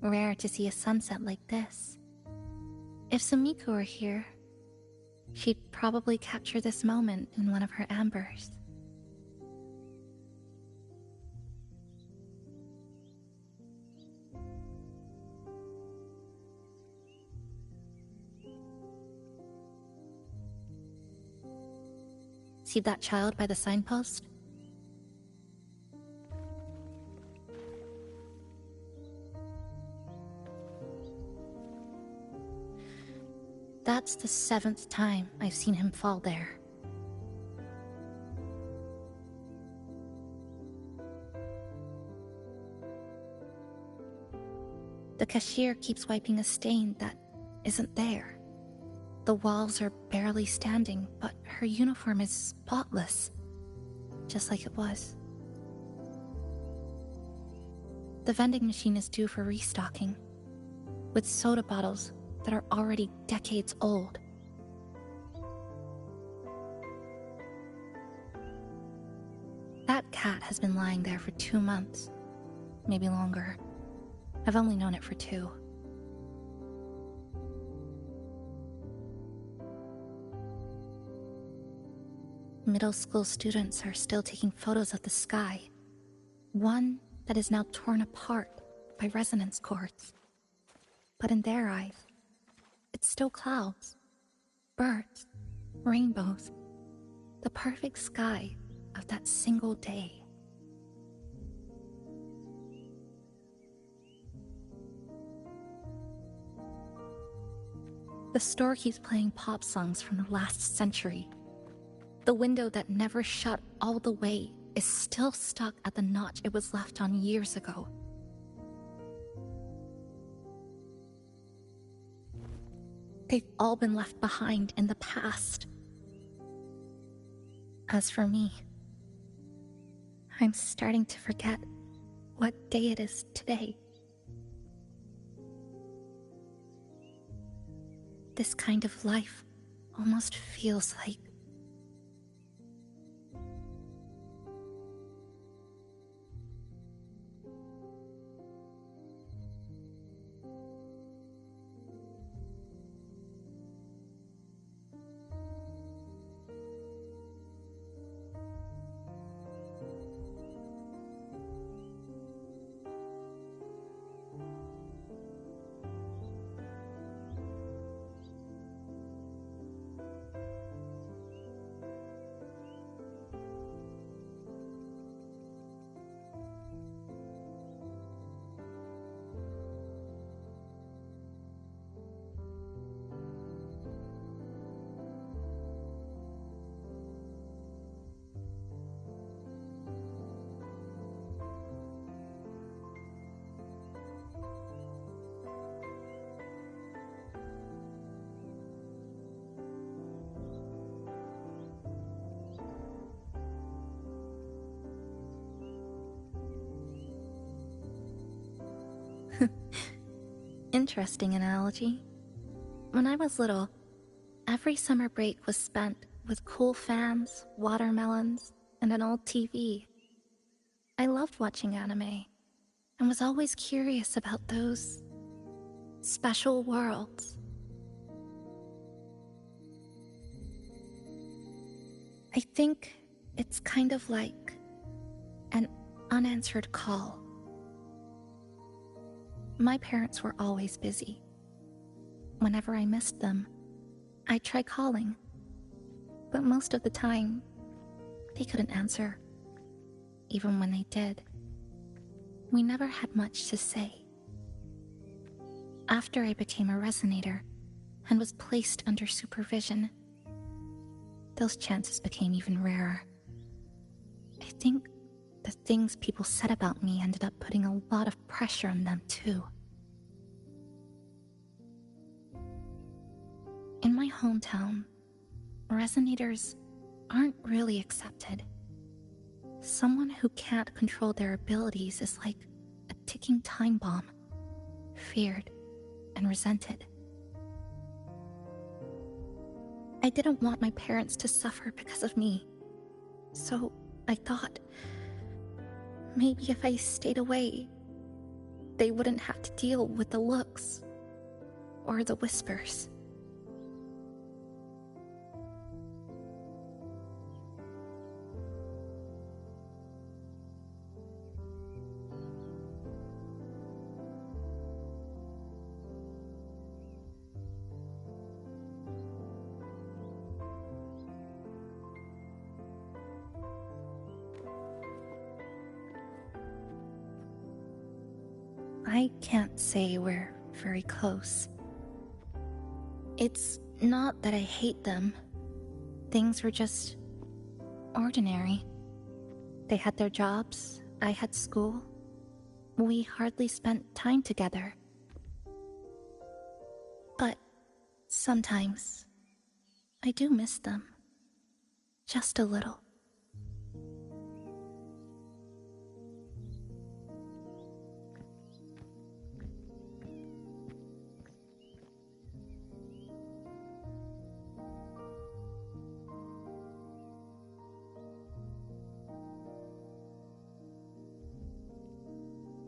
Rare to see a sunset like this. If Sumiko were here, she'd probably capture this moment in one of her ambers. See that child by the signpost? That's the 7th time I've seen him fall there. The cashier keeps wiping a stain that isn't there. The walls are barely standing, but her uniform is spotless, just like it was. The vending machine is due for restocking, with soda bottles that are already decades old. That cat has been lying there for 2 months, maybe longer. I've only known it for 2. Middle school students are still taking photos of the sky, one that is now torn apart by resonance cords. But in their eyes, it's still clouds, birds, rainbows, the perfect sky of that single day. The store keeps playing pop songs from the last century. The window that never shut all the way is still stuck at the notch it was left on years ago. They've all been left behind in the past. As for me, I'm starting to forget what day it is today. This kind of life almost feels like interesting analogy. When I was little, every summer break was spent with cool fans, watermelons, and an old TV. I loved watching anime and was always curious about those special worlds. I think it's kind of like an unanswered call. My parents were always busy. Whenever I missed them, I'd try calling, but most of the time, they couldn't answer. Even when they did, we never had much to say. After I became a resonator and was placed under supervision, those chances became even rarer. I think the things people said about me ended up putting a lot of pressure on them too. In my hometown, resonators aren't really accepted. Someone who can't control their abilities is like a ticking time bomb, feared and resented. I didn't want my parents to suffer because of me, so I thought maybe if I stayed away, they wouldn't have to deal with the looks or the whispers. I can't say we're very close. It's Not that I hate them. Things were just ordinary. They had their jobs, I had school. We hardly spent time together. But sometimes, I do miss them. Just a little.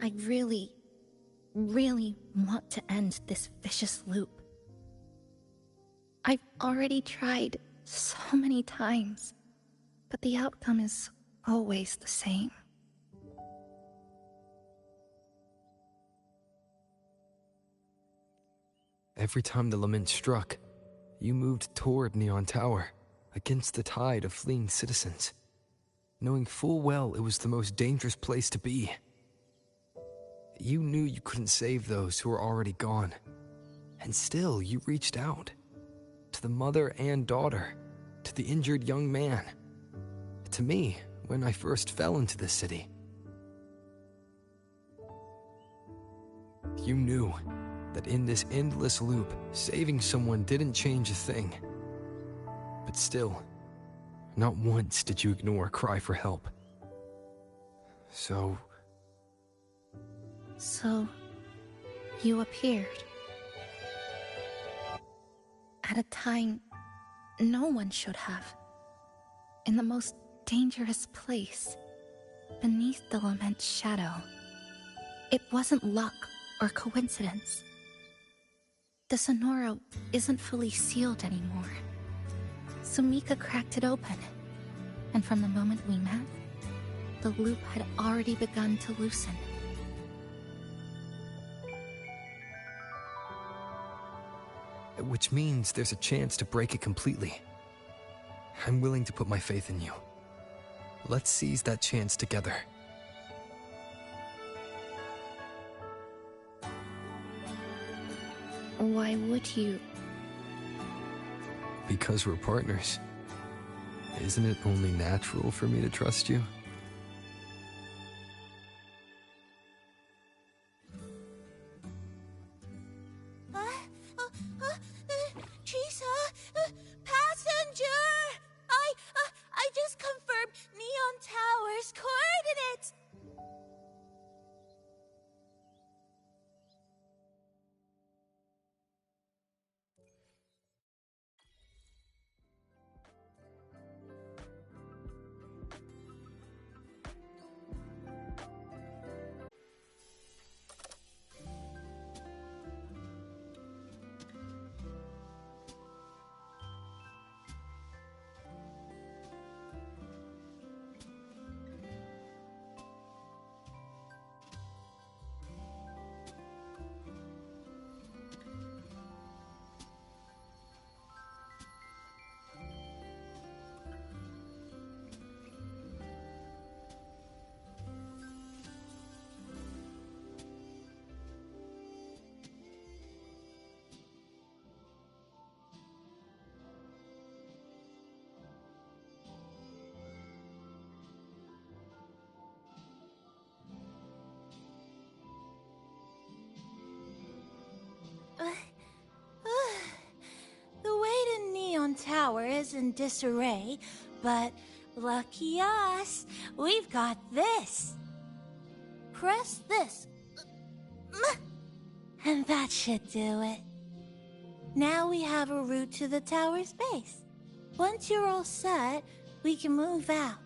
I really, really want to end this vicious loop. I've already tried so many times, but the outcome is always the same. Every time the lament struck, you moved toward Neon Tower, against the tide of fleeing citizens, knowing full well it was the most dangerous place to be. You knew you couldn't save those who were already gone, and still you reached out. To the mother and daughter, to the injured young man, to me when I first fell into this city. You knew that in this endless loop, saving someone didn't change a thing. But still, not once did you ignore a cry for help. So, you appeared. At a time no one should have. In the most dangerous place, beneath the lament's shadow. It wasn't luck or coincidence. The Sonoro isn't fully sealed anymore. Sumika cracked it open, and from the moment we met, the loop had already begun to loosen. which means there's a chance to break it completely. I'm willing to put my faith in you. Let's seize that chance together. Why would you? Because we're partners. Isn't it only natural for me to trust you? Chisa, passenger! I just confirmed Neon Tower's coordinates! The way to Neon Tower is in disarray, but lucky us, we've got this. Press this. And that should do it. Now we have a route to the tower's base. Once you're all set, we can move out.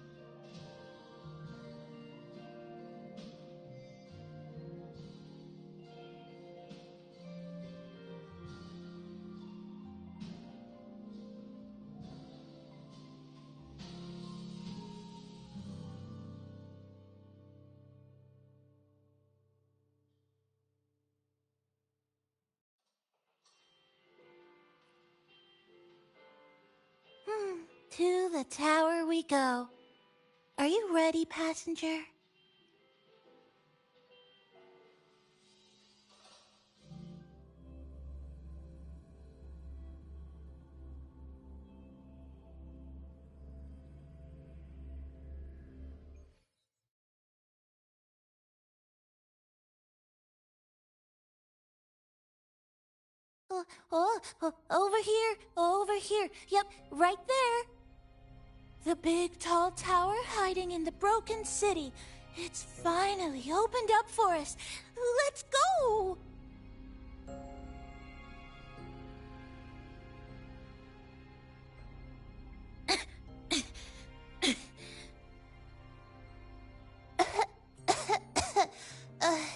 To the tower we go. Are you ready, passenger? Over here, over here. Yep, right there. The big tall tower hiding in the broken city. It's finally opened up for us. Let's go!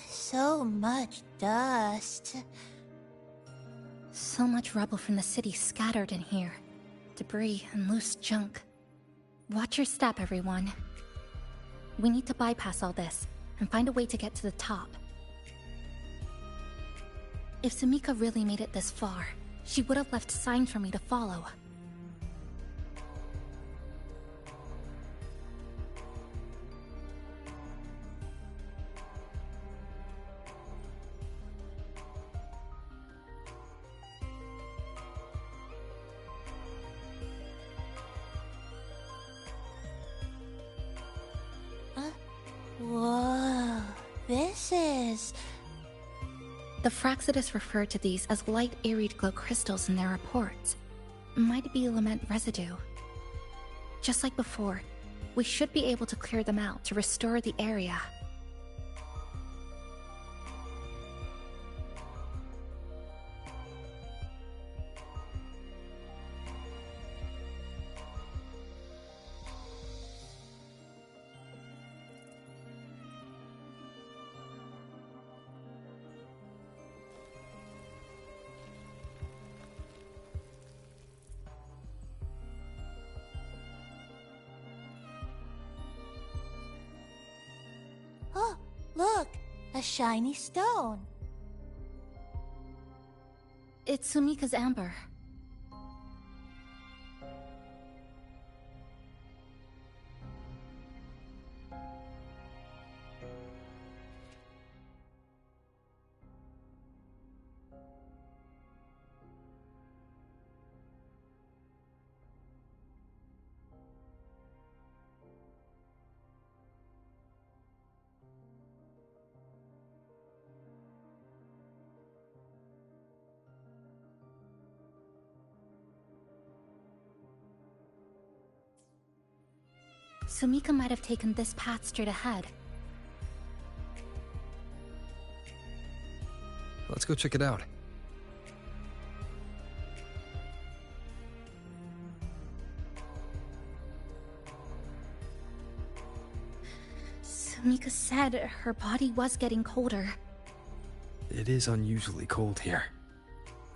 So much dust. So much rubble from the city scattered in here. Debris and loose junk. Watch your step, everyone. We need to bypass all this and find a way to get to the top. If Sumika really made it this far, she would have left signs for me to follow. Whoa, this is... The Fraxidus referred to these as light arid glow crystals in their reports. Might be lament residue. Just like before, we should be able to clear them out to restore the area. Oh, look! A shiny stone. It's Sumika's amber. Sumika might have taken this path straight ahead. Let's go check it out. Sumika said her body was getting colder. It is unusually cold here.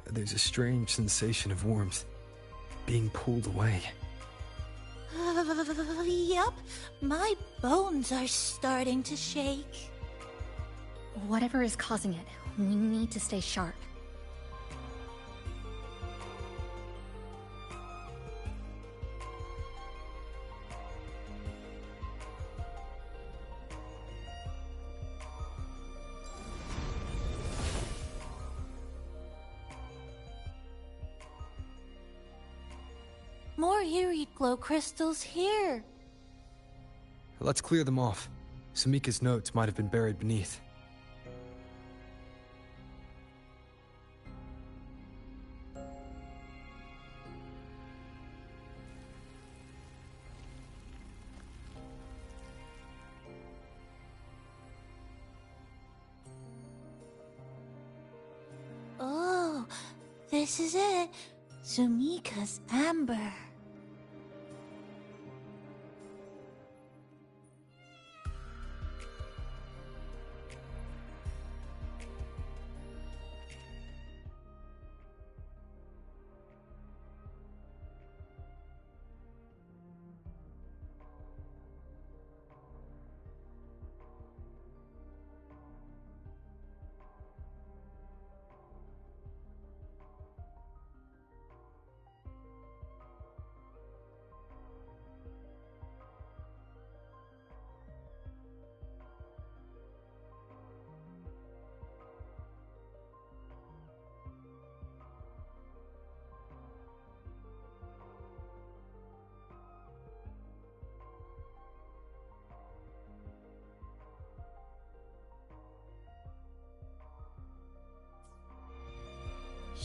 There's a strange sensation of warmth, being pulled away. Yup, my bones are starting to shake. Whatever is causing it, we need to stay sharp. More eerie glow crystals here. Let's clear them off. Sumika's notes might have been buried beneath. Oh, this is it. Sumika's amber.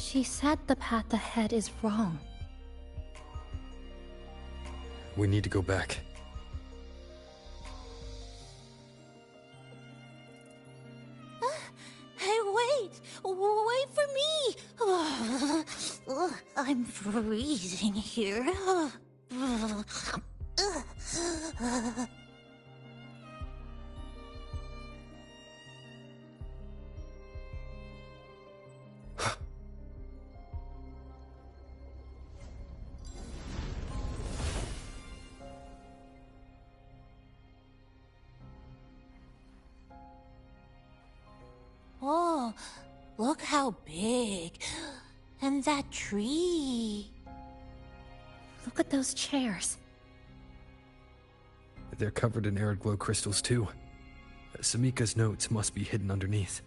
She said the path ahead is wrong. We need to go back. Hey, wait! Wait for me! I'm freezing here. Oh, look how big. And that tree. Look at those chairs. They're covered in arid glow crystals, too. Samika's notes must be hidden underneath.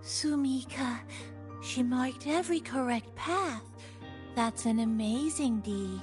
Sumika, she marked every correct path. That's an amazing deed.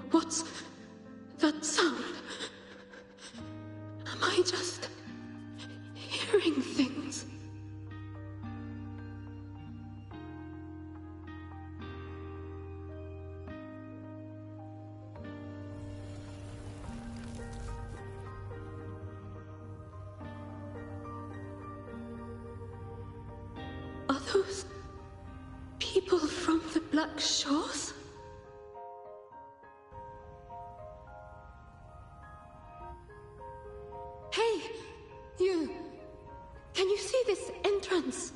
What's that sound? Am I just hearing things? Are those people from the Black Shores? see this entrance?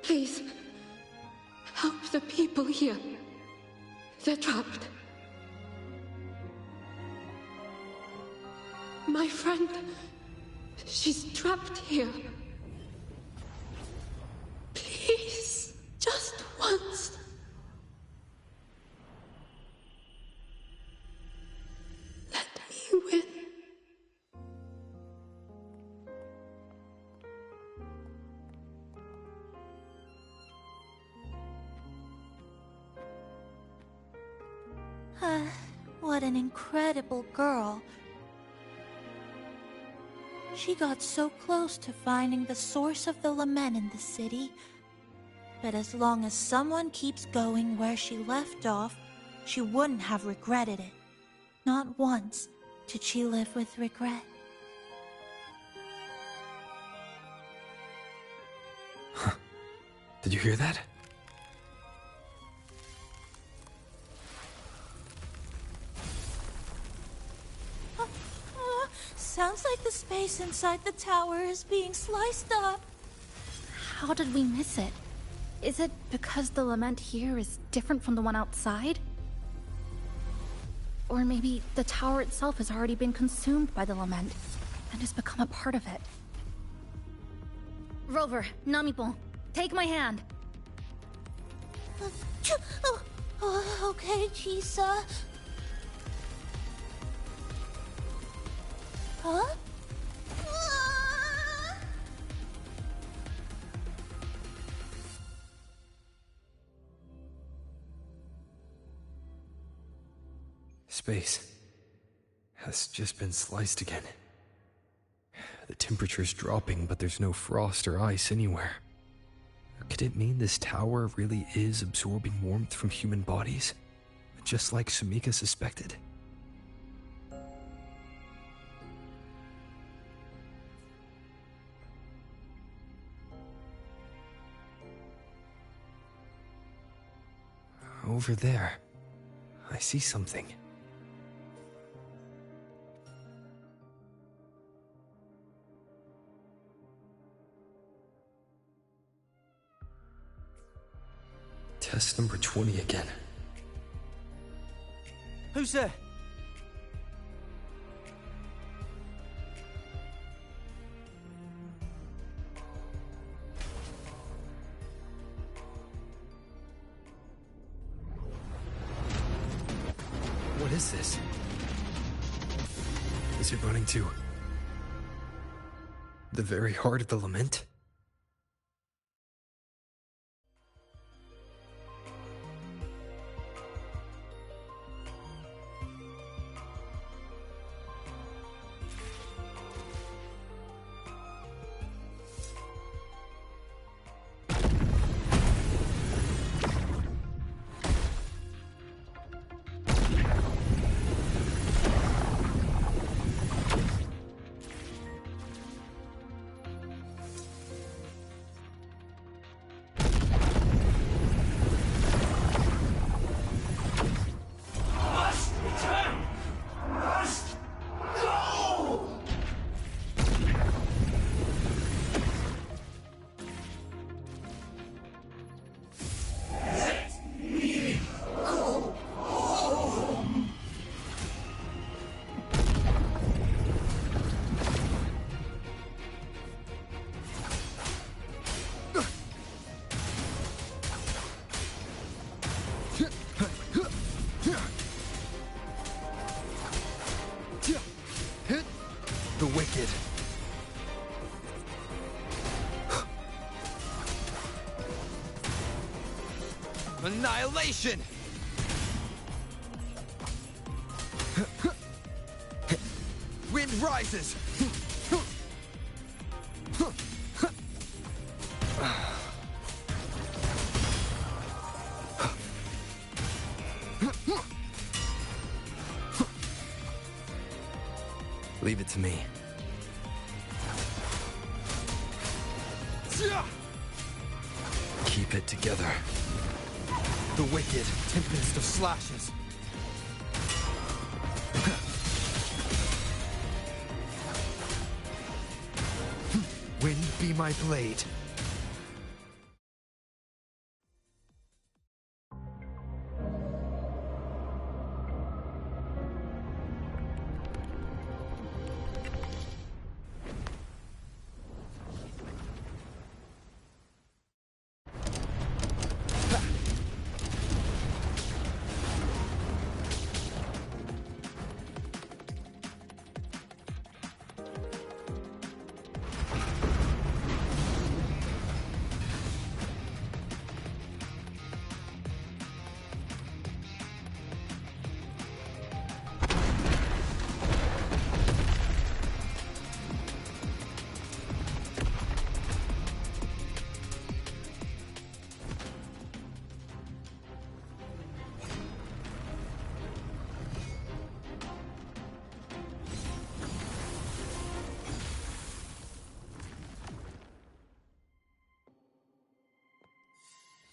Please, help the people here. They're trapped. My friend, she's trapped here. Please, just once. Let me win. What an incredible girl. She got so close to finding the source of the lament in the city. But as long as someone keeps going where she left off, she wouldn't have regretted it. Not once did she live with regret. Did you hear that? Sounds like the space inside the tower is being sliced up. How did we miss it? Is it because the lament here is different from the one outside? Or maybe the tower itself has already been consumed by the lament and has become a part of it. Rover, Namipon, take my hand. Okay, Chisa. Huh? Space has just been sliced again. The temperature's dropping, but there's no frost or ice anywhere. Could it mean this tower really is absorbing warmth from human bodies? Just like Sumika suspected? Over there, I see something. Test number 20 again. Who's there? What is this? Is it running to the very heart of the lament? The wicked. Annihilation! Wind rises! Leave it to me. Keep it together. The wicked tempest of slashes. wind be my blade.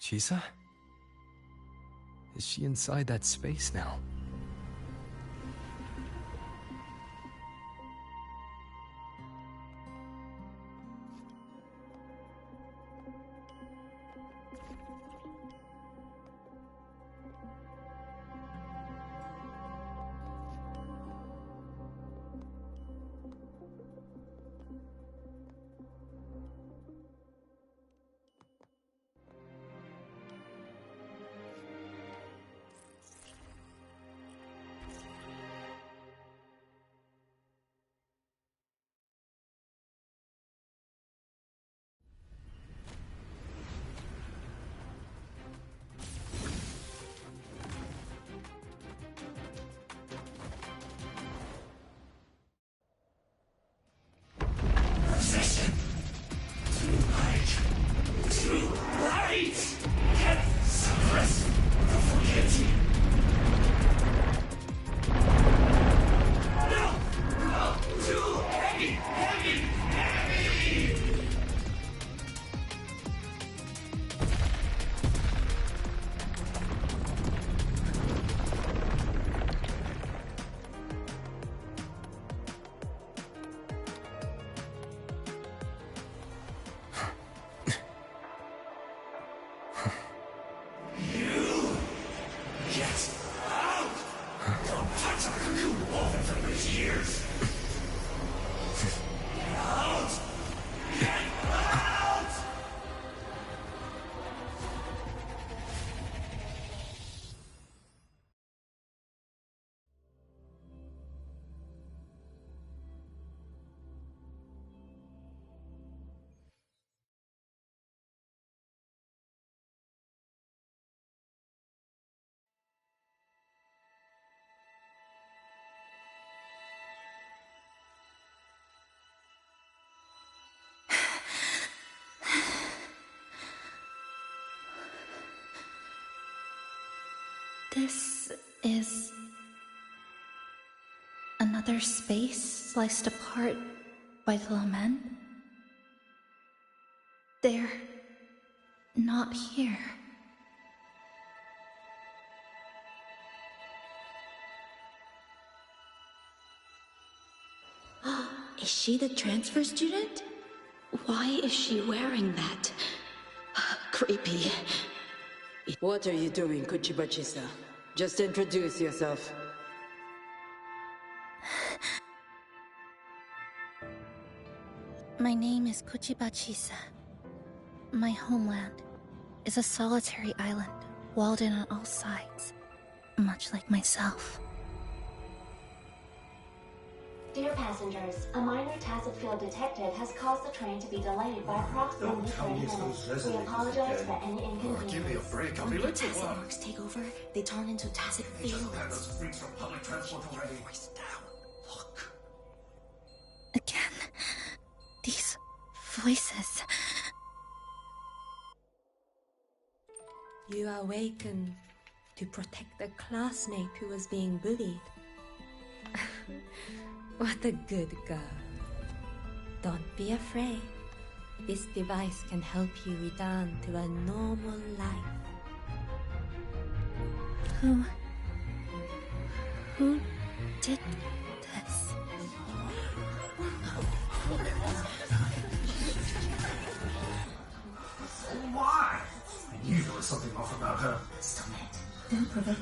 Chisa? Is she inside that space now? This is another space sliced apart by the lament. They're not here. Is she the transfer student? Why is she wearing that? Creepy. What are you doing, Kuchibachi-san? Just introduce yourself. My name is Kuchiba-Chisa. My homeland is a solitary island, walled in on all sides, much like myself. Dear passengers, a minor tacit field detected has caused the train to be delayed by approximately 30 minutes. We apologize for any inconvenience. Give me a break, I'll be When late to tacit work. marks take over, they turn into tacit They just fields. had those freaks from public transport already. Voice down. Look. Again, these voices. You awakened to protect a classmate who was being bullied. What a good girl. Don't be afraid. This device can help you return to a normal life. Who did this?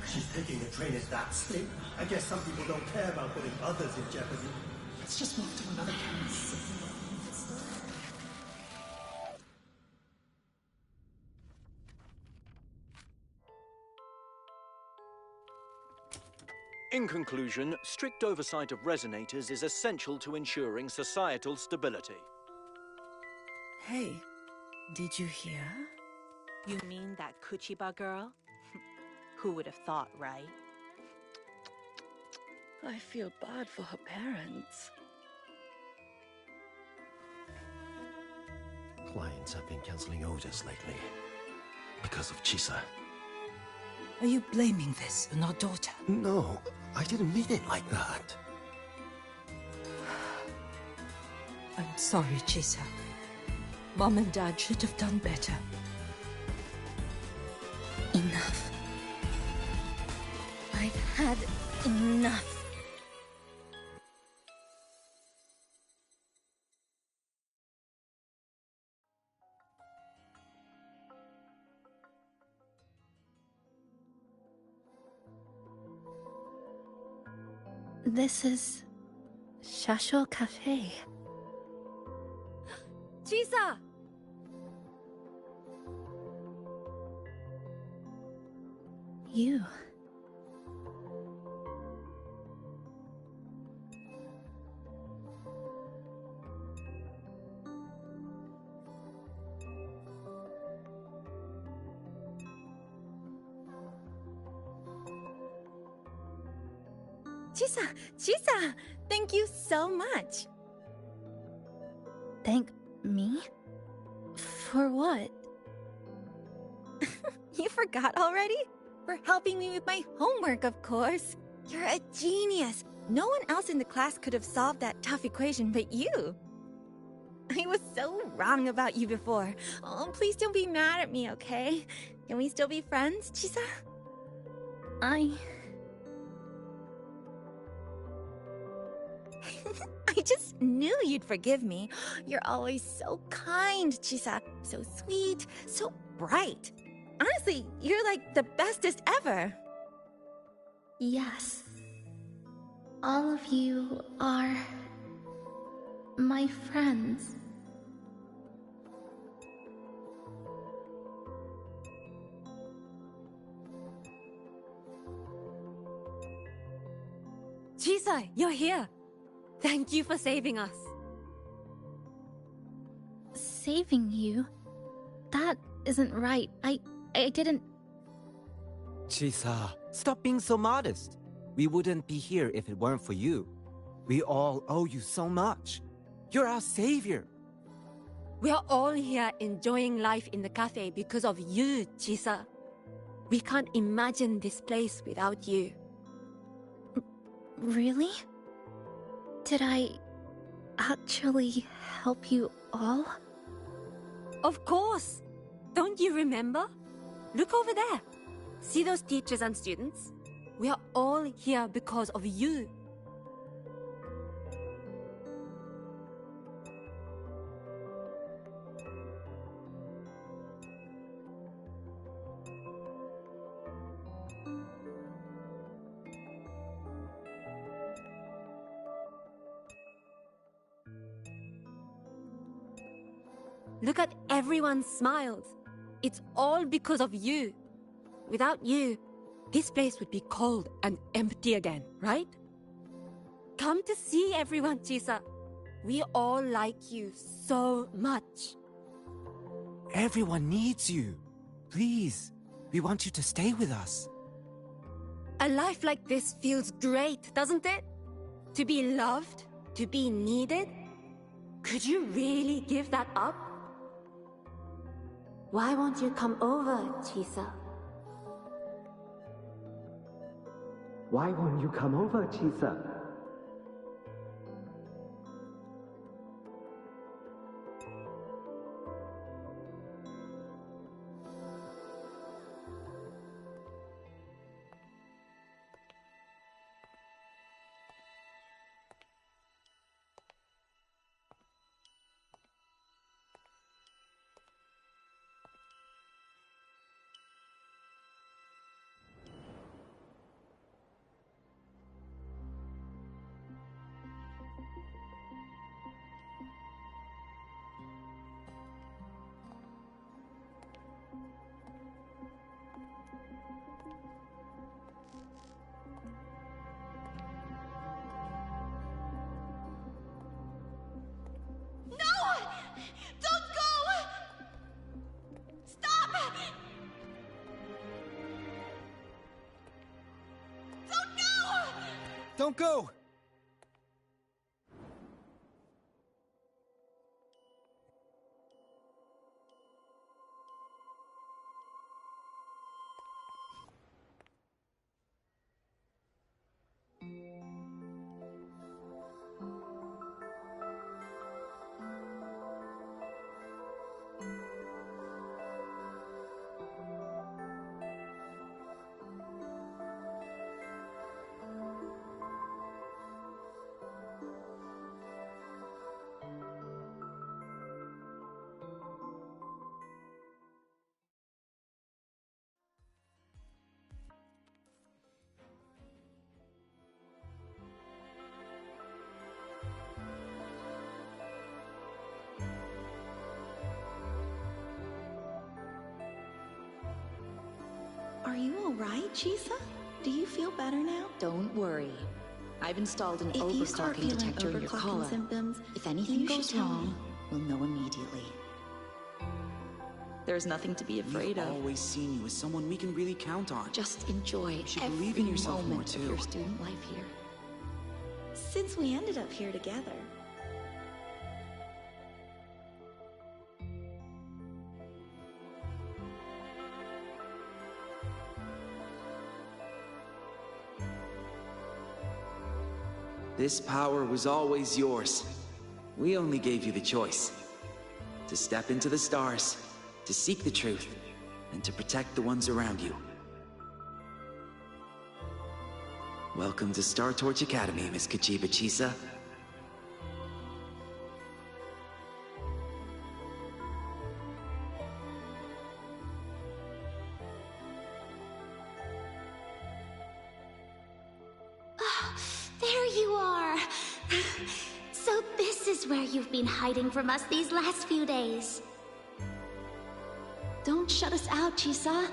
She's picking a train at that speed. I guess some people don't care about putting others in jeopardy. Let's just move to another campus. In conclusion, strict oversight of resonators is essential to ensuring societal stability. Hey, did you hear? You mean that Kuchiba girl? Who would have thought, right? I feel bad for her parents. Clients have been canceling orders lately. Because of Chisa. Are you blaming this on our daughter? No, I didn't mean it like that. I'm sorry, Chisa. Mom and Dad should have done better. Enough. I've had enough. This is Shasho Cafe. Chisa! You. Chisa, thank you so much. Thank me? For what? You forgot already? For helping me with my homework, of course. You're a genius. No one else in the class could have solved that tough equation but you. I was so wrong about you before. Oh, please don't be mad at me, okay? Can we still be friends, Chisa? I just knew you'd forgive me. You're always so kind, Chisa. So sweet, so bright. Honestly, you're like the bestest ever. Yes. All of you are my friends. Chisa, you're here. Thank you for saving us. Saving you? That isn't right. I didn't... Chisa, stop being so modest. We wouldn't be here if it weren't for you. We all owe you so much. You're our savior. We are all here enjoying life in the cafe because of you, Chisa. We can't imagine this place without you. Really? Did I actually help you all? Of course! Don't you remember? Look over there. See those teachers and students? We are all here because of you. Look at everyone's smiles. It's all because of you. Without you, this place would be cold and empty again, right? Come to see everyone, Chisa. We all like you so much. Everyone needs you. Please, we want you to stay with us. A life like this feels great, doesn't it? To be loved, to be needed. Could you really give that up? Why won't you come over, Chisa? Why won't you come over, Chisa? Don't go! Are you alright, Chisa? Do you feel better now? Don't worry. I've installed an If you start overclocking feeling detector in your overclocking collar. symptoms, If anything you should goes tell me. wrong, we'll know immediately. There's nothing to be afraid We've of. always seen you as someone we can really count on. Just enjoy You should every believe in yourself more moment of too. your student life here. Since we ended up here together. This power was always yours. We only gave you the choice. To step into the stars, to seek the truth, and to protect the ones around you. Welcome to Star Torch Academy, Miss Kuchiba Chisa. There you are! So this is where you've been hiding from us these last few days. Don't shut us out, Chisa.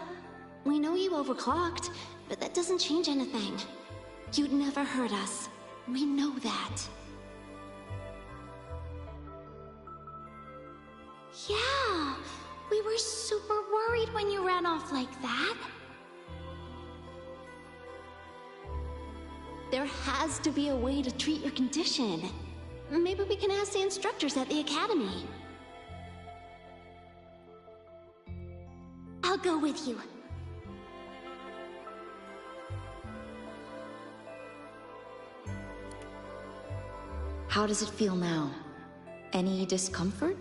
We know you overclocked, but that doesn't change anything. You'd never hurt us. We know that. Yeah, we were super worried when you ran off like that. There has to be a way to treat your condition. Maybe we can ask the instructors at the academy. I'll go with you. How does it feel now? Any discomfort?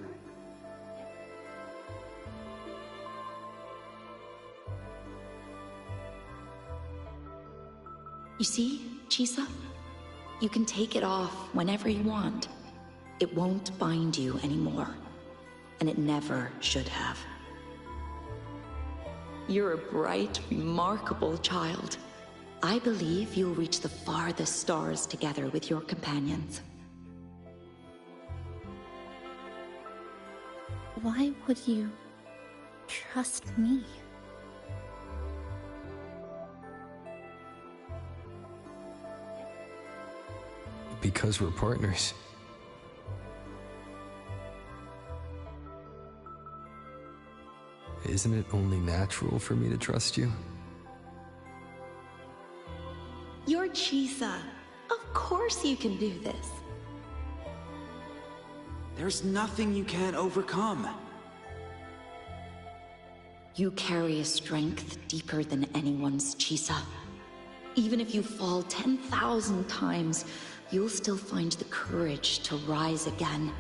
You see, Chisa? You can take it off whenever you want. It won't bind you anymore. And it never should have. You're a bright, remarkable child. I believe you'll reach the farthest stars together with your companions. Why would you trust me? Because we're partners. Isn't it only natural for me to trust you? You're Chisa. Of course you can do this. There's nothing you can't overcome. You carry a strength deeper than anyone's, Chisa. Even if you fall 10,000 times, you'll still find the courage to rise again.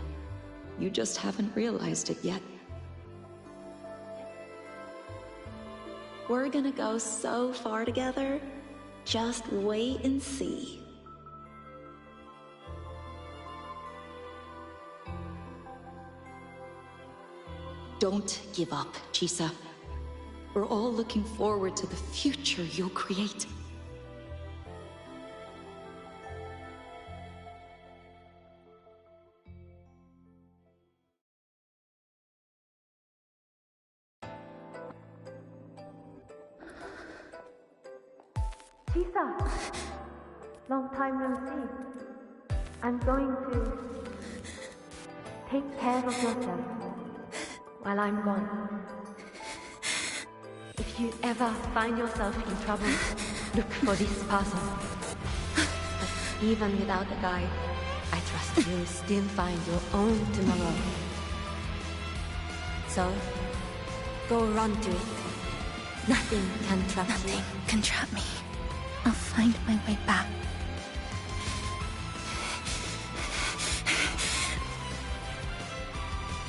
You just haven't realized it yet. We're gonna go so far together. Just wait and see. Don't give up, Chisa. We're all looking forward to the future you'll create. Chisa! Long time no see. I'm going to take care of yourself while I'm gone. If you ever find yourself in trouble, look for this person. Even without a guide, I trust you'll still find your own tomorrow. So, go run to it. Nothing can trap you. Nothing can trap me. I'll find my way back.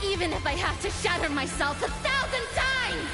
Even if I have to shatter myself 1,000 times!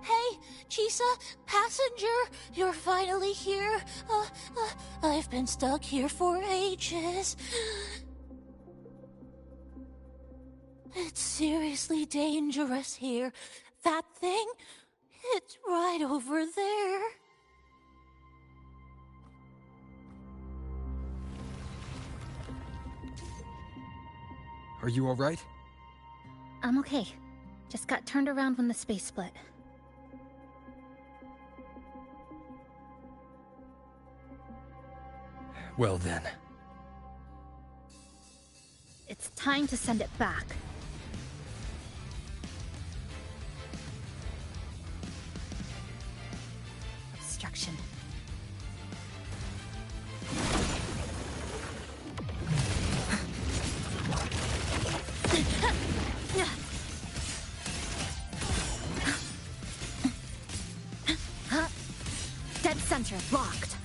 Hey, Chisa, passenger, you're finally here. I've been stuck here for ages. It's seriously dangerous here. That thing, it's right over there. Are you alright? I'm okay. Just got turned around when the space split. Well then. It's time to send it back. Obstruction. Dead center blocked.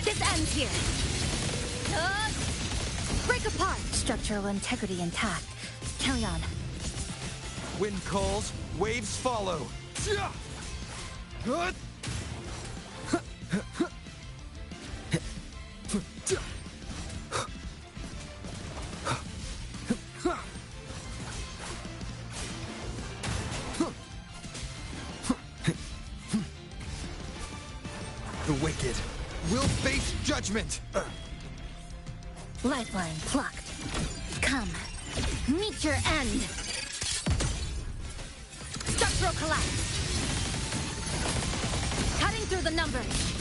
This ends here. Break apart. Structural integrity intact. Carry on. Wind calls, waves follow. Good. The wicked will face judgment. Lifeline plucked. Come, meet your end. Structural collapse. Cutting through the numbers.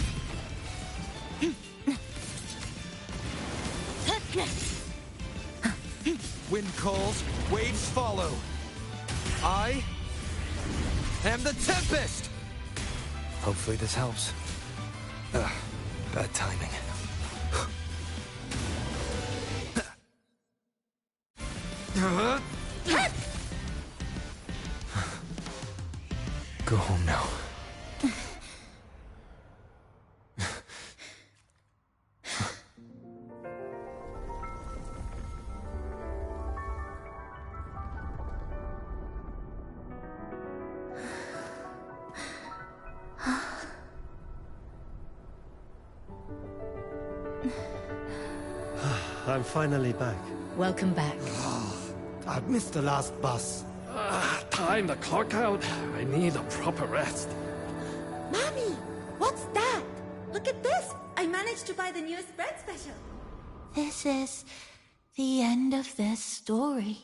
Wind calls, waves follow. I am the Tempest! Hopefully this helps. Bad timing. Go home now. I'm finally back. Welcome back. I've missed the last bus. Time to clock out. I need a proper rest. Mommy, what's that? Look at this. I managed to buy the newest bread special. This is the end of this story.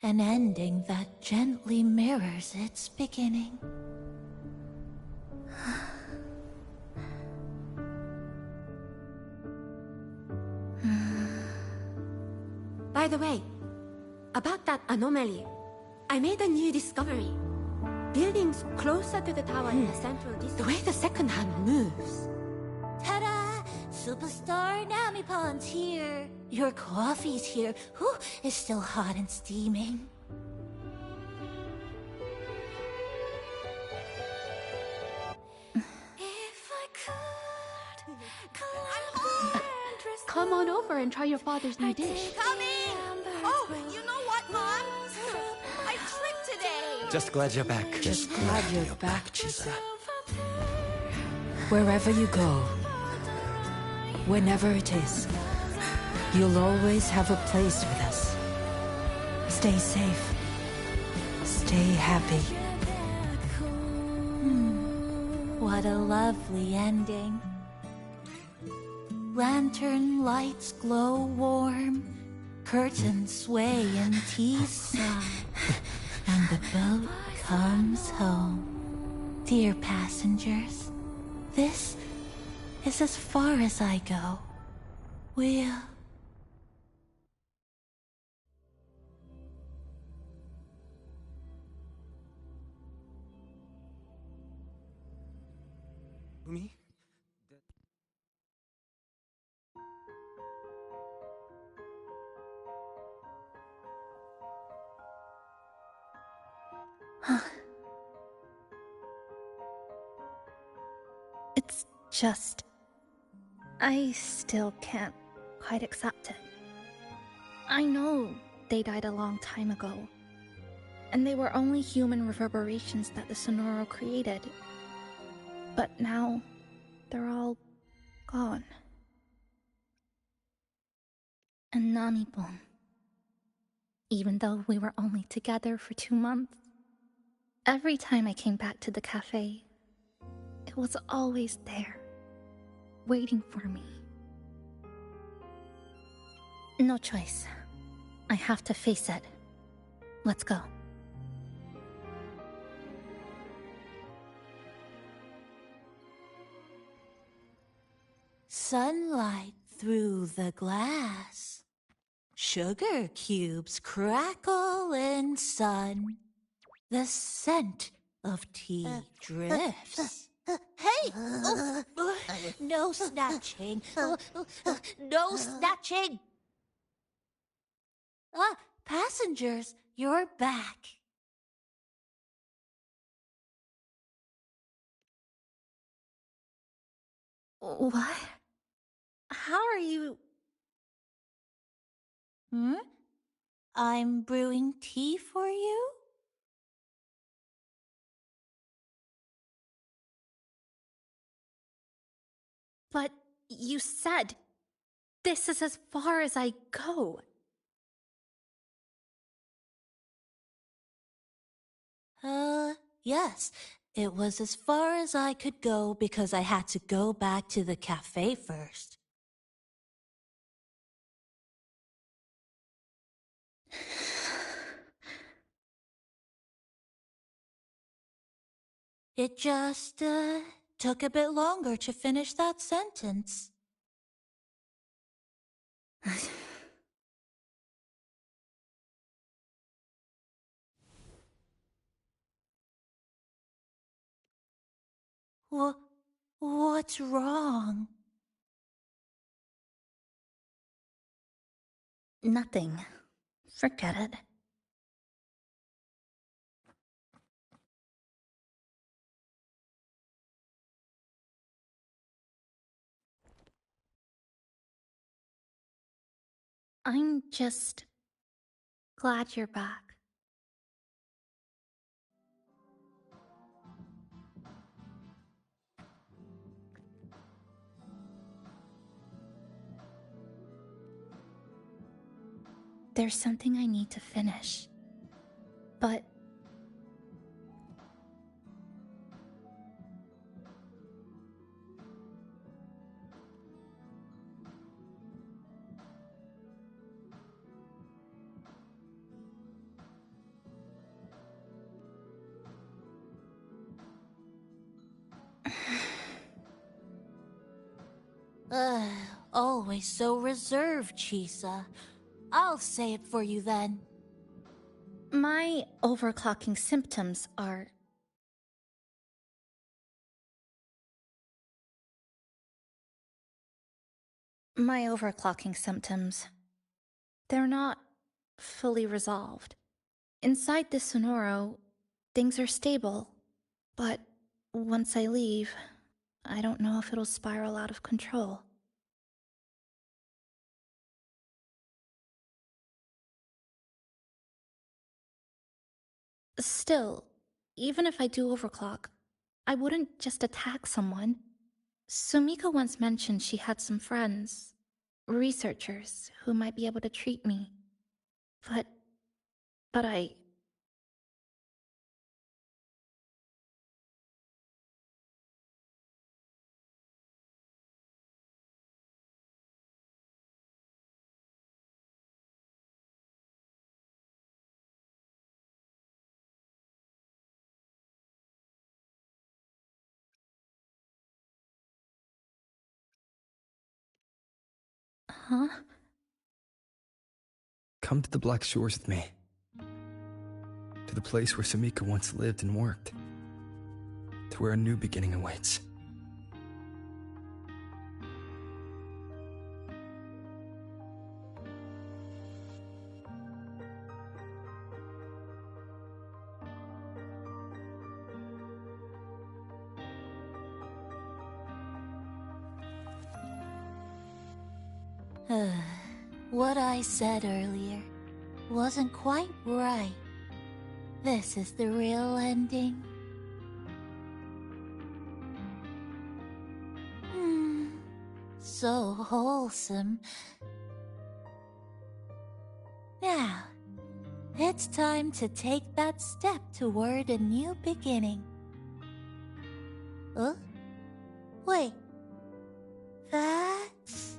An ending that gently mirrors its beginning. By the way, about that anomaly, I made a new discovery. Buildings closer to the tower in the central district. The way the second hand moves. Ta-da! Superstar Namipon's here. Your coffee's here. Whew, it's still hot and steaming. Come on over and try your father's new dish. Coming! Oh, you know what, Mom? I tricked today! Just glad you're back. Just glad you're back, Chisa. Wherever you go, whenever it is, you'll always have a place with us. Stay safe. Stay happy. What a lovely ending. Lantern lights glow warm, curtains sway in Tisa, and the boat comes home. Dear passengers, this is as far as I go. We'll... Me? It's just... I still can't quite accept it. I know they died a long time ago, and they were only human reverberations that the Sonoro created. But now, they're all gone. And Nami-bun. Even though we were only together for 2 months, every time I came back to the cafe, it was always there, waiting for me. No choice. I have to face it. Let's go. Sunlight through the glass. Sugar cubes crackle in sun. The scent of tea drifts. Hey! No snatching. No snatching! Ah, passengers, you're back. What? How are you... I'm brewing tea for you? But you said this is as far as I go. Yes. It was as far as I could go because I had to go back to the cafe first. It just, took a bit longer to finish that sentence. What's wrong? Nothing. Forget it. I'm just glad you're back. There's something I need to finish. But... Always so reserved, Chisa. I'll say it for you then. My overclocking symptoms are... My overclocking symptoms... They're not fully resolved. Inside the Sonoro, things are stable. But once I leave, I don't know if it'll spiral out of control. Still, even if I do overclock, I wouldn't just attack someone. Sumika once mentioned she had some friends, researchers, who might be able to treat me. But I... Huh? Come to the Black Shores with me. To the place where Samika once lived and worked. To where a new beginning awaits. What I said earlier wasn't quite right. This is the real ending. So wholesome. Now, it's time to take that step toward a new beginning. Huh? Wait. That's...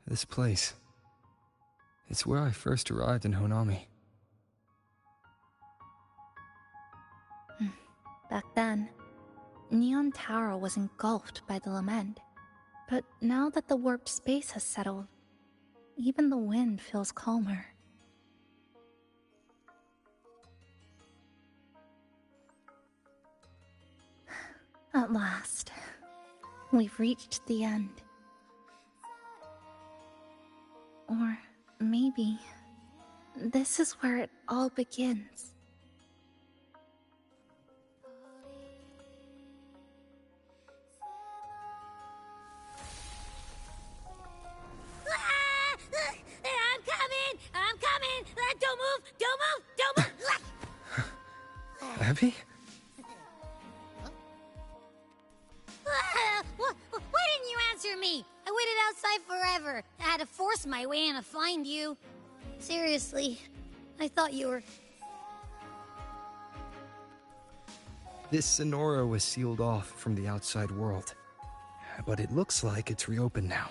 This place. It's where I first arrived in Honami. Back then, Neon Tower was engulfed by the lament. But now that the warped space has settled, even the wind feels calmer. At last, we've reached the end. Or maybe this is where it all begins. I'm coming! Don't move! Don't move! Abby? Why didn't you answer me? I waited outside forever. I had to force my way in to find you. Seriously, I thought you were... This Sonora was sealed off from the outside world. But it looks like it's reopened now.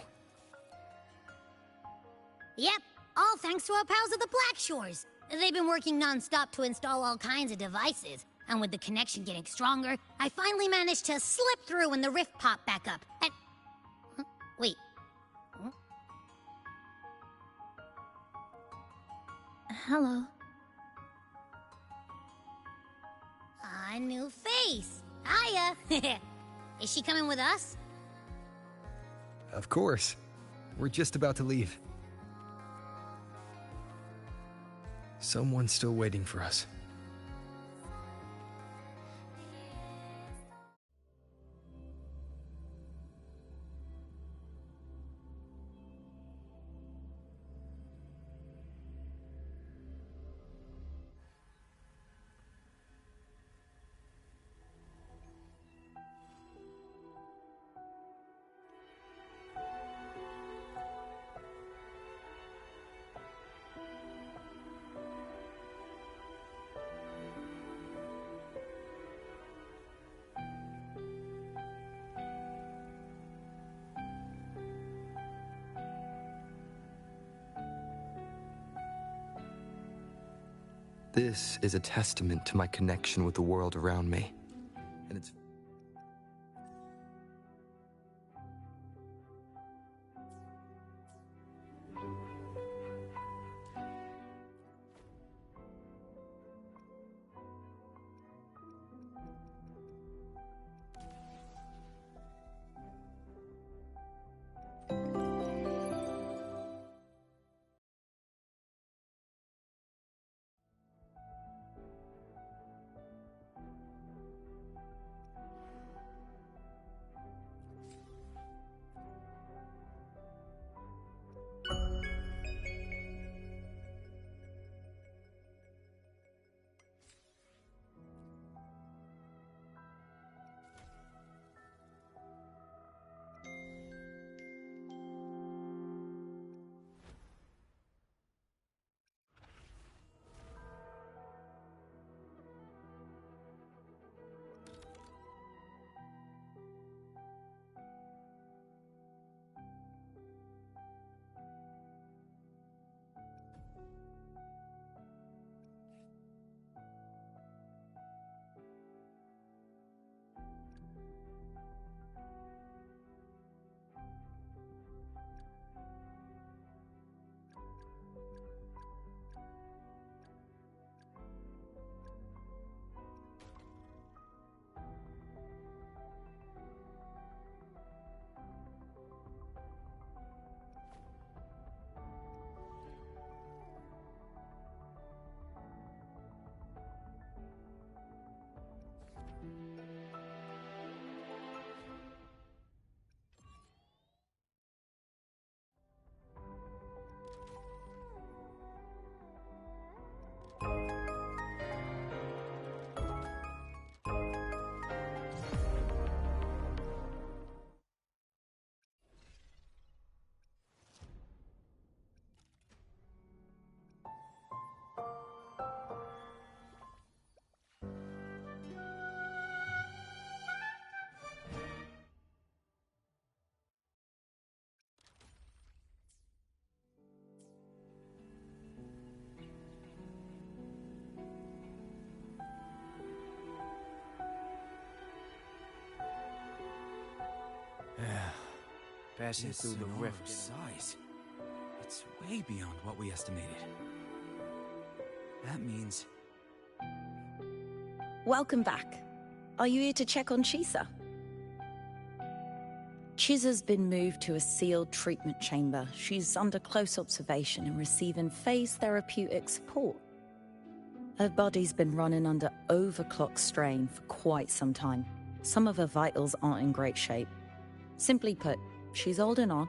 Yep, all thanks to our pals at the Black Shores. They've been working non-stop to install all kinds of devices. And with the connection getting stronger, I finally managed to slip through when the rift popped back up. And... Huh? Wait. Huh? Hello. A new face. Hiya. Is she coming with us? Of course. We're just about to leave. Someone's still waiting for us. This is a testament to my connection with the world around me. And it's... passing This through the Sonora's rift. size. It's way beyond what we estimated. That means... Welcome back. Are you here to check on Chisa? Chisa's been moved to a sealed treatment chamber. She's under close observation and receiving phase therapeutic support. Her body's been running under overclock strain for quite some time. Some of her vitals aren't in great shape. Simply put, she's holding on,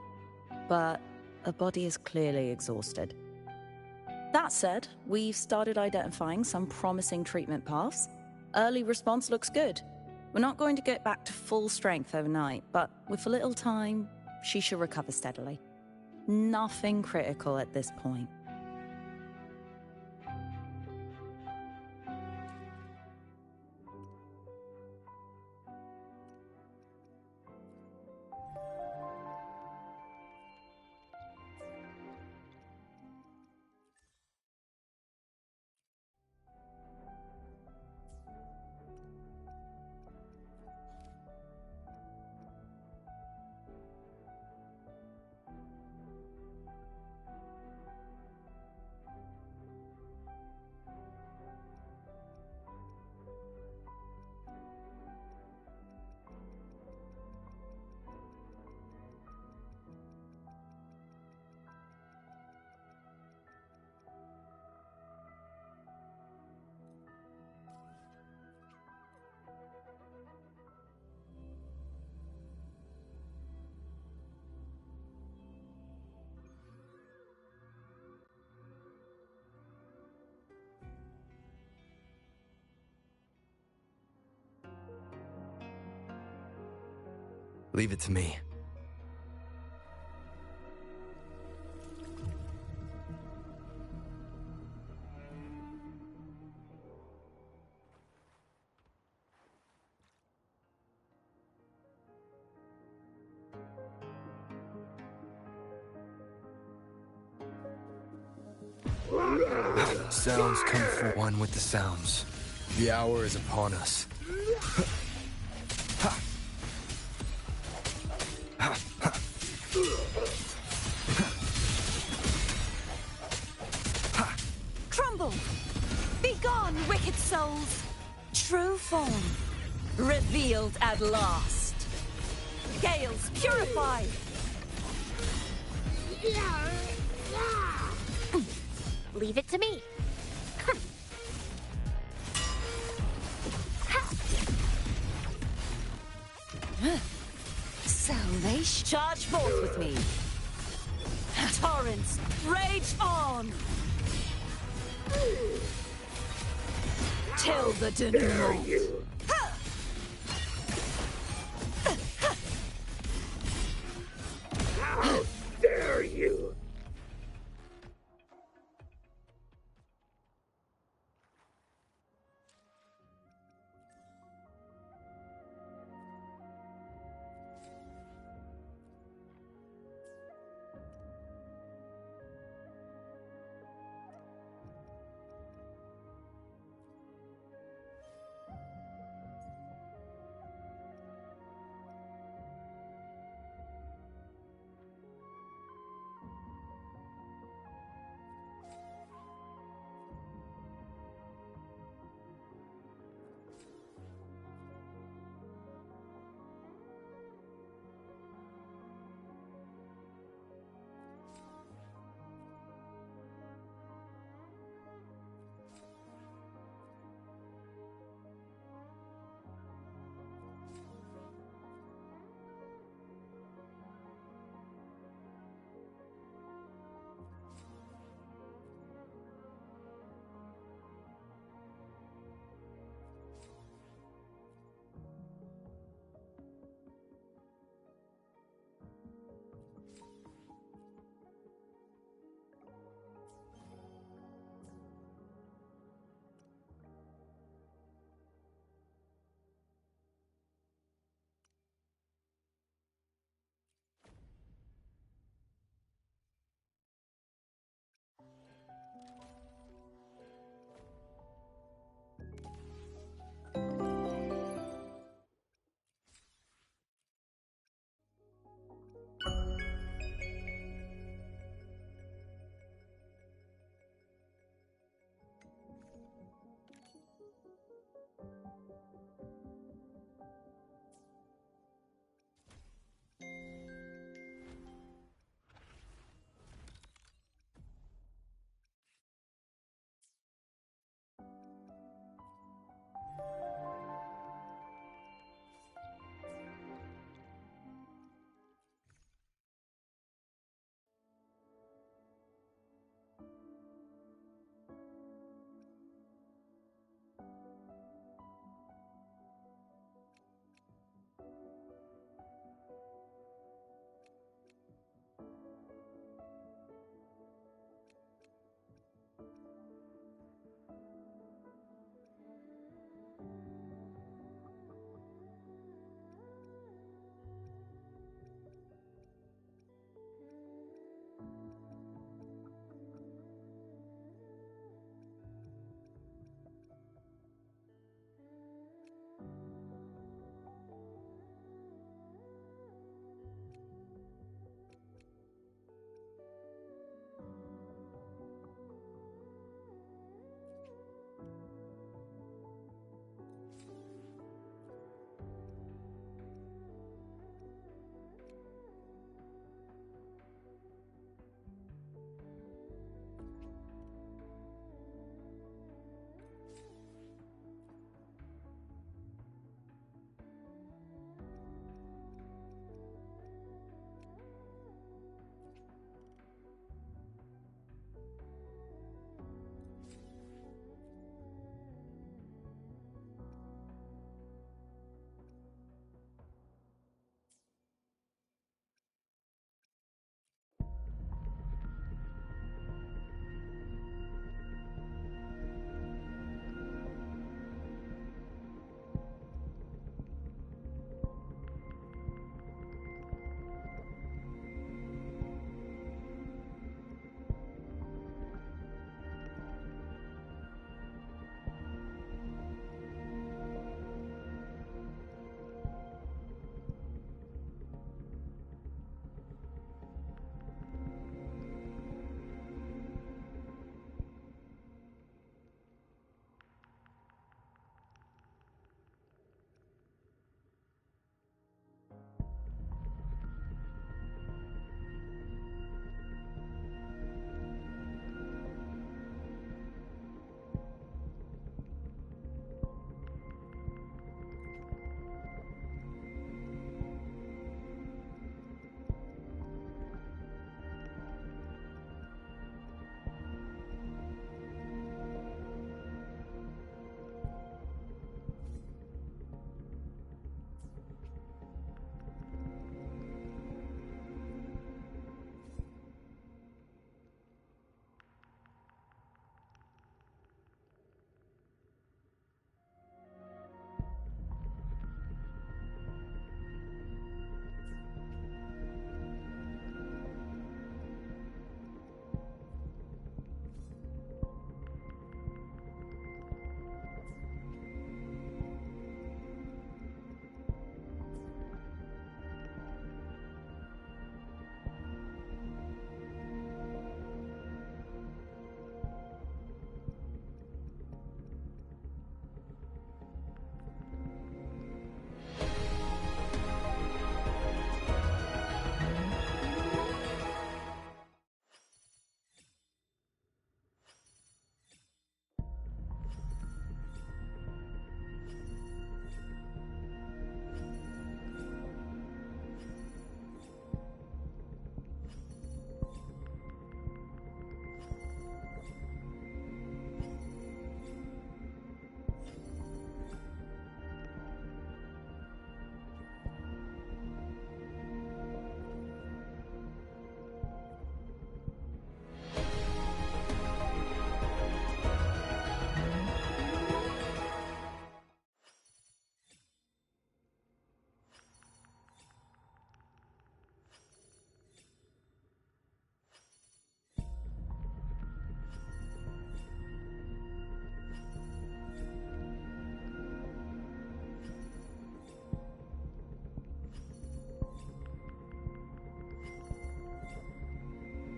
but her body is clearly exhausted. That said, we've started identifying some promising treatment paths. Early response looks good. We're not going to get back to full strength overnight, but with a little time, she should recover steadily. Nothing critical at this point. Leave it to me. Sounds come for one with the sounds. The hour is upon us. Crumble! Be gone, wicked souls! True form, revealed at last. Gales, purify! Leave it to me. Salvation! Charge forth with me! Torrents, rage on! Till the denouement! How dare you!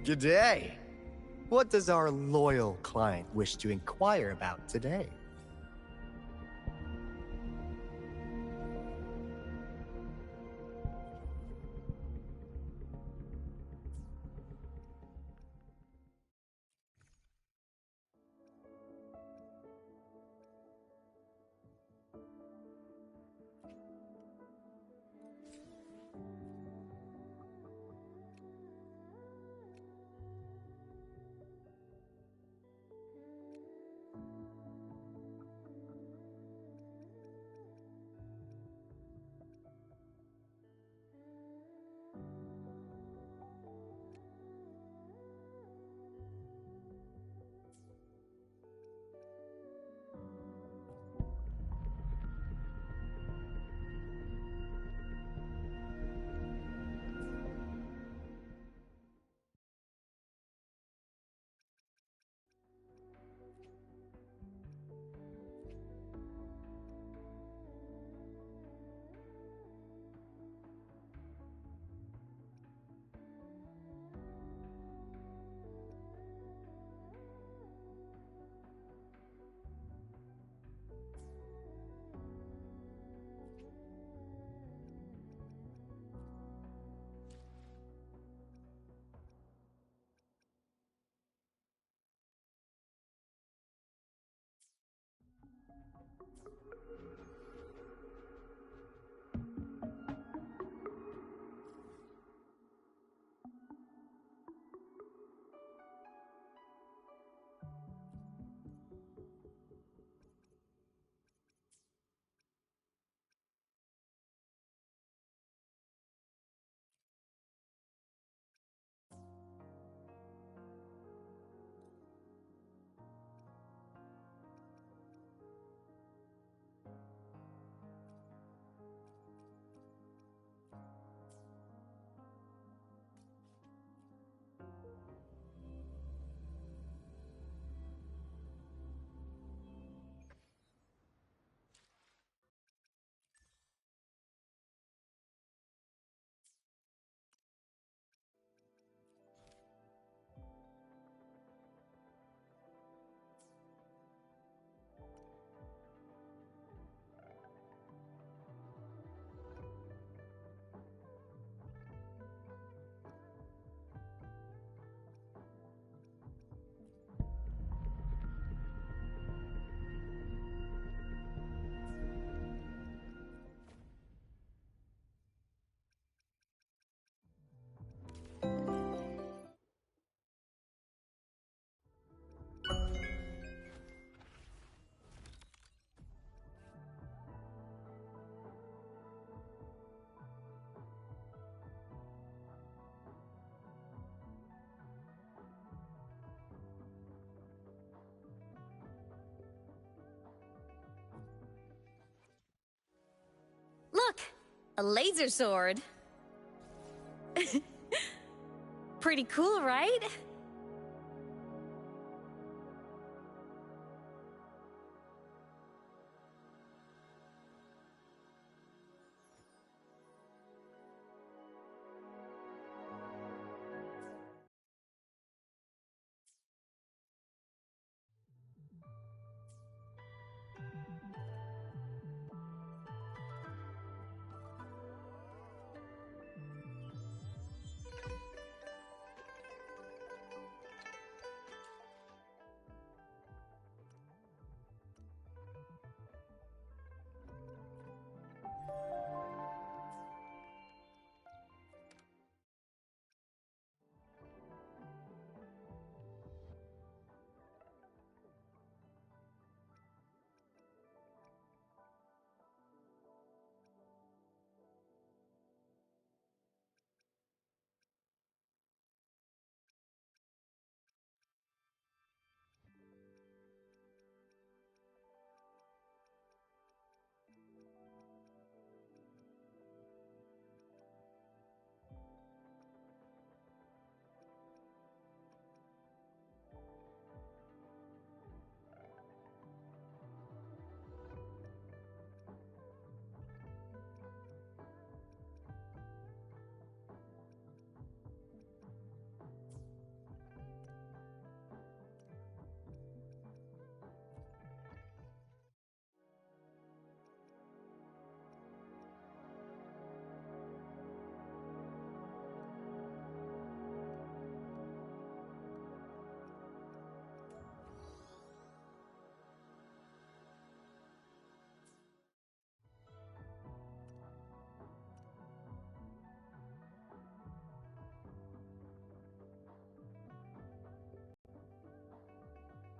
G'day. What does our loyal client wish to inquire about today? Look! A laser sword! Pretty cool, right?